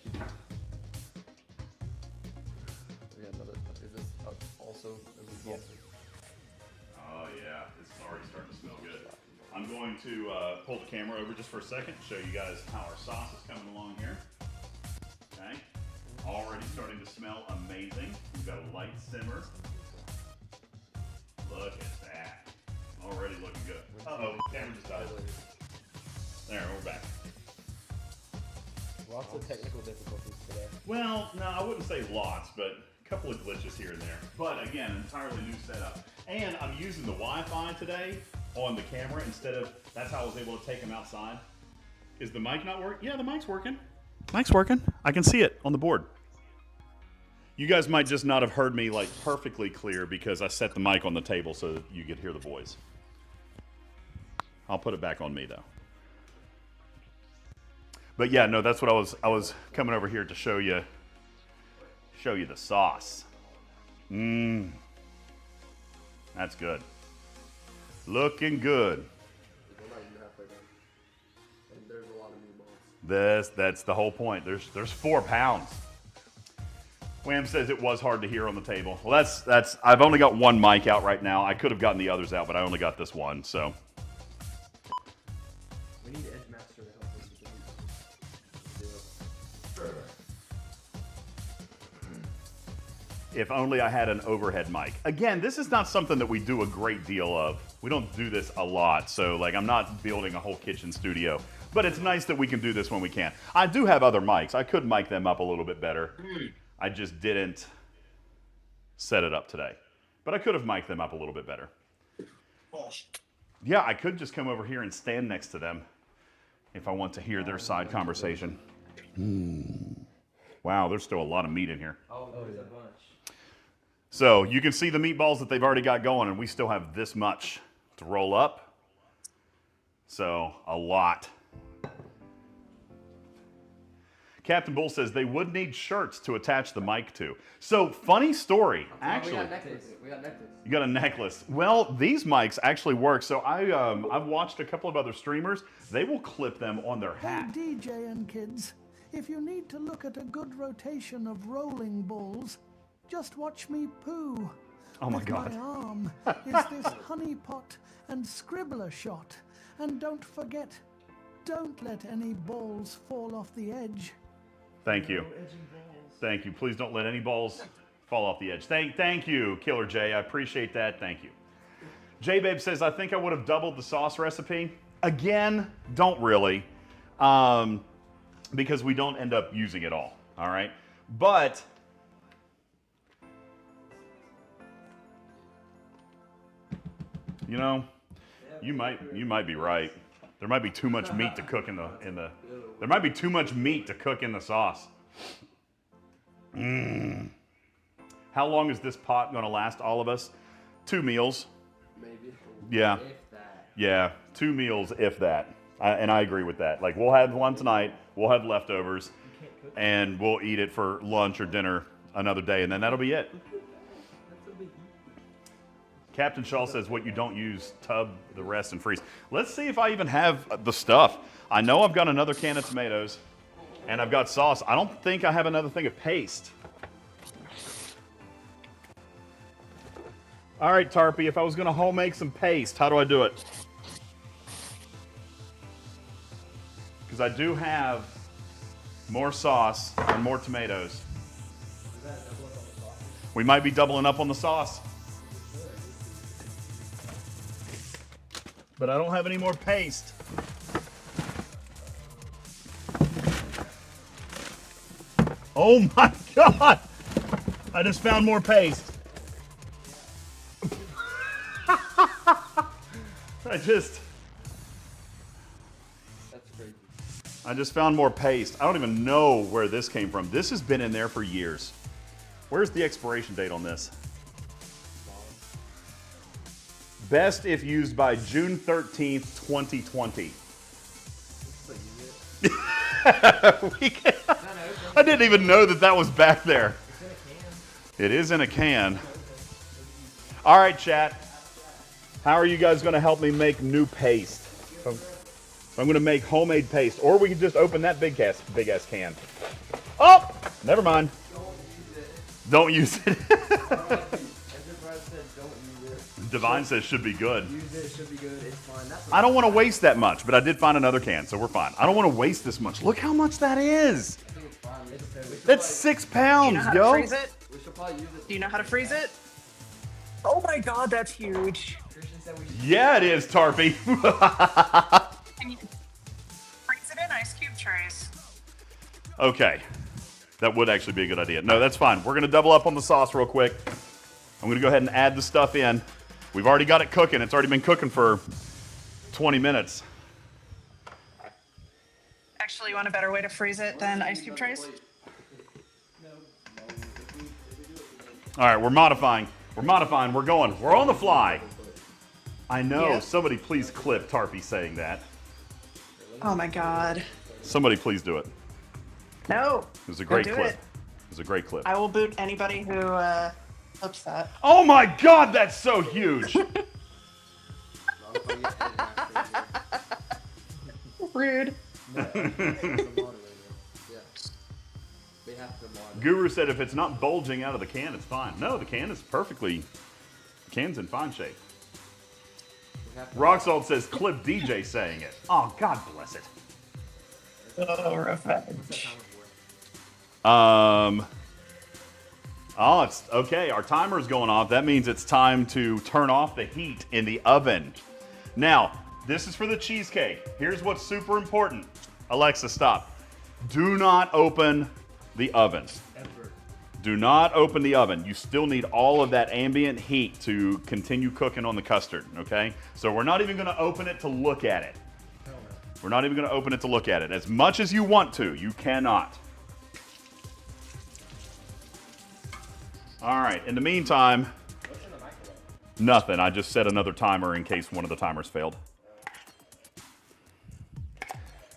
We got another. Is this also a meatball? Yes. Oh yeah, it's already starting to smell good. I'm going to pull the camera over just for a second, show you guys how our sauce is coming along here. Okay, already starting to smell amazing. We've got a light simmer. Look at that. Already looking good. Uh-oh, camera just died. There, we're back. Lots of technical difficulties today. Well, no, I wouldn't say lots, but a couple of glitches here and there. But again, entirely new setup. And I'm using the Wi-Fi today on the camera instead of, that's how I was able to take them outside. Is the mic not working? Yeah, the mic's working. Mic's working. I can see it on the board. You guys might just not have heard me like perfectly clear because I set the mic on the table so that you could hear the voice. I'll put it back on me though. But yeah, no, that's what I was coming over here to show you the sauce. Mmm. That's good. Looking good. We're not even halfway done. And there's a lot of meatballs. That's the whole point. There's 4 pounds. Wham says it was hard to hear on the table. Well, that's I've only got one mic out right now. I could have gotten the others out, but I only got this one, so. We need Edgemaster to help us with the meatballs. If only I had an overhead mic. Again, this is not something that we do a great deal of. We don't do this a lot, so like I'm not building a whole kitchen studio. But it's nice that we can do this when we can. I do have other mics. I could mic them up a little bit better. I just didn't set it up today. But I could have mic'd them up a little bit better. Yeah, I could just come over here and stand next to them if I want to hear their side conversation. Wow, there's still a lot of meat in here. Oh, there's a bunch. So you can see the meatballs that they've already got going, and we still have this much to roll up. So a lot. Captain Bull says they would need shirts to attach the mic to. So funny story, actually. We got necklaces. We got necklaces. You got a necklace. Well, these mics actually work. So I've watched a couple of other streamers. They will clip them on their hat. Hey, DJ and kids, if you need to look at a good rotation of rolling balls, just watch me poo. Oh my With God. My arm is this honey pot and scribbler shot. And don't forget, don't let any balls fall off the edge. Thank you. Thank you. Please don't let any balls fall off the edge. Thank you, Killer J. I appreciate that. Thank you. J-Babe says, I think I would have doubled the sauce recipe. Again, don't really. Because we don't end up using it all. All right? But you know, you might be right. There might be too much meat to cook in the there might be too much meat to cook in the sauce. How long is this pot going to last all of us? 2 meals. Maybe. Yeah. If that. Yeah, 2 meals if that. And I agree with that. Like we'll have one tonight, we'll have leftovers, and we'll eat it for lunch or dinner another day, and then that'll be it. Captain Shaw says what you don't use, tub the rest and freeze. Let's see if I even have the stuff. I know I've got another can of tomatoes and I've got sauce. I don't think I have another thing of paste. All right, Tarpy, if I was gonna home make some paste, how do I do it? Because I do have more sauce and more tomatoes. We might be doubling up on the sauce. But I don't have any more paste. Oh my God! I just found more paste. I just found more paste. I don't even know where this came from. This has been in there for years. Where's the expiration date on this? Best if used by June 13th, 2020. I didn't even know that was back there. It is in a can. All right, chat. How are you guys going to help me make new paste? I'm going to make homemade paste, or we can just open that big ass can. Oh, never mind. Don't use it. Divine says should be good. Use it, should be good. It's fine. I don't want to waste that much, but I did find another can, so we're fine. I don't want to waste this much. Look how much that is. That's 6 pounds, Do you know how yo. to freeze it? We should probably use it. Do you know how to freeze it? Oh my God, that's huge. Yeah, it is, Tarpy. Can you freeze it in ice cube trays? Okay. That would actually be a good idea. No, that's fine. We're going to double up on the sauce real quick. I'm going to go ahead and add the stuff in. We've already got it cooking. It's already been cooking for 20 minutes. Actually, you want a better way to freeze it than ice cube trays? All right, we're modifying. We're modifying. We're going. We're on the fly. I know. Yeah. Somebody please clip Tarpy saying that. Oh my God. Somebody please do it. No. It was a great Don't do clip. it. It was a great clip. I will boot anybody who clips that. Oh my God, that's so huge. Rude. Guru said if it's not bulging out of the can, it's fine. No, the can is perfectly, can's in fine shape. Rock Salt says clip DJ saying it. Oh, God bless it. Oh, revenge. Oh, it's okay. Our timer is going off. That means it's time to turn off the heat in the oven. Now, this is for the cheesecake. Here's what's super important. Alexa, stop. Do not open the oven. Do not open the oven. You still need all of that ambient heat to continue cooking on the custard, okay? So we're not even going to open it to look at it. We're not even going to open it to look at it. As much as you want to, you cannot. All right. In the meantime, nothing. I just set another timer in case one of the timers failed.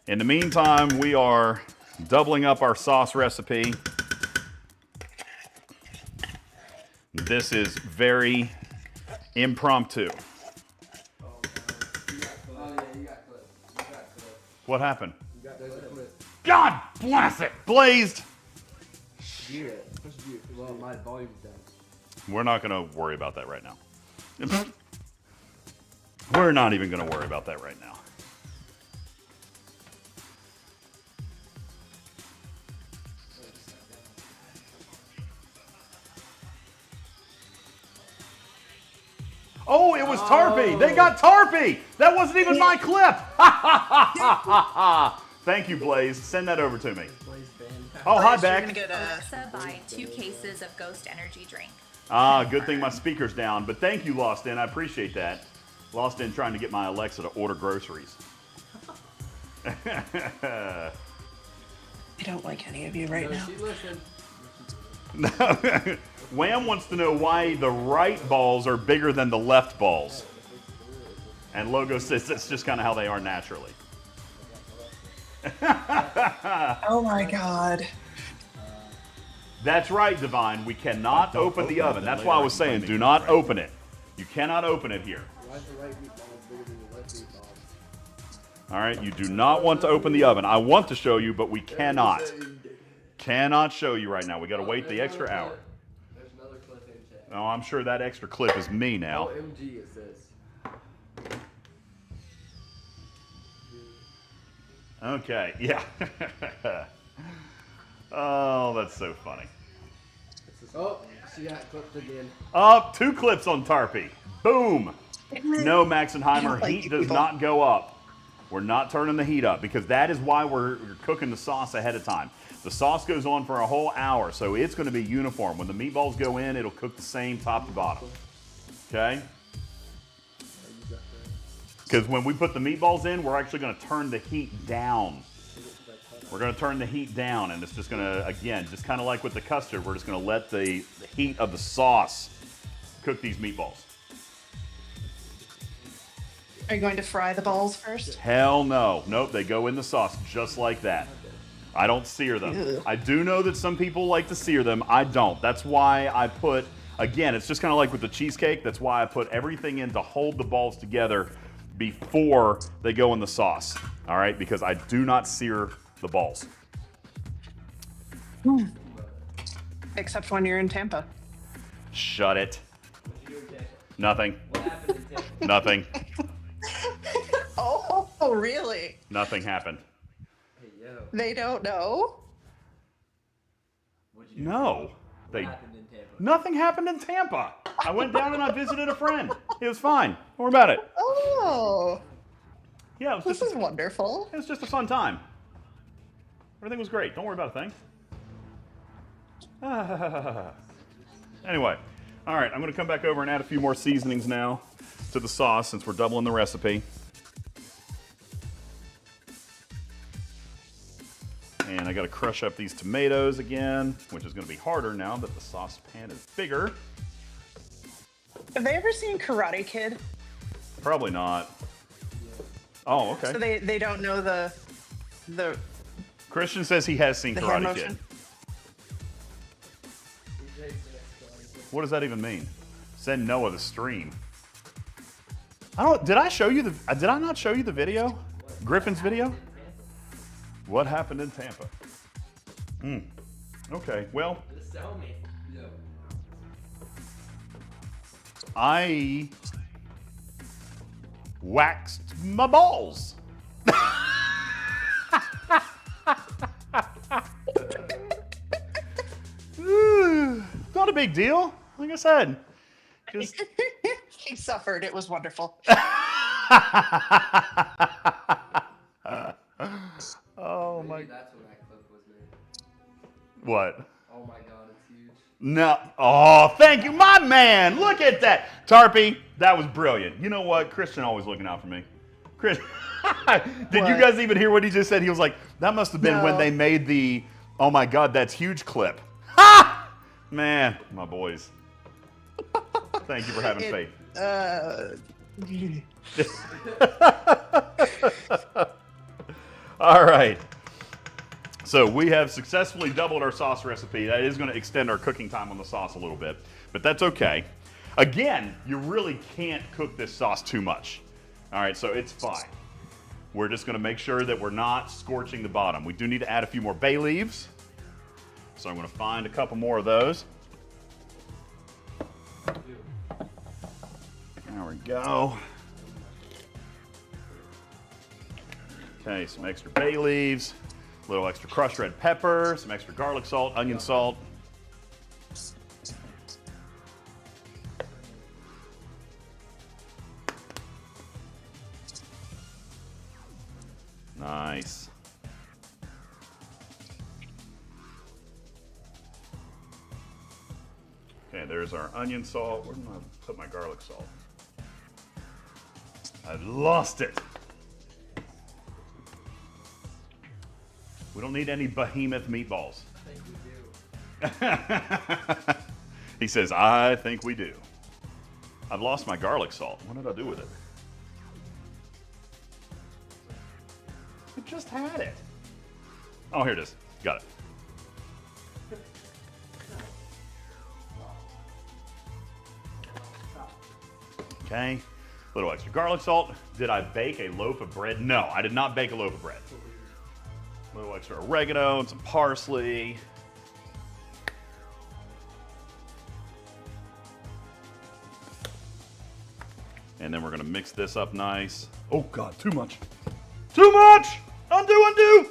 In the meantime, we are doubling up our sauce recipe. This is very impromptu. What happened? God bless it! Blazed! Well, my volume's down. We're not going to worry about that right now. We're not even going to worry about that right now. Oh, it was Tarpy. They got Tarpy. That wasn't even my clip. Thank you, Blaze. Send that over to me. Oh, hi, Beck. Alexa, buy 2 cases of Ghost Energy drink. Ah, good thing my speaker's down. But thank you, Lost In. I appreciate that. Lost In trying to get my Alexa to order groceries. I don't like any of you right now. Wham wants to know why the right balls are bigger than the left balls. And Logo says that's just kind of how they are naturally. Oh my God. That's right, Divine. We cannot open the oven. That's why I was saying, do not open it. You cannot open it here. Why is the right meatball bigger than the left meatball? All right, you do not want to open the oven. I want to show you, but we cannot. Cannot show you right now. We got to wait the extra hour. There's another clip in chat. Oh, I'm sure that extra clip is me now. OMG, it says. Okay, yeah. Oh, that's so funny. Oh, she got clipped again. Up, 2 clips on Tarpy. Boom. No, Maxenheimer, heat does not go up. We're not turning the heat up because that is why we're cooking the sauce ahead of time. The sauce goes on for a whole hour, so it's going to be uniform. When the meatballs go in, it'll cook the same top to bottom. Okay? Because when we put the meatballs in, we're actually going to turn the heat down. We're going to turn the heat down, and it's just going to, again, just kind of like with the custard, we're just going to let the heat of the sauce cook these meatballs. Are you going to fry the balls first? Hell no. Nope, they go in the sauce just like that. I don't sear them. Ew. I do know that some people like to sear them. I don't. That's why I put, again, it's just kind of like with the cheesecake. That's why I put everything in to hold the balls together before they go in the sauce. All right, because I do not sear the balls. Except when you're in Tampa. Shut it. Nothing. Nothing. Oh, really? Nothing happened. They don't know? No. Nothing happened in Tampa. I went down and I visited a friend. It was fine. Don't worry about it. Oh. Yeah, it was This just is wonderful. It was just a fun time. Everything was great. Don't worry about a thing. Anyway, all right, I'm going to come back over and add a few more seasonings now to the sauce since we're doubling the recipe. And I got to crush up these tomatoes again, which is going to be harder now that the saucepan is bigger. Have they ever seen Karate Kid? Probably not. Oh, okay. So they don't know the Christian says he has seen the hand Karate Kid. motion? What does that even mean? Send Noah the stream. I don't. Did I show you the? Did I not show you the video? Griffin's video. What happened in Tampa? Okay. Well. Just tell me. I waxed my balls. Not a big deal. Like I said, just He suffered. It was wonderful. oh my. Maybe that's when that clip was made. What? Oh my god, it's huge. No. Oh, thank you, my man. Look at that. Tarpy, that was brilliant. You know what? Christian always looking out for me. Chris, did you guys even hear what he just said? He was like, that must have been when they made the, oh my God, that's huge clip. Ha! Man, my boys. Thank you for having faith. All right. So we have successfully doubled our sauce recipe. That is going to extend our cooking time on the sauce a little bit, but that's okay. Again, you really can't cook this sauce too much. All right, so it's fine. We're just going to make sure that we're not scorching the bottom. We do need to add a few more bay leaves. So I'm going to find a couple more of those. There we go. Okay, some extra bay leaves, a little extra crushed red pepper, some extra garlic salt, onion salt. Nice. Okay, there's our onion salt. Where did I put my garlic salt? I've lost it. We don't need any behemoth meatballs. I think we do. He says, I think we do. I've lost my garlic salt. What did I do with it? I just had it. Oh, here it is. Got it. Okay. A little extra garlic salt. Did I bake a loaf of bread? No, I did not bake a loaf of bread. A little extra oregano and some parsley. And then we're gonna mix this up nice. Oh God, too much. Too much! Undo, undo!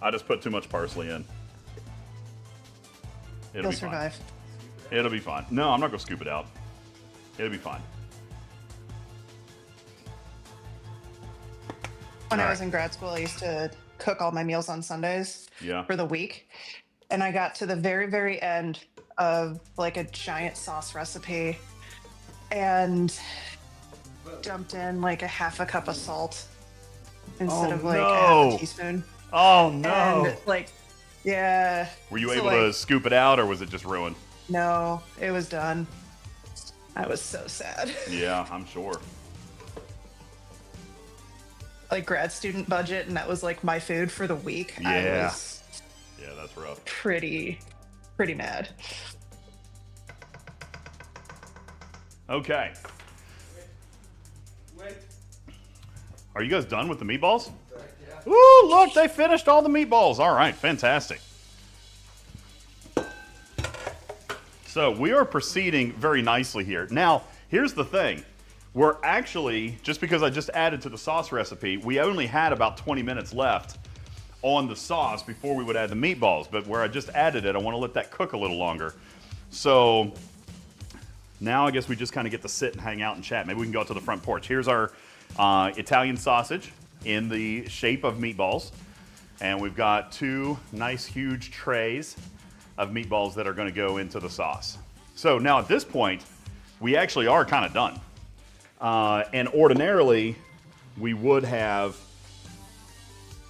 I just put too much parsley in. It'll You'll be fine. survive. It'll be fine. No, I'm not gonna scoop it out. It'll be fine. When I was in grad school, I used to cook all my meals on Sundays for the week. And I got to the very, very end of like a giant sauce recipe and dumped in like a half a cup of salt instead of like half a teaspoon. Oh no. And like, yeah. Were you able to scoop it out or was it just ruined? No, it was done. I was so sad. Yeah, I'm sure. Like grad student budget, and that was like my food for the week. Yeah. I was yeah, that's rough. pretty mad. Okay. Are you guys done with the meatballs? Yeah. Ooh, look, they finished all the meatballs. All right, fantastic. So we are proceeding very nicely here. Now, here's the thing. We're actually, just because I just added to the sauce recipe, we only had about 20 minutes left on the sauce before we would add the meatballs. But where I just added it, I want to let that cook a little longer. So now I guess we just kind of get to sit and hang out and chat. Maybe we can go out to the front porch. Here's our Italian sausage in the shape of meatballs. And we've got two nice huge trays of meatballs that are going to go into the sauce. So now at this point, we actually are kind of done. And ordinarily, we would have,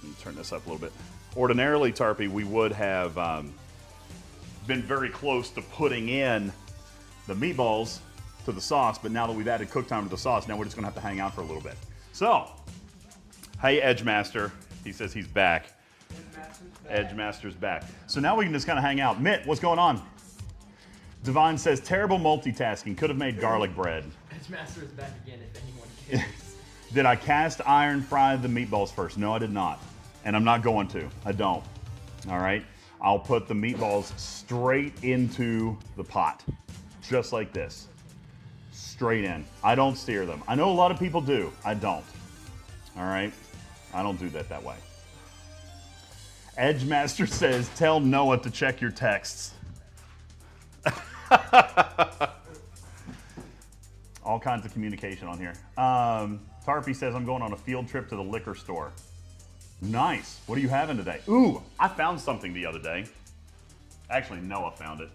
let me turn this up a little bit. Ordinarily, Tarpy, we would have been very close to putting in the meatballs to the sauce, but now that we've added cook time to the sauce, now we're just gonna have to hang out for a little bit. So, hey Edgemaster, he says he's back. Edgemaster's back. So now we can just kind of hang out. Mitt, what's going on? Divine says, terrible multitasking, could have made garlic bread. Edgemaster is back again if anyone cares. Did I cast iron fry the meatballs first? No, I did not. And I'm not going to. I don't. All right? I'll put the meatballs straight into the pot. Just like this. Straight in. I don't sear them. I know a lot of people do. I don't. All right? I don't do that way. Edgemaster says, tell Noah to check your texts. All kinds of communication on here. Tarpy says, I'm going on a field trip to the liquor store. Nice. What are you having today? Ooh, I found something the other day. Actually, Noah found it.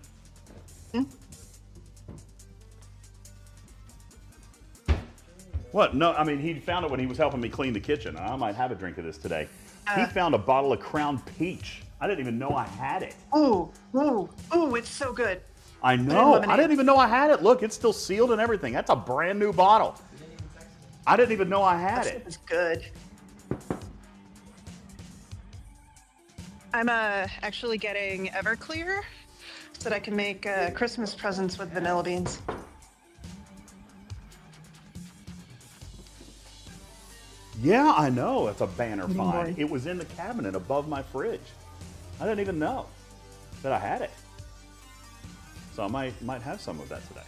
What? No, I mean, he found it when he was helping me clean the kitchen. I might have a drink of this today. He found a bottle of Crown Peach. I didn't even know I had it. Ooh, ooh, ooh, it's so good. I know. I didn't even know I had it. Look, it's still sealed and everything. That's a brand new bottle. I didn't even know I had it. It's good. I'm actually getting Everclear so that I can make Christmas presents with vanilla beans. Yeah, I know. It's a banner find. Boy. It was in the cabinet above my fridge. I didn't even know that I had it. So I might have some of that today.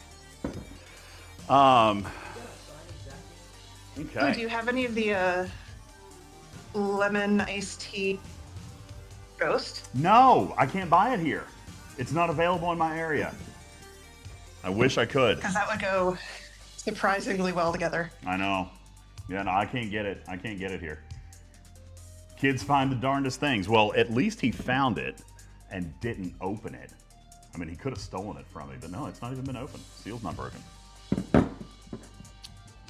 Okay. Ooh, do you have any of the lemon iced tea Ghost? No, I can't buy it here. It's not available in my area. I wish I could. Because that would go surprisingly well together. I know. Yeah, no, I can't get it. I can't get it here. Kids find the darndest things. Well, at least he found it and didn't open it. I mean, he could have stolen it from me, but no, it's not even been opened. Seal's not broken.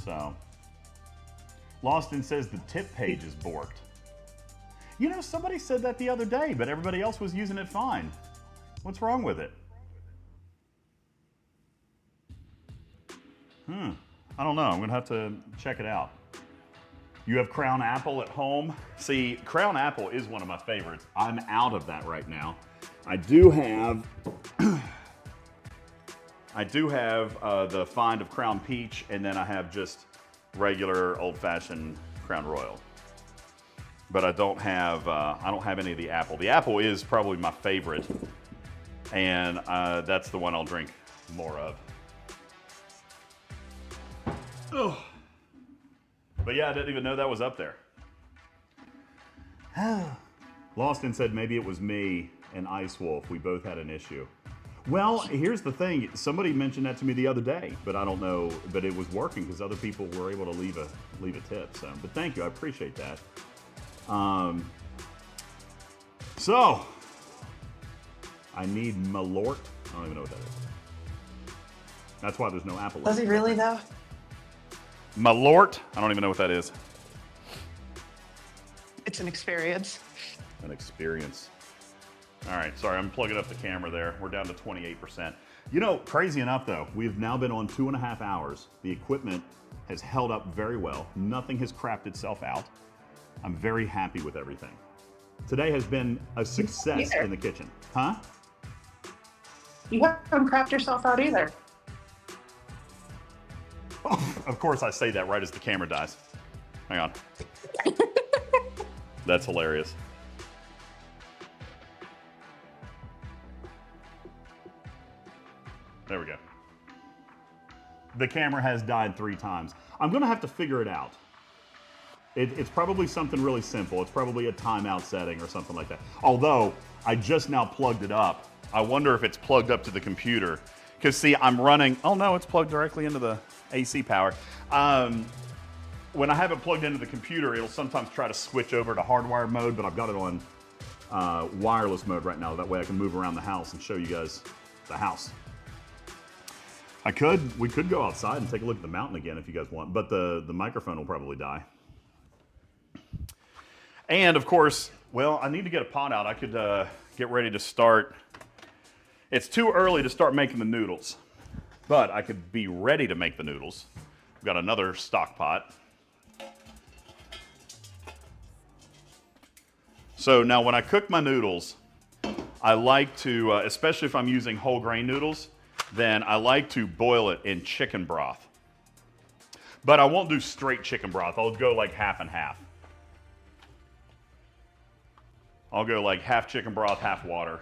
So, Loston says the tip page is borked. You know, somebody said that the other day, but everybody else was using it fine. What's wrong with it? I don't know. I'm going to have to check it out. You have Crown Apple at home? See, Crown Apple is one of my favorites. I'm out of that right now. I do have the find of Crown Peach, and then I have just regular old-fashioned Crown Royal. But I don't have any of the apple. The apple is probably my favorite, and that's the one I'll drink more of. Oh. But yeah, I didn't even know that was up there. Loston said maybe it was me and Ice Wolf. We both had an issue. Well, here's the thing. Somebody mentioned that to me the other day, but I don't know. But it was working because other people were able to leave a tip. So, but thank you. I appreciate that. So I need Malort. I don't even know what that is. That's why there's no apple. Does he really though? Malort? I don't even know what that is. It's an experience. An experience. All right, sorry, I'm plugging up the camera there. We're down to 28%. You know, crazy enough though, we've now been on 2.5 hours. The equipment has held up very well. Nothing has crapped itself out. I'm very happy with everything. Today has been a success in the kitchen. Huh? You haven't crapped yourself out either. Oh, of course I say that right as the camera dies. Hang on. That's hilarious. There we go. The camera has died 3 times. I'm gonna have to figure it out. It's probably something really simple. It's probably a timeout setting or something like that. Although, I just now plugged it up. I wonder if it's plugged up to the computer. Because see, I'm running, oh no, it's plugged directly into the AC power. When I have it plugged into the computer, it'll sometimes try to switch over to hardwired mode, but I've got it on wireless mode right now. That way I can move around the house and show you guys the house. We could go outside and take a look at the mountain again if you guys want, but the microphone will probably die. And of course, well, I need to get a pot out. I could get ready to start. It's too early to start making the noodles, but I could be ready to make the noodles. I've got another stock pot. So now when I cook my noodles, I like to, especially if I'm using whole grain noodles, then I like to boil it in chicken broth. But I won't do straight chicken broth. I'll go like half and half. I'll go like half chicken broth, half water.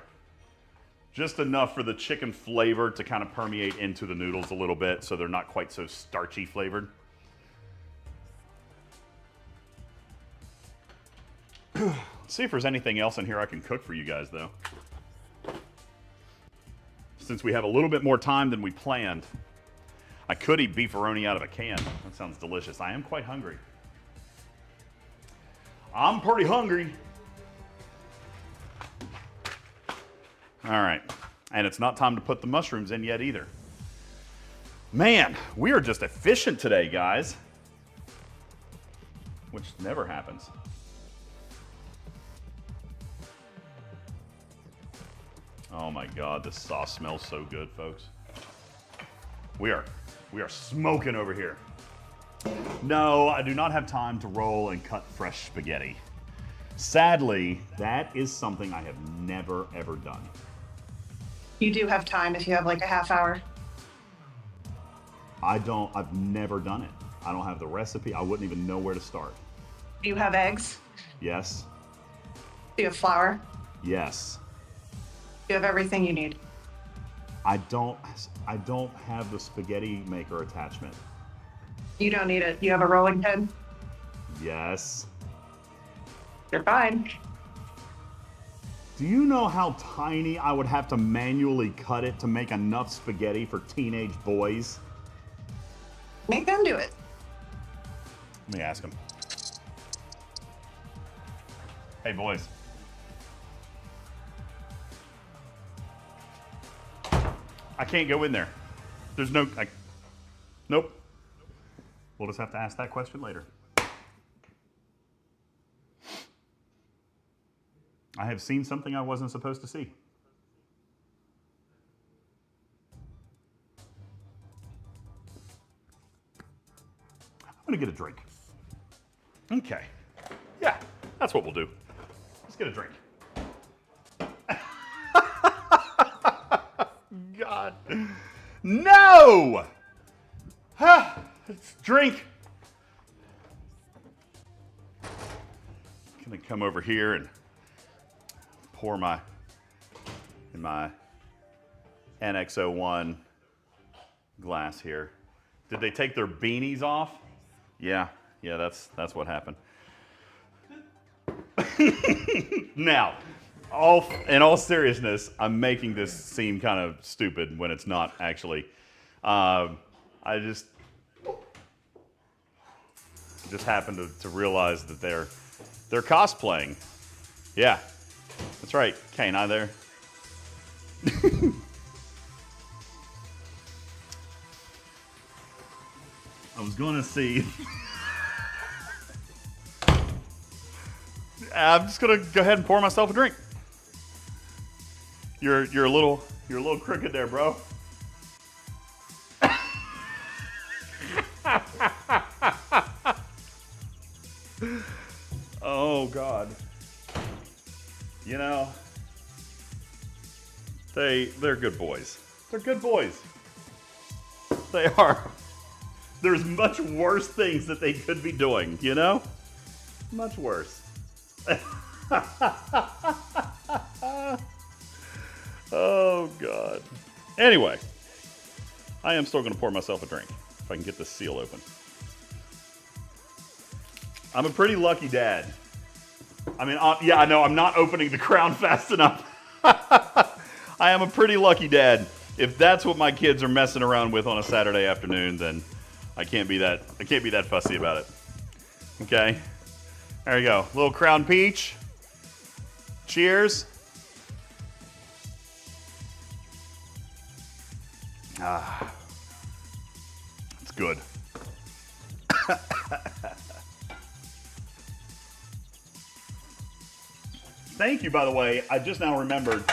Just enough for the chicken flavor to kind of permeate into the noodles a little bit so they're not quite so starchy flavored. Let's see if there's anything else in here I can cook for you guys though. Since we have a little bit more time than we planned, I could eat beefaroni out of a can. That sounds delicious. I am quite hungry. I'm pretty hungry. All right, and it's not time to put the mushrooms in yet either. Man, we are just efficient today, guys. which never happens. Oh my God, this sauce smells so good, folks. We are smoking over here. No, I do not have time to roll and cut fresh spaghetti. Sadly, that is something I have never, ever done. You do have time if you have like a half hour. I've never done it. I don't have the recipe. I wouldn't even know where to start. Do you have eggs? Yes. Do you have flour? Yes. You have everything you need. I don't have the spaghetti maker attachment. You don't need it. You have a rolling pin? Yes. You're fine. Do you know how tiny I would have to manually cut it to make enough spaghetti for teenage boys? Make them do it. Let me ask them. Hey, boys. I can't go in there. There's no, nope. We'll just have to ask that question later. I have seen something I wasn't supposed to see. I'm gonna get a drink. Okay. Yeah, that's what we'll do. Let's get a drink. God. No! Let's drink. Gonna come over here and pour in my NX01 glass here. Did they take their beanies off? Yeah, that's what happened. Now, in all seriousness, I'm making this seem kind of stupid when it's not actually. I just happened to realize that they're cosplaying. Yeah, that's right. Can't I there? I was going to see. I'm just gonna go ahead and pour myself a drink. You're a little crooked there, bro. Oh God. You know, they're good boys. They're good boys. They are. There's much worse things that they could be doing, you know? Much worse. Oh, God. Anyway, I am still going to pour myself a drink if I can get this seal open. I'm a pretty lucky dad. I mean, yeah, I know I'm not opening the crown fast enough. I am a pretty lucky dad. If that's what my kids are messing around with on a Saturday afternoon, then I can't be that fussy about it. Okay? There you go. Little crown peach. Cheers. Ah. It's good. Thank you, by the way. I just now remembered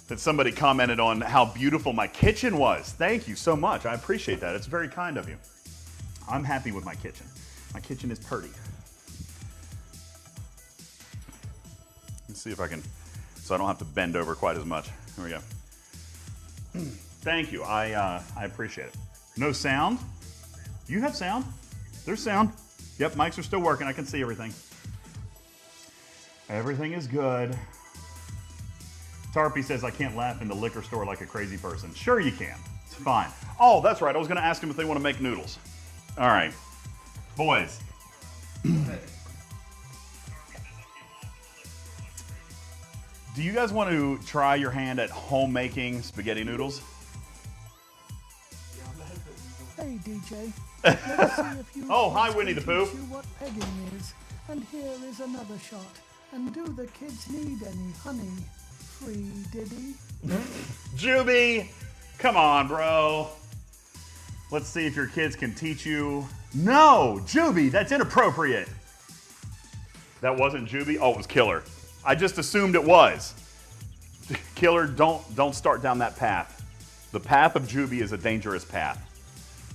that somebody commented on how beautiful my kitchen was. Thank you so much. I appreciate that. It's very kind of you. I'm happy with my kitchen. My kitchen is pretty. Let's see if I can, so I don't have to bend over quite as much. Here we go. Thank you. I appreciate it. No sound? You have sound? There's sound. Yep, mics are still working. I can see everything. Everything is good. Tarpy says I can't laugh in the liquor store like a crazy person. Sure you can. It's fine. Oh, that's right. I was going to ask them if they want to make noodles. All right. Boys. Do you guys want to try your hand at homemaking spaghetti noodles? Hey, DJ. Let's see if you Oh, hi, Winnie the Pooh. teach you what pegging is. And here is another shot. And do the kids need any honey? Free Diddy? Juby, come on, bro. Let's see if your kids can teach you. No, Juby, that's inappropriate. That wasn't Juby? Oh, it was Killer. I just assumed it was. Killer, don't start down that path. The path of Juby is a dangerous path.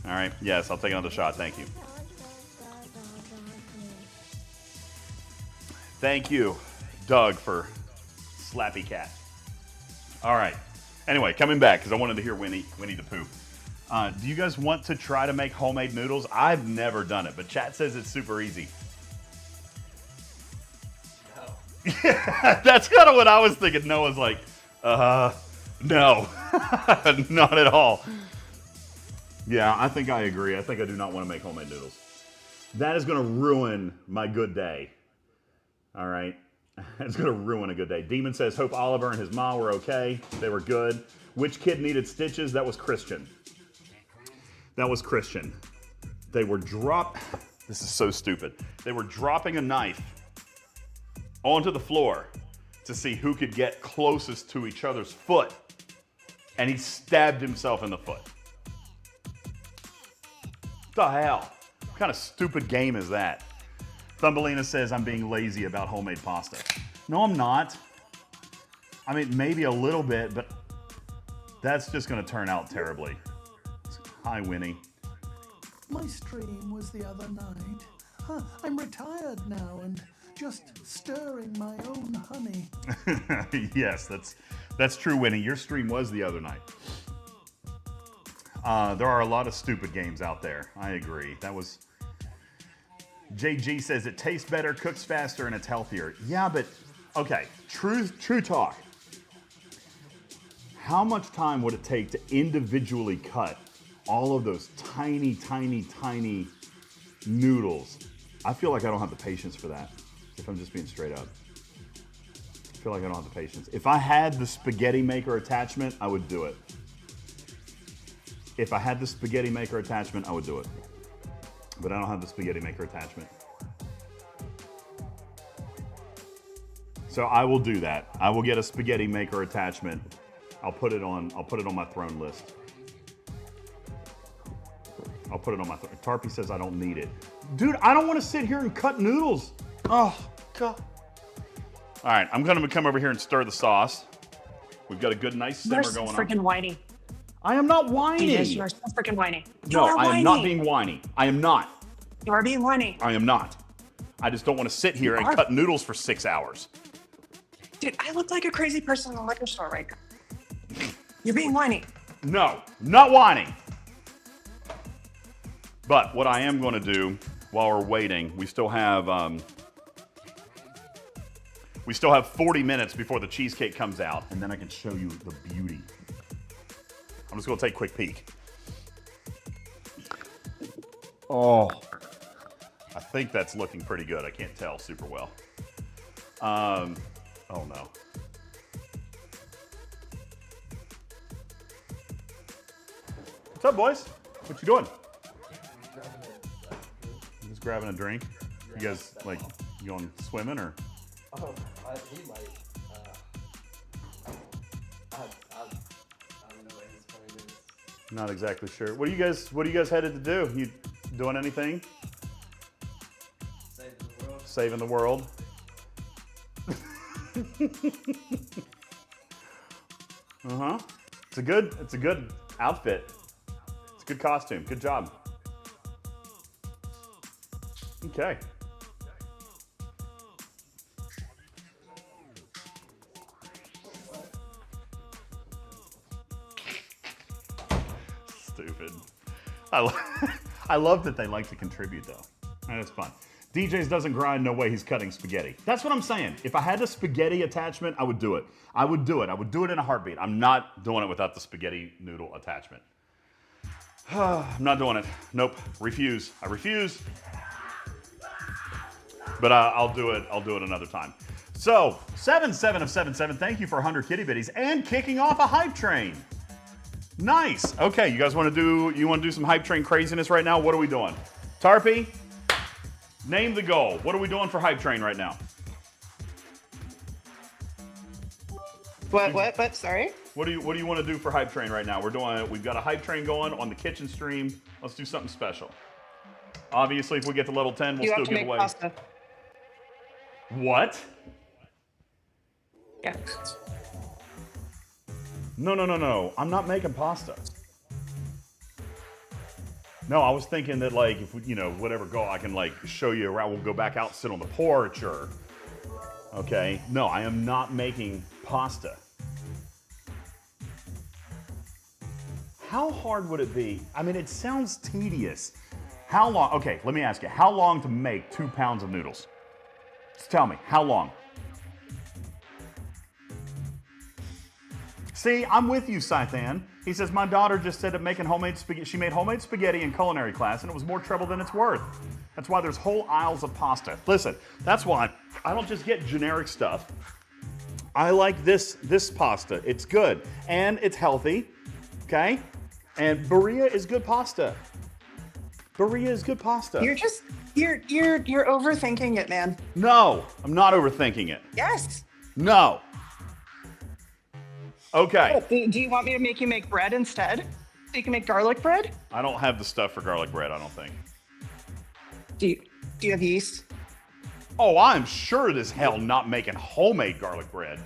All right, yes, I'll take another shot. Thank you. Thank you, Doug, for Slappy Cat. All right. Anyway, coming back, because I wanted to hear Winnie the Pooh. Do you guys want to try to make homemade noodles? I've never done it, but chat says it's super easy. No. Yeah, that's kind of what I was thinking. Noah's like, no, not at all. Yeah, I think I agree. I think I do not want to make homemade noodles. That is going to ruin my good day. All right. It's going to ruin a good day. Demon says, hope Oliver and his mom were okay. They were good. Which kid needed stitches? That was Christian. That was Christian. They were this is so stupid. They were dropping a knife onto the floor to see who could get closest to each other's foot. And he stabbed himself in the foot. What the hell? What kind of stupid game is that? Thumbelina says I'm being lazy about homemade pasta. No, I'm not. I mean, maybe a little bit, but that's just going to turn out terribly. Hi, Winnie. My stream was the other night. I'm retired now and just stirring my own honey. Yes, that's true, Winnie. Your stream was the other night. There are a lot of stupid games out there. I agree. That was... JG says it tastes better, cooks faster, and it's healthier. Yeah, but, okay, true talk. How much time would it take to individually cut all of those tiny, tiny, tiny noodles? I feel like I don't have the patience for that, if I'm just being straight up. I feel like I don't have the patience. If I had the spaghetti maker attachment, I would do it. If I had the spaghetti maker attachment, I would do it. But I don't have the spaghetti maker attachment. So I will do that. I will get a spaghetti maker attachment. I'll put it on my throne list. I'll put it on my throne. Tarpy says I don't need it. Dude, I don't want to sit here and cut noodles. Oh, God. All right, I'm going to come over here and stir the sauce. We've got a good, nice simmer going on. You're freaking whiny. I am not whining. You are so freaking whiny. No, I am not being whiny. I am not. You are being whiny. I am not. I just don't want to sit here and cut noodles for 6 hours. Dude, I look like a crazy person in the liquor store right now. You're being whiny. No, not whining. But what I am going to do while we're waiting, we still have 40 minutes before the cheesecake comes out, and then I can show you the beauty. I'm just going to take a quick peek. Oh, I think that's looking pretty good. I can't tell super well. Oh no. What's up, boys? What you doing? Just grabbing a drink. You guys like you going swimming or? Oh, he might. I don't know what his plan is. Not exactly sure. What are you guys headed to do? You doing anything? Saving the world. Saving the world. Uh-huh. It's a good outfit. It's a good costume. Good job. Okay. Stupid. I love that they like to contribute though. That's fun. DJz doesn't grind, no way he's cutting spaghetti. That's what I'm saying. If I had the spaghetti attachment, I would do it. I would do it. I would do it in a heartbeat. I'm not doing it without the spaghetti noodle attachment. I'm not doing it. Nope. Refuse. I refuse. But I'll do it. I'll do it another time. So, 7-7 of 7-7. Thank you for 100 kitty bitties and kicking off a hype train. Nice. Okay, you guys want to do some hype train craziness right now? What are we doing? Tarpy? Name the goal. What are we doing for hype train right now? What? Sorry? What do you want to do for hype train right now? We've got a hype train going on the kitchen stream. Let's do something special. Obviously, if we get to level 10, we'll still give away. Pasta. What? Yeah. No. I'm not making pasta. No, I was thinking that like if we, whatever go, I can like show you around. We'll go back out, sit on the porch, or okay. No, I am not making pasta. How hard would it be? I mean, it sounds tedious. How long? Okay, let me ask you. How long to make 2 pounds of noodles? Just tell me. How long? See, I'm with you, Scythan. He says, my daughter just said that making homemade spaghetti, she made homemade spaghetti in culinary class, and it was more trouble than it's worth. That's why there's whole aisles of pasta. Listen, that's why I don't just get generic stuff. I like this pasta. It's good, and it's healthy, okay? And Berea is good pasta. Berea is good pasta. You're overthinking it, man. No, I'm not overthinking it. Yes. No. Okay. Do you want me to make you make bread instead? So you can make garlic bread? I don't have the stuff for garlic bread, I don't think. Do you have yeast? Oh, I'm sure as hell not making homemade garlic bread.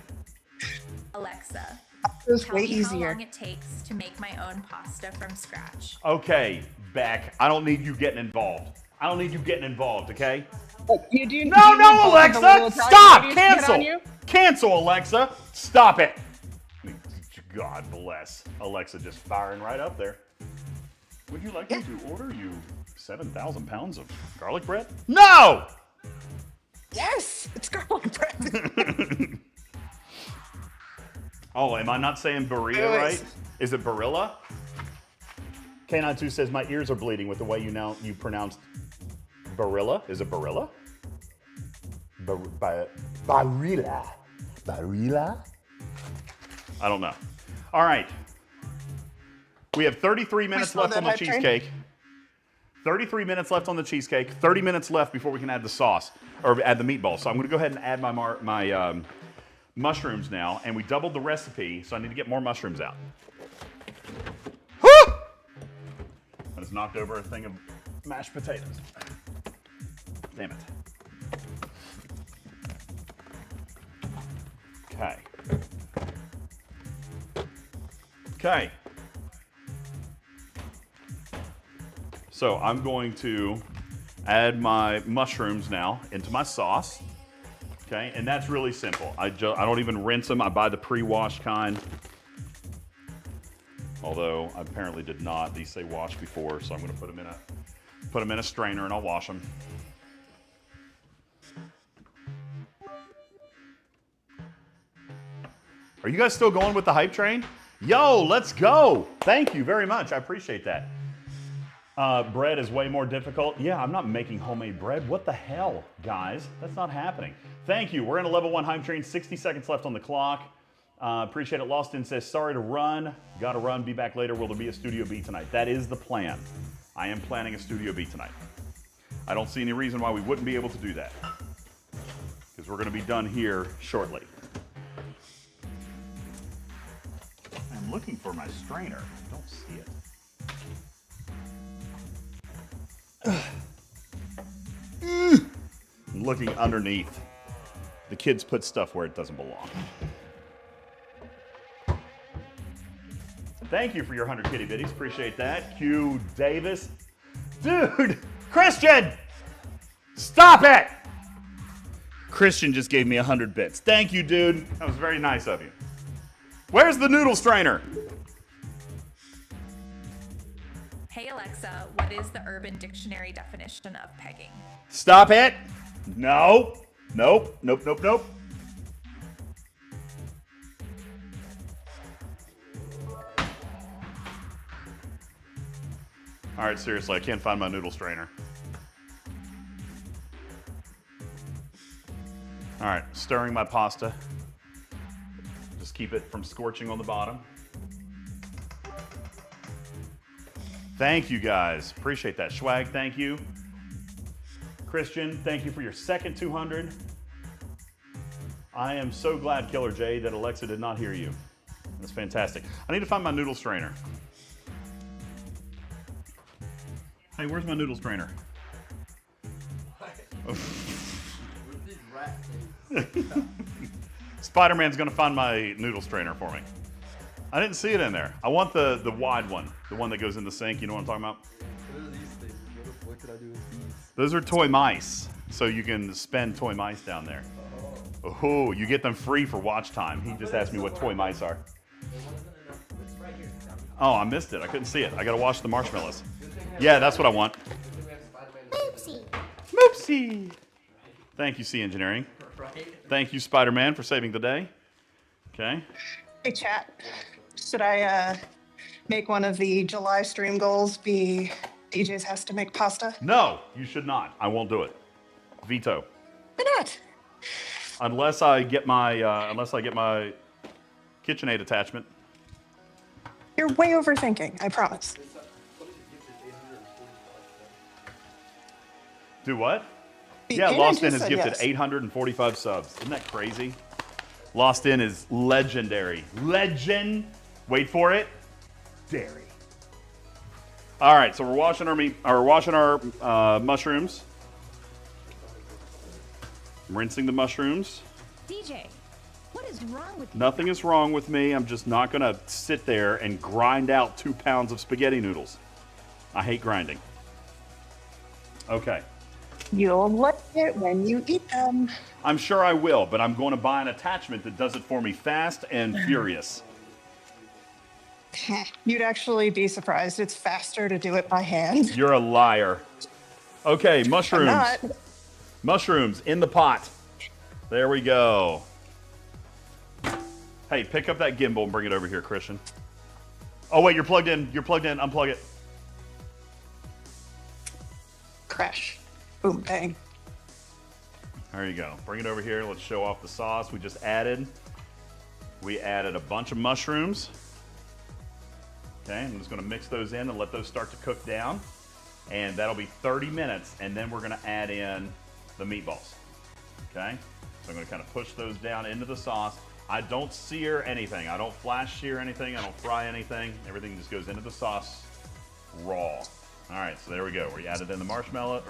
Alexa, It's tell way me easier. how long it takes to make my own pasta from scratch. Okay, Beck, I don't need you getting involved. I don't need you getting involved, okay? You do. No, Alexa! Stop! Get on Cancel! you? Cancel, Alexa! Stop it! God bless. Alexa just firing right up there. Would you like me to order you 7,000 pounds of garlic bread? No! Yes, it's garlic bread. Oh, am I not saying Berea right? Is it Barilla? K92 says, my ears are bleeding with the way you pronounced Barilla. Is it Barilla? Barilla. Barilla? I don't know. All right. We have 33 minutes left on the cheesecake. 33 minutes left on the cheesecake. 30 minutes left before we can add the sauce, or add the meatballs. So I'm going to go ahead and add my mushrooms now, and we doubled the recipe, so I need to get more mushrooms out. Woo! I just knocked over a thing of mashed potatoes. Damn it. Okay. Okay. So I'm going to add my mushrooms now into my sauce. Okay, and that's really simple. I don't even rinse them. I buy the pre-washed kind. Although I apparently did not. These say wash before, so I'm going to put them in a strainer and I'll wash them. Are you guys still going with the hype train? Yo, let's go. Thank you very much. I appreciate that. Bread is way more difficult. Yeah, I'm not making homemade bread. What the hell, guys? That's not happening. Thank you. We're in a level 1 hype train. 60 seconds left on the clock. Appreciate it. Lostin says, sorry to run. Gotta run. Be back later. Will there be a Studio B tonight? That is the plan. I am planning a Studio B tonight. I don't see any reason why we wouldn't be able to do that, because we're going to be done here shortly. I'm looking for my strainer. I don't see it. I'm looking underneath. The kids put stuff where it doesn't belong. Thank you for your 100 kitty bitties. Appreciate that. Q Davis. Dude, Christian! Stop it! Christian just gave me 100 bits. Thank you, dude. That was very nice of you. Where's the noodle strainer? Hey Alexa, what is the Urban Dictionary definition of pegging? Stop it. No. Nope. Nope, nope, nope. All right, seriously, I can't find my noodle strainer. All right, stirring my pasta. Just keep it from scorching on the bottom. Thank you, guys. Appreciate that. Swag, thank you. Christian, thank you for your second 200. I am so glad, Killer J, that Alexa did not hear you. That's fantastic. I need to find my noodle strainer. Hey, where's my noodle strainer? With these rat things. Spider-Man's gonna find my noodle strainer for me. I didn't see it in there. I want the wide one, the one that goes in the sink. You know what I'm talking about? What are these things? What could I do with these? Those are toy mice, so you can spend toy mice down there. Oh, you get them free for watch time. He just asked me what toy mice are. Oh, I missed it. I couldn't see it. I gotta wash the marshmallows. Yeah, that's what I want. Oopsie. Moopsie. Thank you, C Engineering. Thank you, Spider-Man, for saving the day. Okay. Hey, chat. Should I make one of the July stream goals be DJs has to make pasta? No, you should not. I won't do it. Veto. Why not? Unless I get my KitchenAid attachment. You're way overthinking, I promise. Do what? The Yeah, Cannon Lost In just has said gifted yes. 845 subs. Isn't that crazy? Lost In is legendary. Legend. Wait for it. Dairy. All right, so we're washing our meat. Or washing our mushrooms. Rinsing the mushrooms. DJ, what is wrong with you? Nothing is wrong with me. I'm just not gonna sit there and grind out 2 pounds of spaghetti noodles. I hate grinding. Okay. You'll like it when you eat them. I'm sure I will, but I'm going to buy an attachment that does it for me fast and furious. You'd actually be surprised. It's faster to do it by hand. You're a liar. Okay, I'm mushrooms. not. Mushrooms in the pot. There we go. Hey, pick up that gimbal and bring it over here, Christian. Oh, wait, you're plugged in. You're plugged in. Unplug it. Crash. Boom, bang. There you go. Bring it over here. Let's show off the sauce we just added. We added a bunch of mushrooms. Okay, I'm just going to mix those in and let those start to cook down. And that'll be 30 minutes, and then we're going to add in the meatballs. Okay? So I'm going to kind of push those down into the sauce. I don't sear anything. I don't flash sear anything. I don't fry anything. Everything just goes into the sauce raw. All right, so there we go. We added in the marshmallows.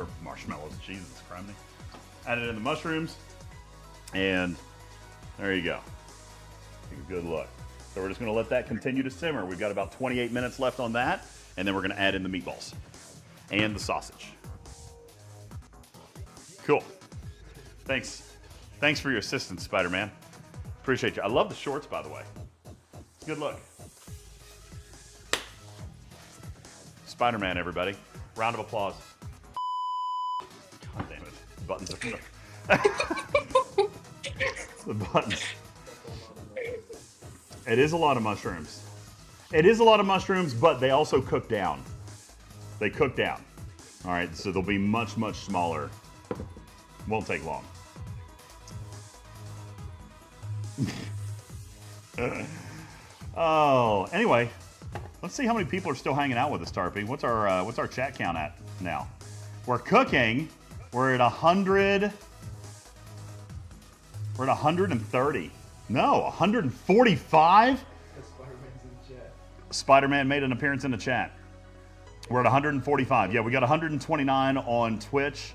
Jesus Christ. Added in the mushrooms, and there you go. Take a good look. So we're just going to let that continue to simmer. We've got about 28 minutes left on that, and then we're going to add in the meatballs and the sausage. Cool. Thanks. Thanks for your assistance, Spider-Man. Appreciate you. I love the shorts, by the way. Good look. Spider-Man, everybody. Round of applause. God damn it. The buttons are... the buttons. It is a lot of mushrooms. It is a lot of mushrooms, but they also cook down. They cook down. All right, so they'll be much, much smaller. Won't take long. Oh, anyway, let's see how many people are still hanging out with us, Tarpy. What's our chat count at now? We're cooking. We're at 100. We're at 130. No, 145? Spider-Man made an appearance in the chat. We're at 145. Yeah, we got 129 on Twitch.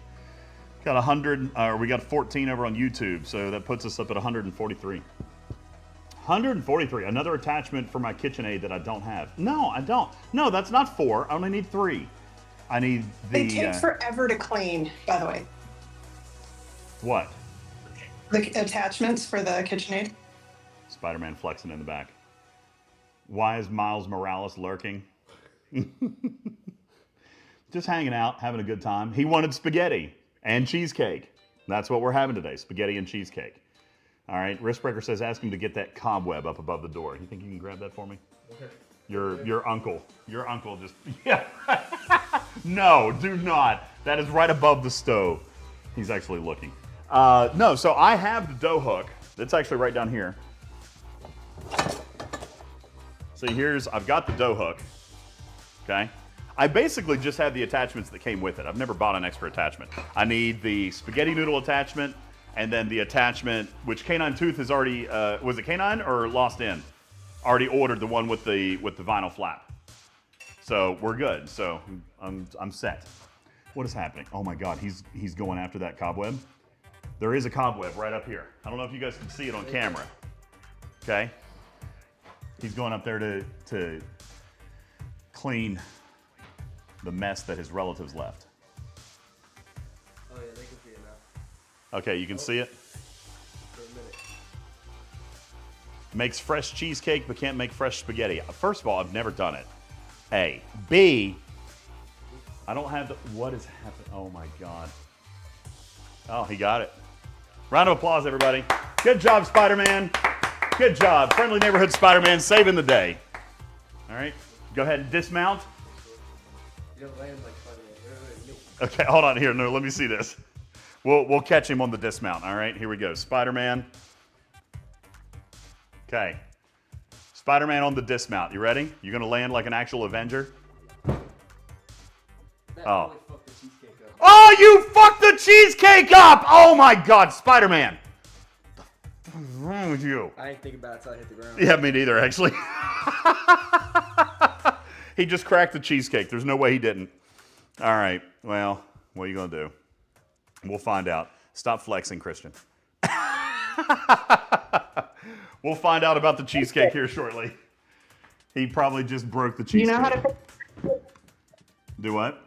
Got 100, we got 14 over on YouTube, so that puts us up at 143. 143. Another attachment for my KitchenAid that I don't have. No, I don't. No, that's not 4. I only need 3. I need the. They take forever to clean, by the way. What? The attachments for the KitchenAid. Spider-Man flexing in the back. Why is Miles Morales lurking? Just hanging out, having a good time. He wanted spaghetti and cheesecake. That's what we're having today, spaghetti and cheesecake. All right, Riskbreaker says ask him to get that cobweb up above the door. You think you can grab that for me? Okay. Your uncle just, yeah. No, do not. That is right above the stove. He's actually looking. No, so I have the dough hook. It's actually right down here. So I've got the dough hook, okay? I basically just have the attachments that came with it. I've never bought an extra attachment. I need the spaghetti noodle attachment, and then the attachment, which Canine Tooth has already, was it Canine or Lost In? Already ordered the one with the vinyl flap. So we're good, so I'm set. What is happening? Oh my God, he's going after that cobweb. There is a cobweb right up here. I don't know if you guys can see it on camera. Okay? He's going up there to clean the mess that his relatives left. Oh yeah, they can see it now. Okay, you can see it? For a minute. Makes fresh cheesecake but can't make fresh spaghetti. First of all, I've never done it. A. B. I don't have the, what is happening? Oh my God. Oh, he got it. Round of applause, everybody. Good job, Spider-Man. Good job. Friendly Neighborhood Spider-Man saving the day. All right, go ahead and dismount. You don't land like Spider-Man. Okay, hold on here. No, let me see this. We'll catch him on the dismount. All right, here we go. Spider-Man. Okay. Spider-Man on the dismount. You ready? You're gonna land like an actual Avenger. Oh. Oh, you fucked the cheesecake up! Oh my God, Spider-Man. What's wrong with you? I didn't think about it until I hit the ground. Yeah, me neither, actually. He just cracked the cheesecake. There's no way he didn't. All right, well, what are you gonna do? We'll find out. Stop flexing, Christian. We'll find out about the cheesecake here shortly. He probably just broke the cheesecake. Do you know how to Do what?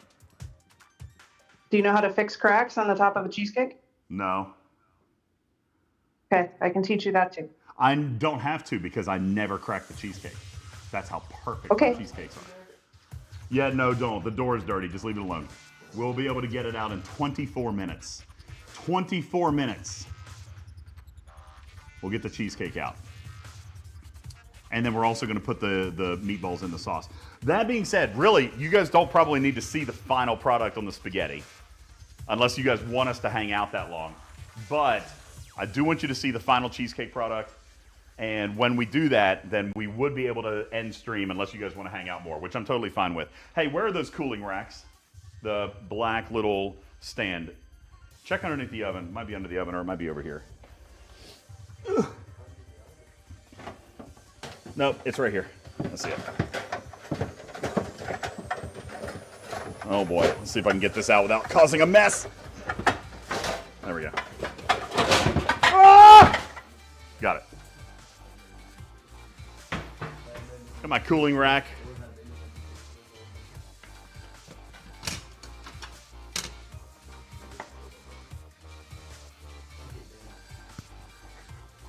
Do you know how to fix cracks on the top of a cheesecake? No. Okay, I can teach you that too. I don't have to because I never crack the cheesecake. That's how perfect Okay. the cheesecakes are. Yeah, no, don't. The door is dirty. Just leave it alone. We'll be able to get it out in 24 minutes. 24 minutes. We'll get the cheesecake out. And then we're also going to put the meatballs in the sauce. That being said, really, you guys don't probably need to see the final product on the spaghetti. Unless you guys want us to hang out that long. But I do want you to see the final cheesecake product. And when we do that, then we would be able to end stream unless you guys want to hang out more, which I'm totally fine with. Hey, where are those cooling racks? The black little stand. Check underneath the oven. It might be under the oven or it might be over here. Ugh. Nope, it's right here. Let's see it. Oh boy, let's see if I can get this out without causing a mess. There we go. Ah! Got it. Got my cooling rack.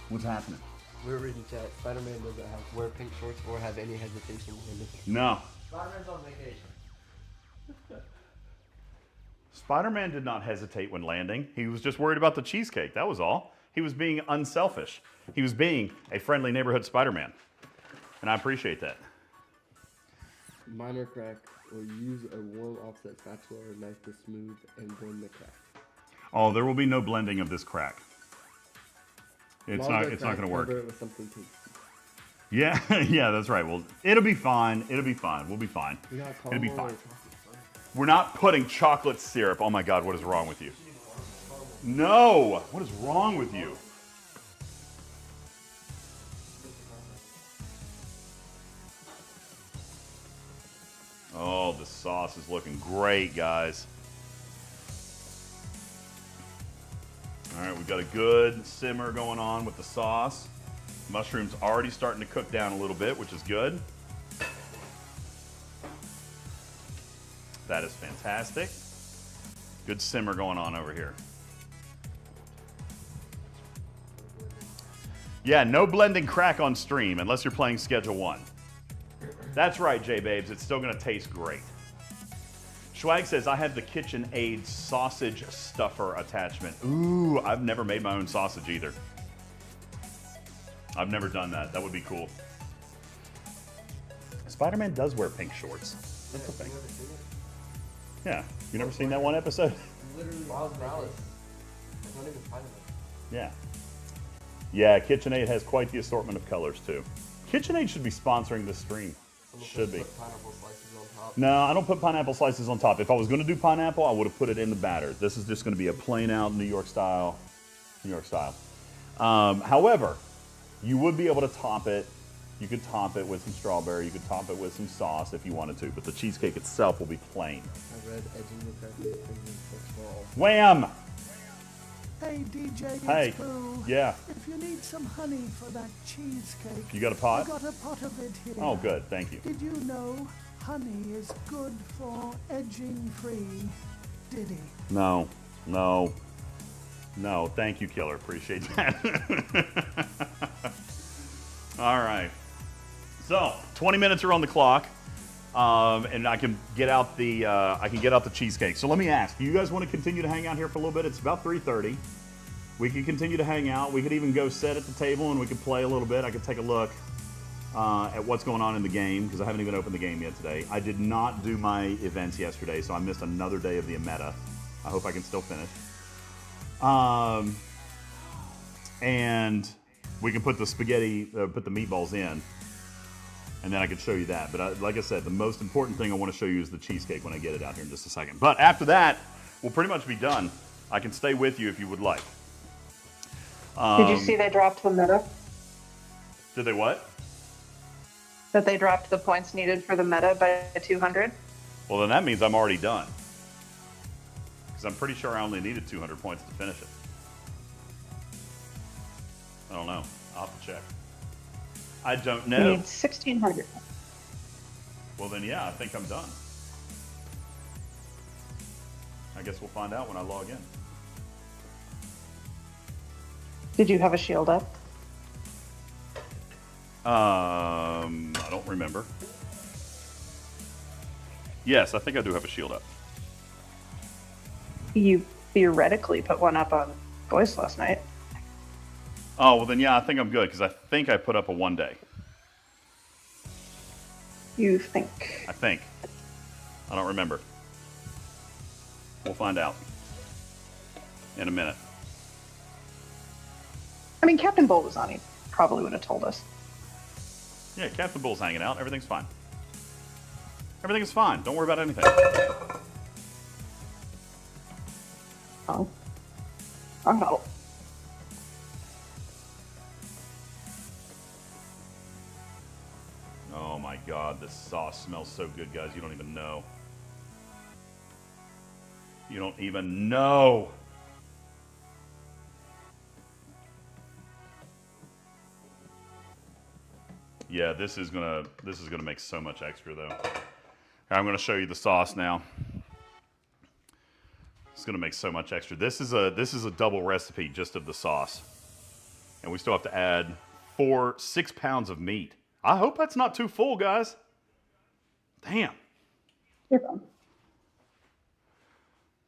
What's happening? We're reading chat. Spider-Man doesn't wear pink shorts or have any hesitation in it. No. Spider-Man's on vacation. Spider-Man did not hesitate when landing. He was just worried about the cheesecake. That was all. He was being unselfish. He was being a friendly neighborhood Spider-Man. And I appreciate that. Minor crack, or use a warm offset spatula or knife to smooth and blend the crack. Oh, there will be no blending of this crack. It's not going to work. Cover it with something pink. Yeah, yeah, that's right. Well, it'll be fine. It'll be fine. We'll be fine. It'll be fine. We're not putting chocolate syrup. Oh my God, what is wrong with you? No, what is wrong with you? Oh, the sauce is looking great, guys. All right, we've got a good simmer going on with the sauce. Mushroom's already starting to cook down a little bit, which is good. That is fantastic. Good simmer going on over here. Yeah, no blending crack on stream unless you're playing Schedule 1. That's right, J-Babes. It's still going to taste great. Schwag says, I have the KitchenAid sausage stuffer attachment. Ooh, I've never made my own sausage either. I've never done that. That would be cool. Spider-Man does wear pink shorts. That's the thing. Yeah. You never seen that one episode? Literally, Miles Morales. It's not even Spider-Man. Yeah. Yeah, KitchenAid has quite the assortment of colors, too. KitchenAid should be sponsoring this stream. Should be. Pineapple slices on top. No, I don't put pineapple slices on top. If I was going to do pineapple, I would have put it in the batter. This is just going to be a plain out New York style. However, you would be able to top it. You could top it with some strawberry. You could top it with some sauce if you wanted to. But the cheesecake itself will be plain. I read edging the crack. Wham! Hey, DJ, it's Hey. Boo. Yeah. If you need some honey for that cheesecake, You got a pot? I got a pot of it here. Oh, good. Thank you. Did you know honey is good for edging-free? Did he? No. Thank you, Killer. Appreciate that. All right. So 20 minutes are on the clock, and I can get out the cheesecake. So let me ask: do you guys want to continue to hang out here for a little bit? It's about 3:30. We can continue to hang out. We could even go sit at the table and we could play a little bit. I could take a look at what's going on in the game because I haven't even opened the game yet today. I did not do my events yesterday, so I missed another day of the meta. I hope I can still finish. And we can put the meatballs in, and then I could show you that. But like I said, the most important thing I want to show you is the cheesecake when I get it out here in just a second. But after that, we'll pretty much be done. I can stay with you if you would like. Did you see they dropped the meta? Did they what? That they dropped the points needed for the meta by 200? Well, then that means I'm already done. Because I'm pretty sure I only needed 200 points to finish it. I don't know. I'll have to check. I don't know. You need 1,600. Well, then, yeah, I think I'm done. I guess we'll find out when I log in. Did you have a shield up? I don't remember. Yes, I think I do have a shield up. You theoretically put one up on Voice last night. Oh, well then, yeah, I think I'm good because I think I put up a 1 day. You think? I think. I don't remember. We'll find out in a minute. I mean, Captain Bull was on. He probably would have told us. Yeah, Captain Bull's hanging out. Everything's fine. Everything is fine. Don't worry about anything. Oh. Wrong bottle. Oh my God, this sauce smells so good, guys. You don't even know. You don't even know. Yeah, this is gonna make so much extra though. I'm gonna show you the sauce now. It's gonna make so much extra. This is a double recipe just of the sauce, and we still have to add 6 pounds of meat. I hope that's not too full, guys. Damn. You're fine.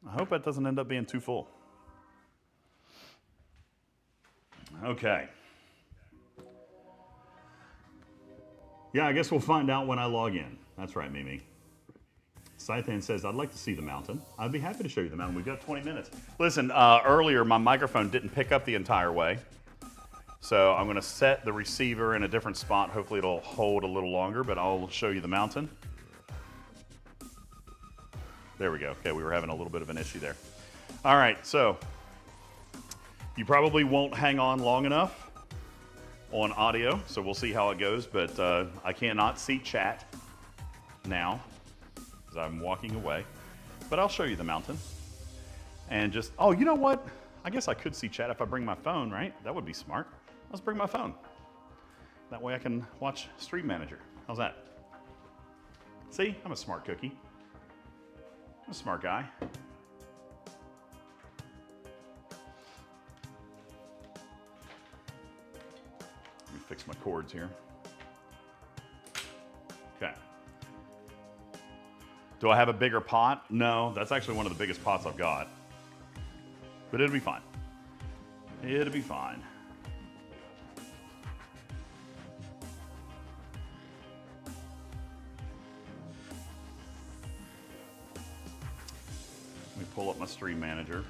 I hope that doesn't end up being too full. Okay. Yeah, I guess we'll find out when I log in. That's right, Mimi. Scythan says, I'd like to see the mountain. I'd be happy to show you the mountain. We've got 20 minutes. Listen, earlier my microphone didn't pick up the entire way. So I'm going to set the receiver in a different spot. Hopefully it'll hold a little longer, but I'll show you the mountain. There we go. Okay, we were having a little bit of an issue there. All right, so you probably won't hang on long enough on audio, so we'll see how it goes, but I cannot see chat now because I'm walking away, but I'll show you the mountain. And just, oh, you know what? I guess I could see chat if I bring my phone, right? That would be smart. Let's bring my phone. That way I can watch Stream Manager. How's that? See, I'm a smart cookie. I'm a smart guy. Let me fix my cords here. Okay. Do I have a bigger pot? No, that's actually one of the biggest pots I've got. But it'll be fine. It'll be fine. Let me pull up my Stream Manager.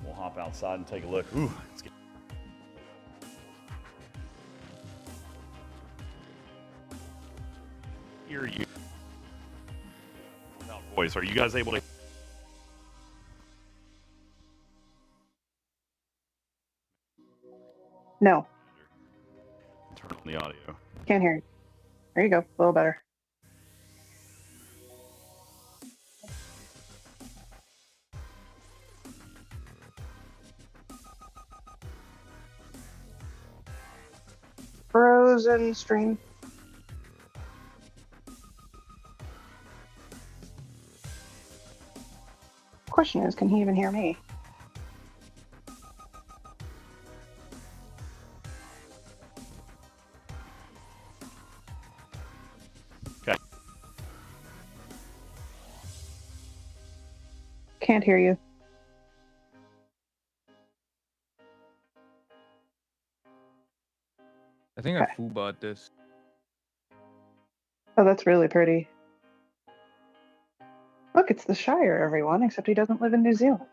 We'll hop outside and take a look. Ooh, let's get. Hear you. Without voice, are you guys able to? No. Turn on the audio. Can't hear you. There you go. A little better. frozen stream. Question is, can he even hear me? Okay. Can't hear you. I think I foo-bought this. Oh, that's really pretty. Look, it's the Shire, everyone, except he doesn't live in New Zealand.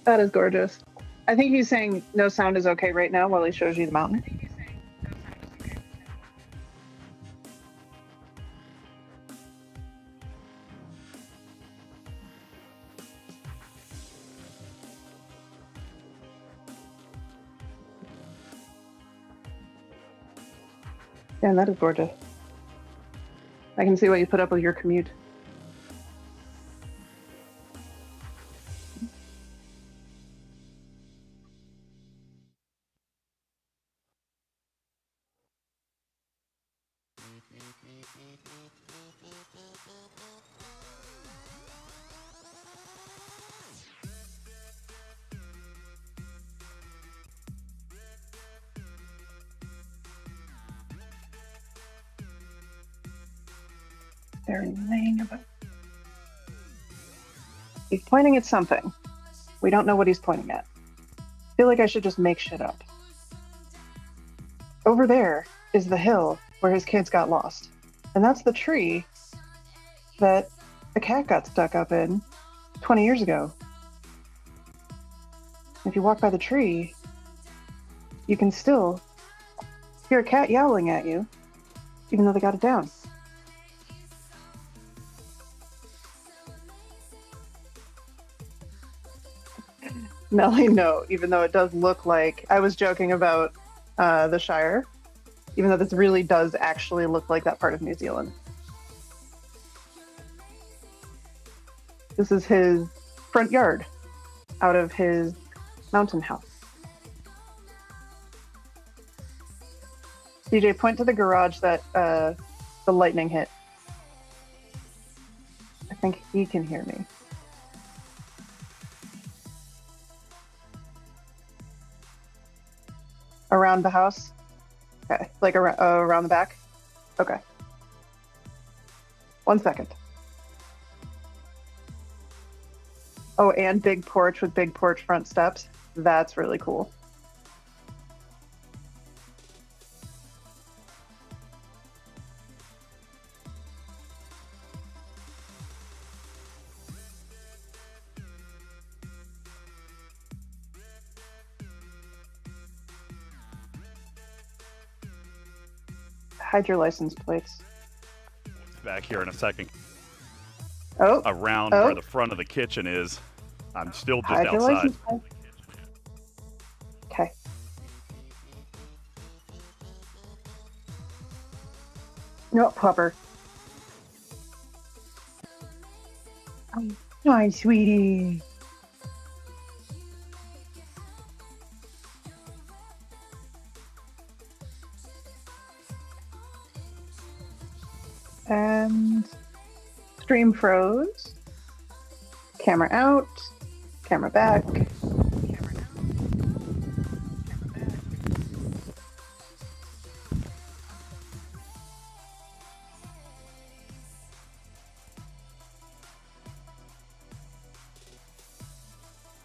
That is gorgeous. I think he's saying no sound is okay right now while he shows you the mountain. Damn, that is gorgeous. I can see why you put up with your commute. They're laying about. He's pointing at something. We don't know what he's pointing at. I feel like I should just make shit up. Over there is the hill where his kids got lost. And that's the tree that the cat got stuck up in 20 years ago. If you walk by the tree, you can still hear a cat yowling at you, even though they got it down. Melly, no, even though it does look like, I was joking about the Shire, even though this really does actually look like that part of New Zealand. This is his front yard out of his mountain house. DJ, point to the garage that the lightning hit. I think he can hear me. Around the house? Okay, like around the back? Okay. 1 second. Oh, and big porch with big porch front steps. That's really cool. Hide your license plates. Back here in a second. Oh. Around where the front of the kitchen is. I'm still just Hide your outside. license plate. Okay. No, Popper. Hi, sweetie. And stream froze. Camera out. Camera back.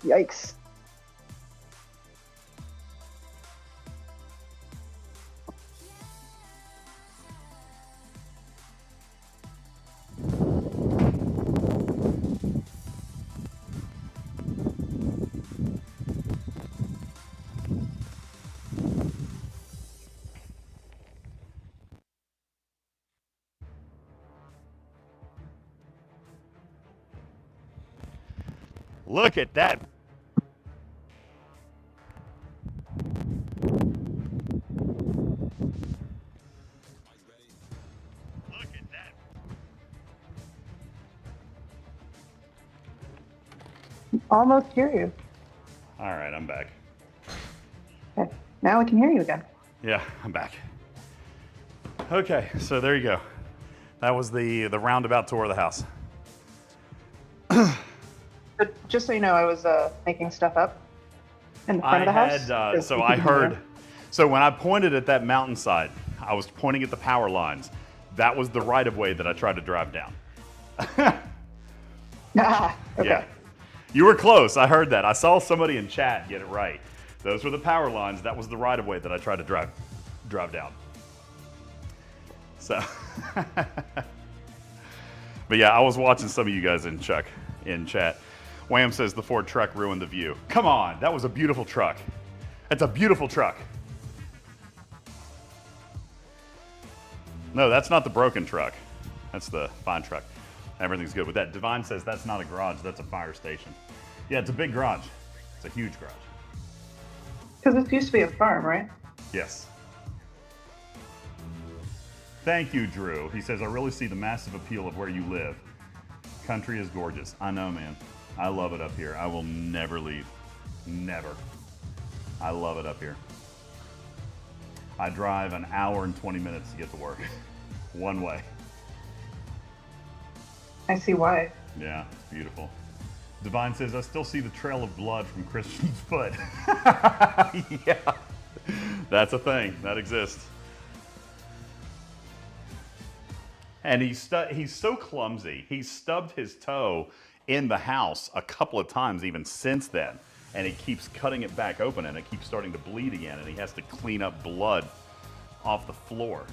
Yikes. Look at that. Look at that. almost hear you. All right, I'm back. Okay. Now I can hear you again. Yeah, I'm back. Okay, so there you go. That was the roundabout tour of the house. But just so you know, I was making stuff up in the front of the house. So I heard, so when I pointed at that mountainside, I was pointing at the power lines. That was the right of way that I tried to drive down. Ah, okay. Yeah. You were close. I heard that. I saw somebody in chat get it right. Those were the power lines. That was the right of way that I tried to drive down. So, but yeah, I was watching some of you guys in chat. Wham says the Ford truck ruined the view. Come on, that was a beautiful truck. That's a beautiful truck. No, that's not the broken truck. That's the fine truck. Everything's good with that. Divine says that's not a garage, that's a fire station. Yeah, it's a big garage. It's a huge garage. Because this used to be a farm, right? Yes. Thank you, Drew. He says, I really see the massive appeal of where you live. Country is gorgeous. I know, man. I love it up here. I will never leave. Never. I love it up here. I drive an hour and 20 minutes to get to work. One way. I see why. Yeah, it's beautiful. Divine says, I still see the trail of blood from Christian's foot. Yeah. That's a thing. That exists. And he's so clumsy. He stubbed his toe in the house a couple of times even since then. And he keeps cutting it back open and it keeps starting to bleed again. And he has to clean up blood off the floor.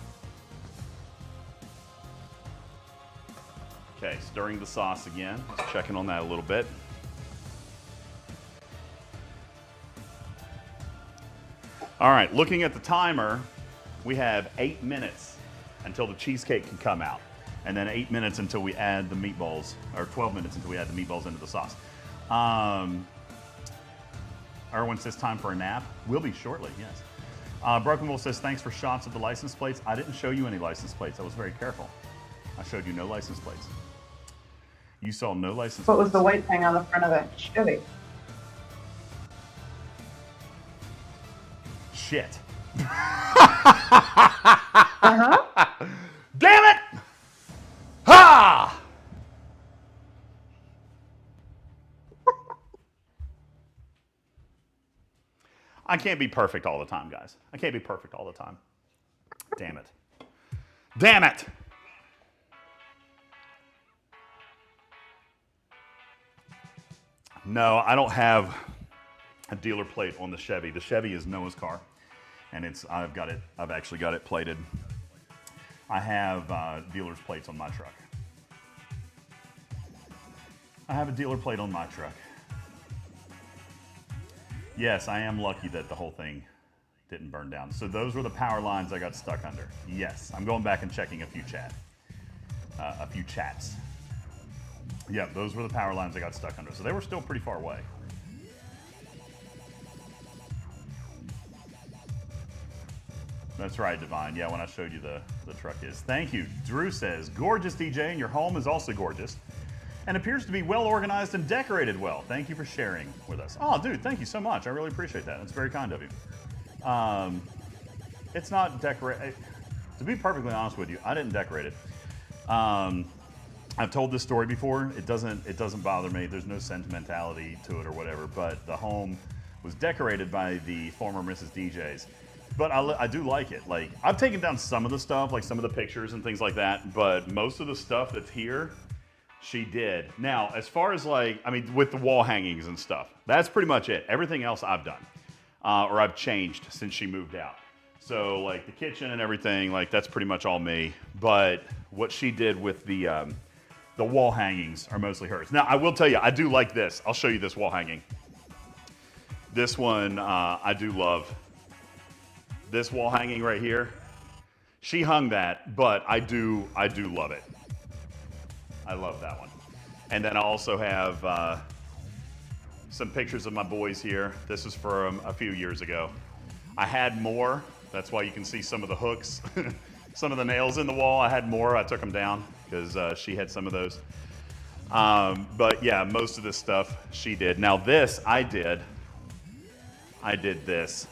Okay, stirring the sauce again. Just checking on that a little bit. All right, looking at the timer, we have 8 minutes until the cheesecake can come out. And then 8 minutes until we add the meatballs, or 12 minutes until we add the meatballs into the sauce. Erwin says time for a nap. Will be shortly, yes. Brokenville says thanks for shots of the license plates. I didn't show you any license plates. I was very careful. I showed you no license plates. You saw no license plates. What was the white thing on the front of that Chevy? Shit. Uh-huh. Damn it! Ha! I can't be perfect all the time, guys. I can't be perfect all the time. Damn it. Damn it! No, I don't have a dealer plate on the Chevy. The Chevy is Noah's car, and I've actually got it plated. I have dealer's plates on my truck. I have a dealer plate on my truck. Yes, I am lucky that the whole thing didn't burn down. So those were the power lines I got stuck under. Yes, I'm going back and checking a few chats. Yeah, those were the power lines I got stuck under. So they were still pretty far away. That's right, Divine. Yeah, when I showed you the truck is. Thank you. Drew says, gorgeous DJ, and your home is also gorgeous. And appears to be well organized and decorated well. Thank you for sharing with us. Oh, dude, thank you so much. I really appreciate that. That's very kind of you. It's not decorated. To be perfectly honest with you, I didn't decorate it. I've told this story before. It doesn't bother me. There's no sentimentality to it or whatever. But the home was decorated by the former Mrs. DJz. But I do like it. Like, I've taken down some of the stuff, like some of the pictures and things like that. But most of the stuff that's here, she did. Now, as far as with the wall hangings and stuff, that's pretty much it. Everything else I've done, or I've changed since she moved out. So like the kitchen and everything, like that's pretty much all me. But what she did with the wall hangings are mostly hers. Now, I will tell you, I do like this. I'll show you this wall hanging. This one, I do love. This wall hanging right here, she hung that, but I do love it. I love that one. And then I also have some pictures of my boys here. This is from a few years ago. I had more. That's why you can see some of the hooks, some of the nails in the wall. I had more. I took them down because she had some of those. But yeah, most of this stuff she did. Now this, I did this.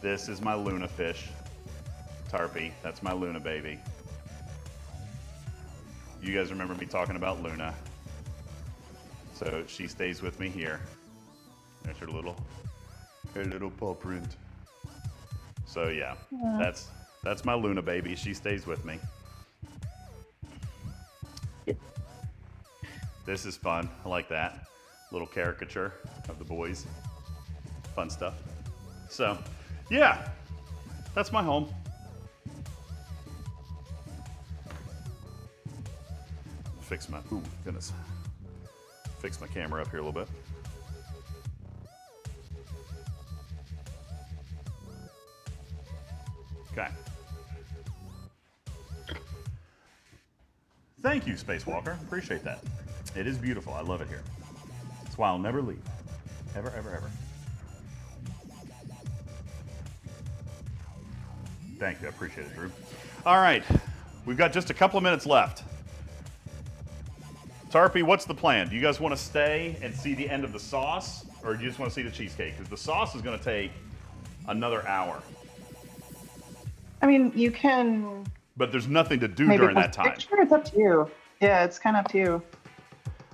This is my Luna fish. Tarpy, that's my Luna baby. You guys remember me talking about Luna. So she stays with me here. There's her little paw print. So yeah, that's my Luna baby. She stays with me. This is fun. I like that. Little caricature of the boys. Fun stuff. So, yeah, that's my home. Fix my, ooh, goodness. Fix my camera up here a little bit. Okay. Thank you, Spacewalker. Appreciate that. It is beautiful. I love it here. That's why I'll never leave. Ever, ever, ever. Thank you. I appreciate it, Drew. All right. We've got just a couple of minutes left. Tarpy, what's the plan? Do you guys want to stay and see the end of the sauce, or do you just want to see the cheesecake? Because the sauce is going to take another hour. I mean, you can. But there's nothing to do maybe during that time. Picture, it's up to you. Yeah, it's kind of up to you.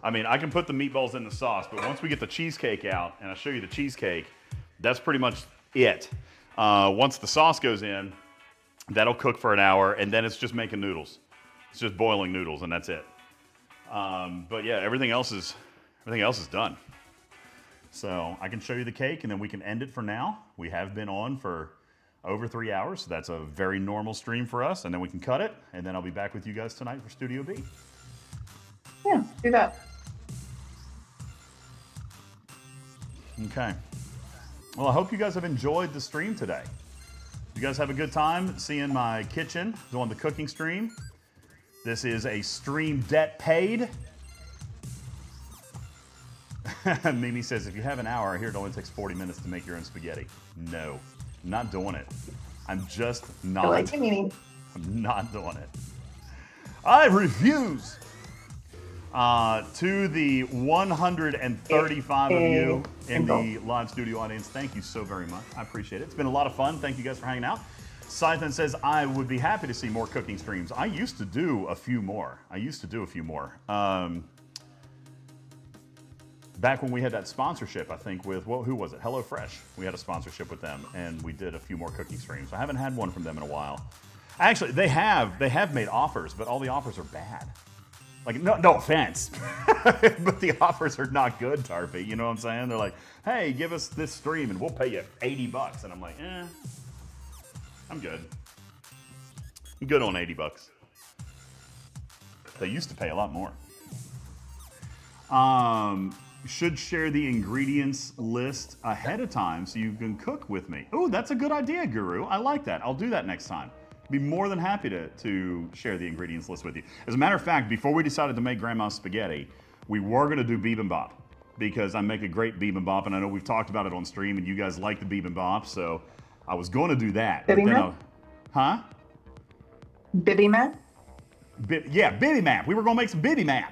I mean, I can put the meatballs in the sauce, but once we get the cheesecake out, and I'll show you the cheesecake, that's pretty much it. Once the sauce goes in, that'll cook for an hour, and then it's just making noodles. It's just boiling noodles, and that's it. But yeah, everything else is done. So I can show you the cake, and then we can end it for now. We have been on for over 3 hours, so that's a very normal stream for us, and then we can cut it, and then I'll be back with you guys tonight for Studio B. Yeah, do that. Okay. Well, I hope you guys have enjoyed the stream today. You guys have a good time seeing my kitchen, doing the cooking stream. This is a stream debt paid. Mimi says, if you have an hour, I hear it only takes 40 minutes to make your own spaghetti. No, I'm not doing it. I'm just not. I like it, Mimi. I'm not doing it. I refuse. To the 135 of you in the live studio audience, thank you so very much. I appreciate it. It's been a lot of fun. Thank you guys for hanging out. Scythen says, I would be happy to see more cooking streams. I used to do a few more. Back when we had that sponsorship, I think, with, well, who was it? HelloFresh. We had a sponsorship with them, and we did a few more cooking streams. I haven't had one from them in a while. Actually, they have made offers, but all the offers are bad. Like, no offense, but the offers are not good, Tarpy. You know what I'm saying? They're like, hey, give us this stream and we'll pay you $80. And I'm like, I'm good. I'm good on $80. They used to pay a lot more. You should share the ingredients list ahead of time so you can cook with me. Oh, that's a good idea, Guru. I like that. I'll do that next time. Be more than happy to share the ingredients list with you. As a matter of fact, before we decided to make Grandma's spaghetti, we were going to do bibimbap because I make a great bibimbap, and I know we've talked about it on stream, and you guys like the bibimbap, so I was going to do that. Bibimbap? Huh? Bibimbap? Yeah, bibimbap. We were going to make some bibimbap.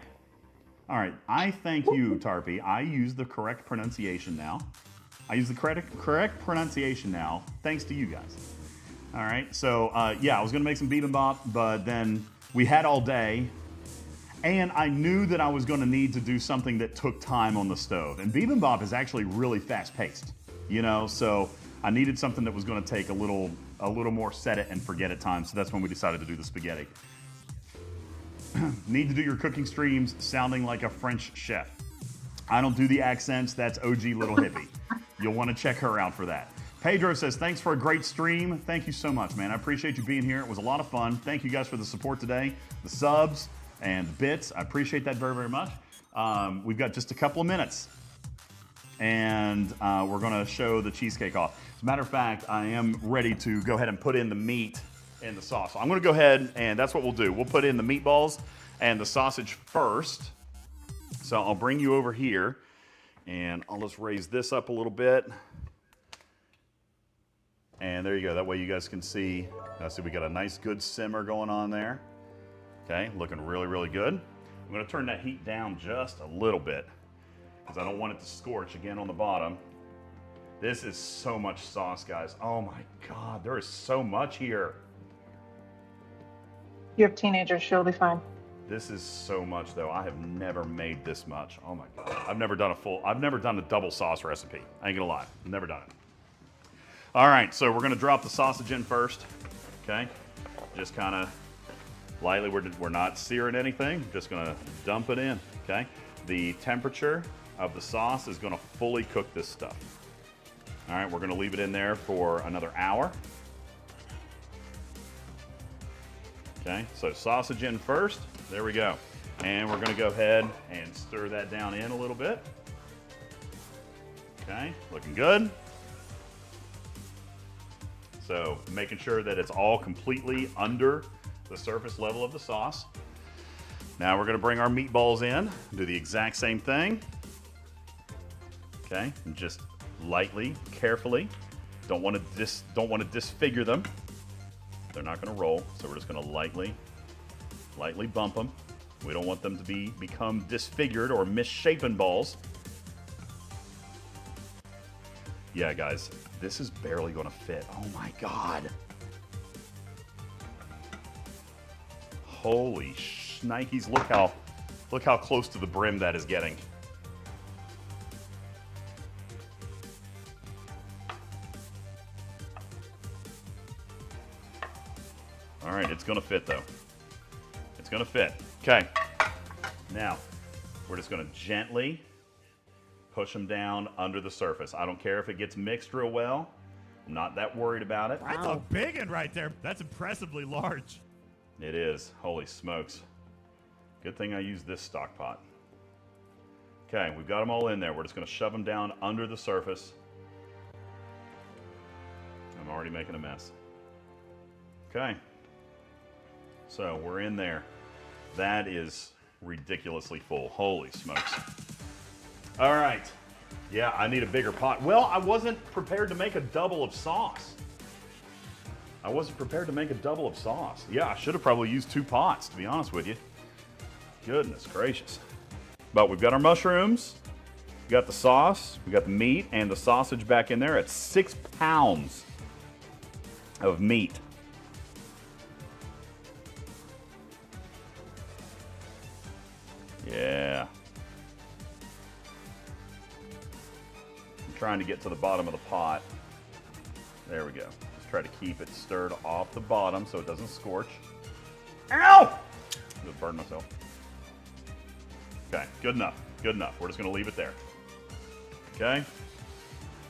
All right, I thank you, Tarpy. I use the correct pronunciation now. Correct pronunciation now, thanks to you guys. All right, so yeah, I was gonna make some bibimbap, but then we had all day, and I knew that I was gonna need to do something that took time on the stove. And bibimbap is actually really fast-paced, you know, so I needed something that was gonna take a little more set it and forget it time, so that's when we decided to do the spaghetti. Need to do your cooking streams sounding like a French chef. I don't do the accents, that's OG Little Hippie. You'll wanna check her out for that. Pedro says, thanks for a great stream. Thank you so much, man. I appreciate you being here. It was a lot of fun. Thank you guys for the support today, the subs and the bits. I appreciate that very, very much. We've got just a couple of minutes, and we're going to show the cheesecake off. As a matter of fact, I am ready to go ahead and put in the meat in the sauce. So I'm going to go ahead, and that's what we'll do. We'll put in the meatballs and the sausage first. So I'll bring you over here, and I'll just raise this up a little bit. And there you go. That way you guys can see. See, we got a nice, good simmer going on there. Okay, looking really, really good. I'm gonna turn that heat down just a little bit because I don't want it to scorch again on the bottom. This is so much sauce, guys. Oh my God, there is so much here. You have teenagers, she'll be fine. This is so much though. I have never made this much. Oh my God. I've never done a double sauce recipe. I ain't gonna lie, I've never done it. All right, so we're gonna drop the sausage in first, okay? Just kind of lightly, we're not searing anything, just gonna dump it in, okay? The temperature of the sauce is gonna fully cook this stuff. All right, we're gonna leave it in there for another hour. Okay, so sausage in first, there we go. And we're gonna go ahead and stir that down in a little bit. Okay, looking good. So making sure that it's all completely under the surface level of the sauce. Now we're gonna bring our meatballs in, do the exact same thing. Okay, and just lightly, carefully. Don't want to disfigure them. They're not gonna roll, so we're just gonna lightly bump them. We don't want them to become disfigured or misshapen balls. Yeah, guys, this is barely gonna fit. Oh my God. Holy shnikes, look how close to the brim that is getting. All right, it's gonna fit though. It's gonna fit. Okay, now we're just gonna gently push them down under the surface. I don't care if it gets mixed real well. I'm not that worried about it. That's a big one right there. That's impressively large. It is. Holy smokes. Good thing I used this stock pot. Okay, we've got them all in there. We're just gonna shove them down under the surface. I'm already making a mess. Okay. So we're in there. That is ridiculously full. Holy smokes. All right. Yeah, I need a bigger pot. Well, I wasn't prepared to make a double of sauce. Yeah, I should have probably used 2 pots, to be honest with you. Goodness gracious. But we've got our mushrooms, we got the sauce, we got the meat and the sausage back in there at 6 pounds of meat. Yeah. I'm trying to get to the bottom of the pot. There we go. Just try to keep it stirred off the bottom so it doesn't scorch. Ow! I'm gonna burn myself. Okay, good enough. Good enough. We're just gonna leave it there. Okay?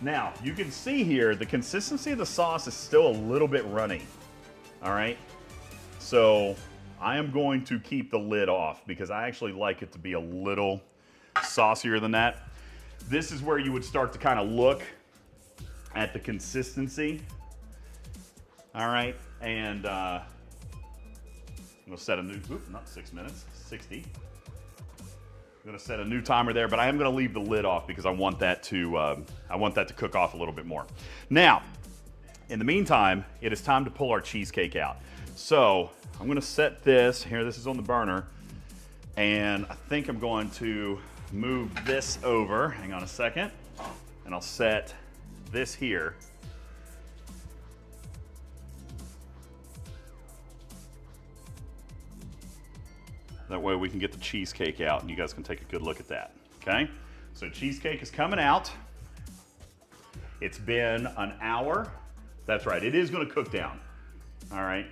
Now, you can see here the consistency of the sauce is still a little bit runny. All right? So I am going to keep the lid off because I actually like it to be a little saucier than that. This is where you would start to kind of look at the consistency. All right, and I'm gonna set a new, not 6 minutes, 60. I'm gonna set a new timer there, but I am gonna leave the lid off because I want that to cook off a little bit more. Now, in the meantime, it is time to pull our cheesecake out. So I'm gonna set this, here this is on the burner, and I think I'm going to move this over, hang on a second, and I'll set this here. That way we can get the cheesecake out and you guys can take a good look at that, okay? So cheesecake is coming out. It's been an hour. That's right, it is gonna cook down, all right?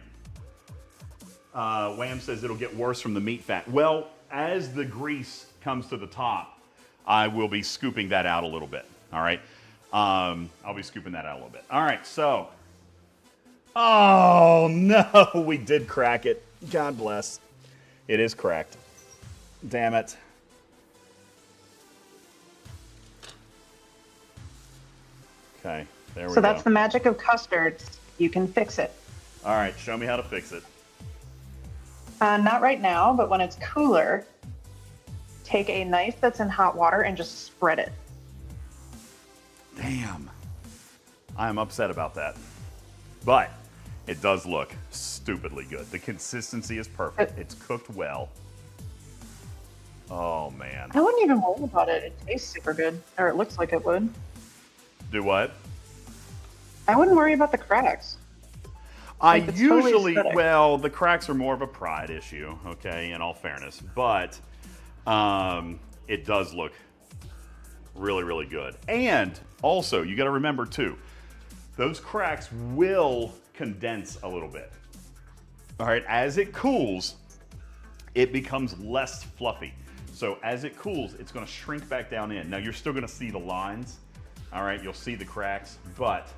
Wham says it'll get worse from the meat fat. Well, as the grease comes to the top, I will be scooping that out a little bit, all right? I'll be scooping that out a little bit. All right, so. Oh, no, we did crack it. God bless. It is cracked. Damn it. Okay, there we go. So that's the magic of custards. You can fix it. All right, show me how to fix it. Not right now, but when it's cooler, take a knife that's in hot water and just spread it. Damn. I am upset about that. But it does look stupidly good. The consistency is perfect. It's cooked well. Oh, man. I wouldn't even worry about it. It tastes super good. Or it looks like it would. Do what? I wouldn't worry about the cracks. I Like, it's totally usually, aesthetic. well, the cracks are more of a pride issue, okay, in all fairness. But it does look really, really good. And also, you got to remember, too, those cracks will condense a little bit. All right, as it cools, it becomes less fluffy. So as it cools, it's going to shrink back down in. Now, you're still going to see the lines. All right, you'll see the cracks, but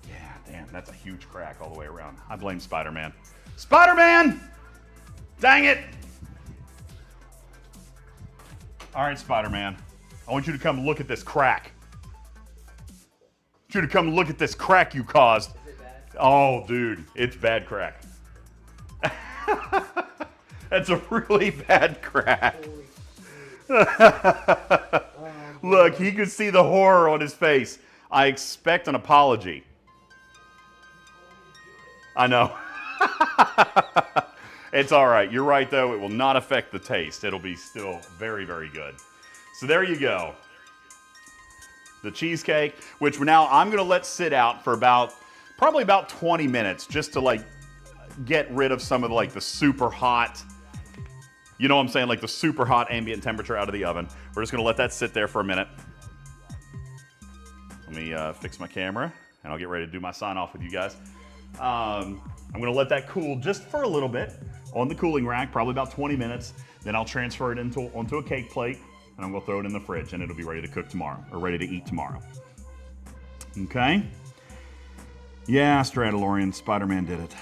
yeah, damn, that's a huge crack all the way around. I blame Spider-Man. Spider-Man! Dang it! All right, Spider-Man, I want you to come look at this crack. I want you to come look at this crack you caused. Is it bad? Oh, dude, it's bad crack. That's a really bad crack. Look, he could see the horror on his face. I expect an apology. I know. It's all right. You're right, though. It will not affect the taste. It'll be still very, very good. So there you go. The cheesecake, which now I'm going to let sit out for probably about 20 minutes just to like get rid of some of the super hot, you know what I'm saying, like the super hot ambient temperature out of the oven. We're just going to let that sit there for a minute. Let me fix my camera and I'll get ready to do my sign off with you guys. I'm going to let that cool just for a little bit on the cooling rack, probably about 20 minutes. Then I'll transfer it onto a cake plate and I'm going to throw it in the fridge and it'll be ready to cook tomorrow or ready to eat tomorrow. Okay? Yeah, Stradalorian, Spider-Man did it.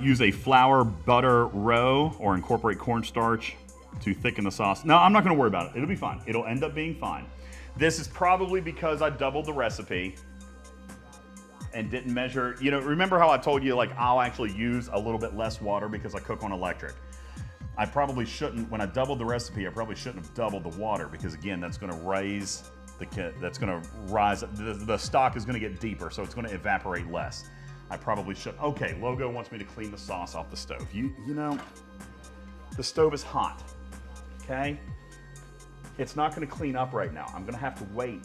Use a flour butter roux or incorporate cornstarch to thicken the sauce. No, I'm not going to worry about it. It'll be fine. It'll end up being fine. This is probably because I doubled the recipe and didn't measure. You know, remember how I told you, like, I'll actually use a little bit less water because I cook on electric. I probably shouldn't, when I doubled the recipe, I probably shouldn't have doubled the water because, again, that's going to raise the stock is going to get deeper, so it's going to evaporate less. I probably should. Okay, Logo wants me to clean the sauce off the stove. You know, the stove is hot, okay? It's not going to clean up right now. I'm going to have to wait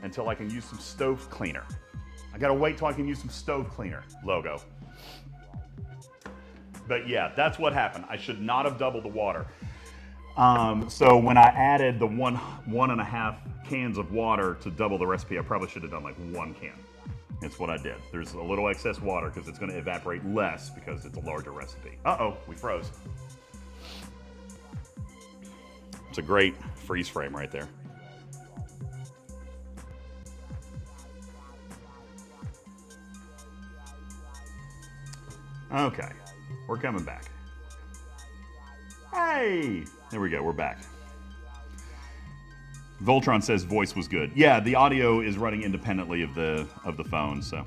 until I can use some stove cleaner. I got to wait till I can use some stove cleaner, Logo. But yeah, that's what happened. I should not have doubled the water. So when I added the one and a half cans of water to double the recipe, I probably should have done like 1 can. That's what I did. There's a little excess water because it's going to evaporate less because it's a larger recipe. Uh-oh, we froze. It's a great freeze frame right there. Okay, we're coming back. Hey, there we go, we're back. Voltron says voice was good. Yeah, the audio is running independently of the phone, so.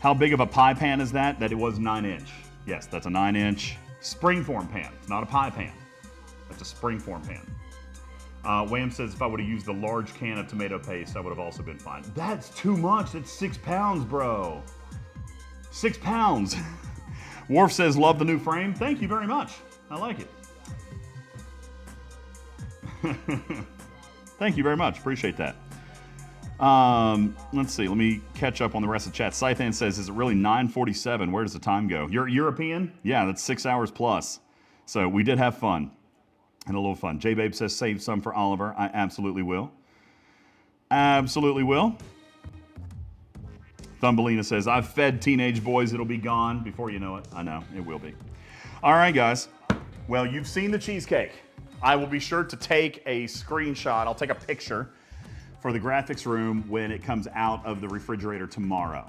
How big of a pie pan is that? That it was 9-inch. Yes, that's a 9-inch springform pan. It's not a pie pan. That's a springform pan. Wham says if I would have used the large can of tomato paste, I would have also been fine. That's too much. That's 6 pounds, bro. 6 pounds. Worf says, love the new frame. Thank you very much. I like it. Thank you very much. Appreciate that. Let's see. Let me catch up on the rest of the chat. Scythan says, is it really 9:47? Where does the time go? You're European? Yeah, that's 6 hours plus. So we did have fun. And a little fun. J-Babe says, save some for Oliver. I absolutely will. Absolutely will. Thumbelina says, I've fed teenage boys. It'll be gone before you know it. I know. It will be. All right, guys. Well, you've seen the cheesecake. I will be sure to take a screenshot. I'll take a picture for the graphics room when it comes out of the refrigerator tomorrow.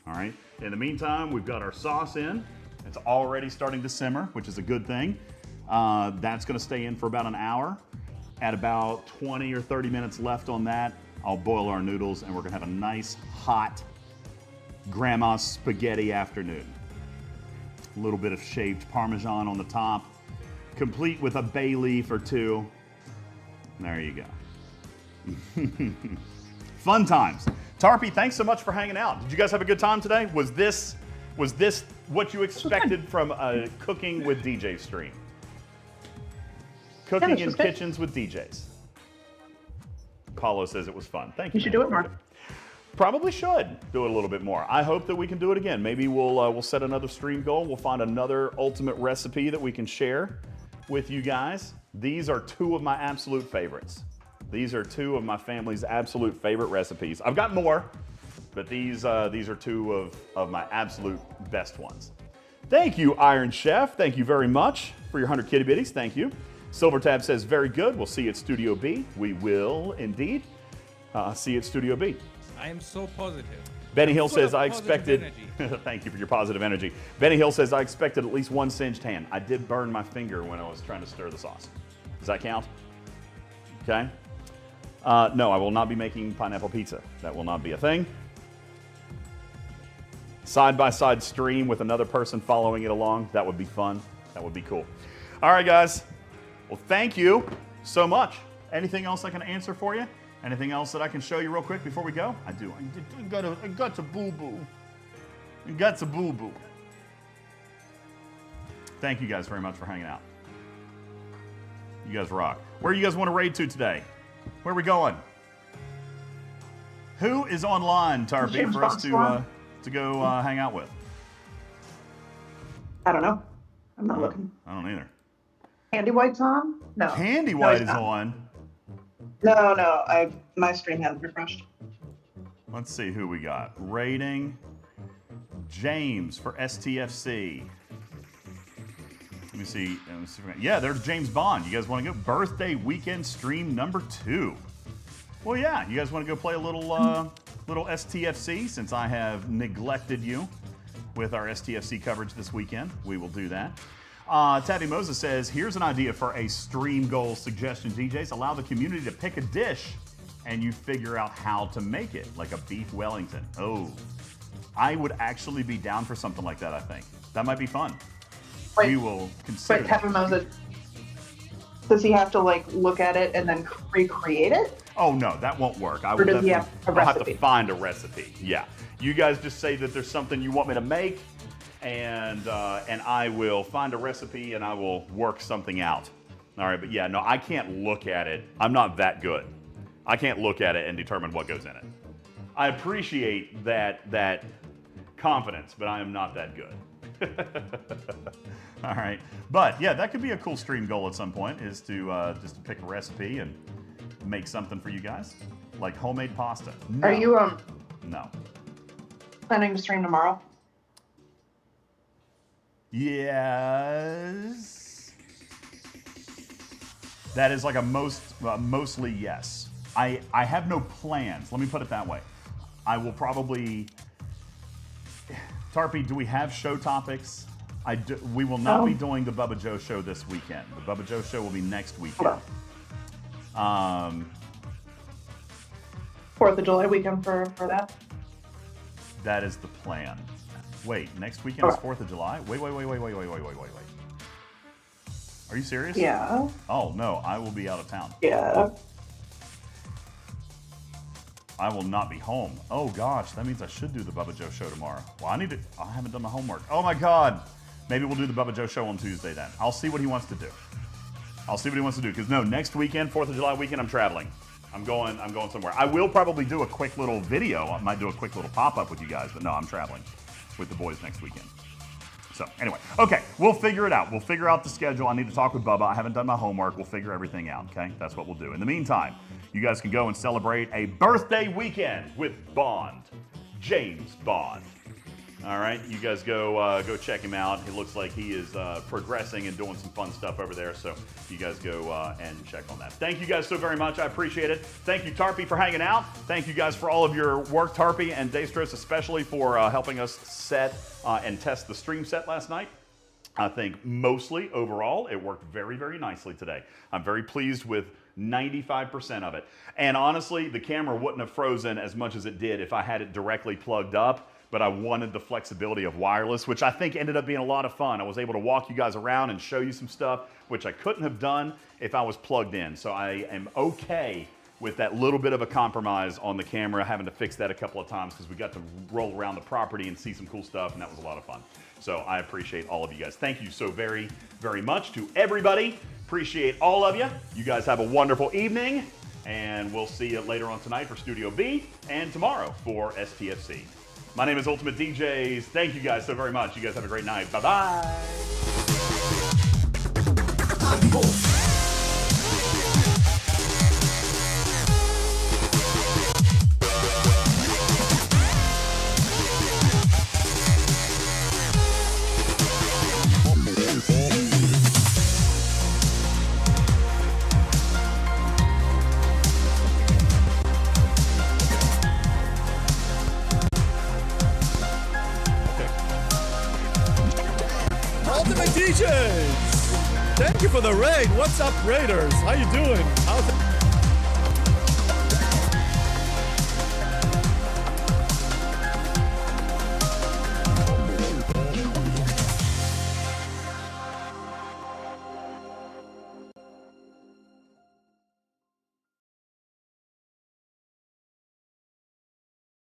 All right. In the meantime, we've got our sauce in. It's already starting to simmer, which is a good thing. That's going to stay in for about an hour. At about 20 or 30 minutes left on that, I'll boil our noodles and we're going to have a nice hot grandma's spaghetti afternoon. A little bit of shaved Parmesan on the top, complete with a bay leaf or two. There you go. Fun times. Tarpy, thanks so much for hanging out. Did you guys have a good time today? Was this what you expected from a cooking with DJ stream. Cooking in kitchens with DJs. Paulo says it was fun. Thank you. You should do it more. Probably should do it a little bit more. I hope that we can do it again. Maybe we'll set another stream goal. We'll find another ultimate recipe that we can share with you guys. These are two of my absolute favorites. These are two of my family's absolute favorite recipes. I've got more, but these are two of my absolute best ones. Thank you, Iron Chef. Thank you very much for your 100 kitty bitties. Thank you. Silver Tab says, very good. We'll see you at Studio B. We will indeed see you at Studio B. I am so positive. Benny Hill says, I positive expected, thank you for your positive energy. Benny Hill says, I expected at least one singed hand. I did burn my finger when I was trying to stir the sauce. Does that count? Okay. No, I will not be making pineapple pizza. That will not be a thing. Side-by-side stream with another person following it along. That would be fun. That would be cool. All right, guys. Well, thank you so much. Anything else I can answer for you? Anything else that I can show you real quick before we go? I do. I got to boo-boo. I got to boo-boo. Thank you guys very much for hanging out. You guys rock. Where do you guys want to raid to today? Where are we going? Who is online, Tarpy, for us to go hang out with? I don't know. I'm not looking. I don't either. Candy White's on? No. Candy White is on. No. My stream hasn't refreshed. Let's see who we got. Rating James for STFC. Let me see. Yeah, there's James Bond. You guys want to go? Birthday weekend stream number 2. Well, yeah. You guys want to go play a little STFC since I have neglected you with our STFC coverage this weekend? We will do that. Tabby Moses says, here's an idea for a stream goal suggestion, DJs. Allow the community to pick a dish and you figure out how to make it, like a beef Wellington. Oh, I would actually be down for something like that, I think. That might be fun. We will consider. Wait, Tabby Moses, does he have to look at it and then recreate it? Oh, no, that won't work. Or does he have a recipe? I'll have to find a recipe, yeah. You guys just say that there's something you want me to make, and I will find a recipe and I will work something out. All right, but yeah, no, I can't look at it. I'm not that good. I can't look at it and determine what goes in it. I appreciate that confidence, but I am not that good. All right, but yeah, that could be a cool stream goal at some point, is to just to pick a recipe and make something for you guys, like homemade pasta. No. Are you No. planning to stream tomorrow? Yes. That is like a mostly yes. I have no plans. Let me put it that way. I will probably. Tarpy, do we have show topics? We will not be doing the Bubba Joe show this weekend. The Bubba Joe show will be next weekend. 4th of July weekend for that? That is the plan. Wait, next weekend is 4th of July? Wait. Are you serious? Yeah. Oh, no, I will be out of town. Yeah. I will not be home. Oh, gosh, that means I should do the Bubba Joe show tomorrow. Well, I haven't done my homework. Oh, my God. Maybe we'll do the Bubba Joe show on Tuesday then. I'll see what he wants to do. Because, no, next weekend, 4th of July weekend, I'm traveling. I'm going somewhere. I will probably do a quick little video. I might do a quick little pop-up with you guys, but no, I'm traveling with the boys next weekend. So, anyway, okay, we'll figure it out. We'll figure out the schedule. I need to talk with Bubba. I haven't done my homework. We'll figure everything out, okay? That's what we'll do. In the meantime, you guys can go and celebrate a birthday weekend with Bond, James Bond. All right, you guys go check him out. It looks like he is progressing and doing some fun stuff over there. So you guys go and check on that. Thank you guys so very much. I appreciate it. Thank you, Tarpy, for hanging out. Thank you guys for all of your work, Tarpy, and Daystros especially for helping us set and test the stream set last night. I think mostly overall it worked very, very nicely today. I'm very pleased with 95% of it. And honestly, the camera wouldn't have frozen as much as it did if I had it directly plugged up. But I wanted the flexibility of wireless, which I think ended up being a lot of fun. I was able to walk you guys around and show you some stuff, which I couldn't have done if I was plugged in. So I am okay with that little bit of a compromise on the camera, having to fix that a couple of times because we got to roll around the property and see some cool stuff, and that was a lot of fun. So I appreciate all of you guys. Thank you so very, very much to everybody. Appreciate all of you. You guys have a wonderful evening, and we'll see you later on tonight for Studio B and tomorrow for STFC. My name is UltimatDJz. Thank you guys so very much. You guys have a great night. Bye-bye. UltimatDJz! Thank you for the raid. What's up, Raiders? How you doing? How's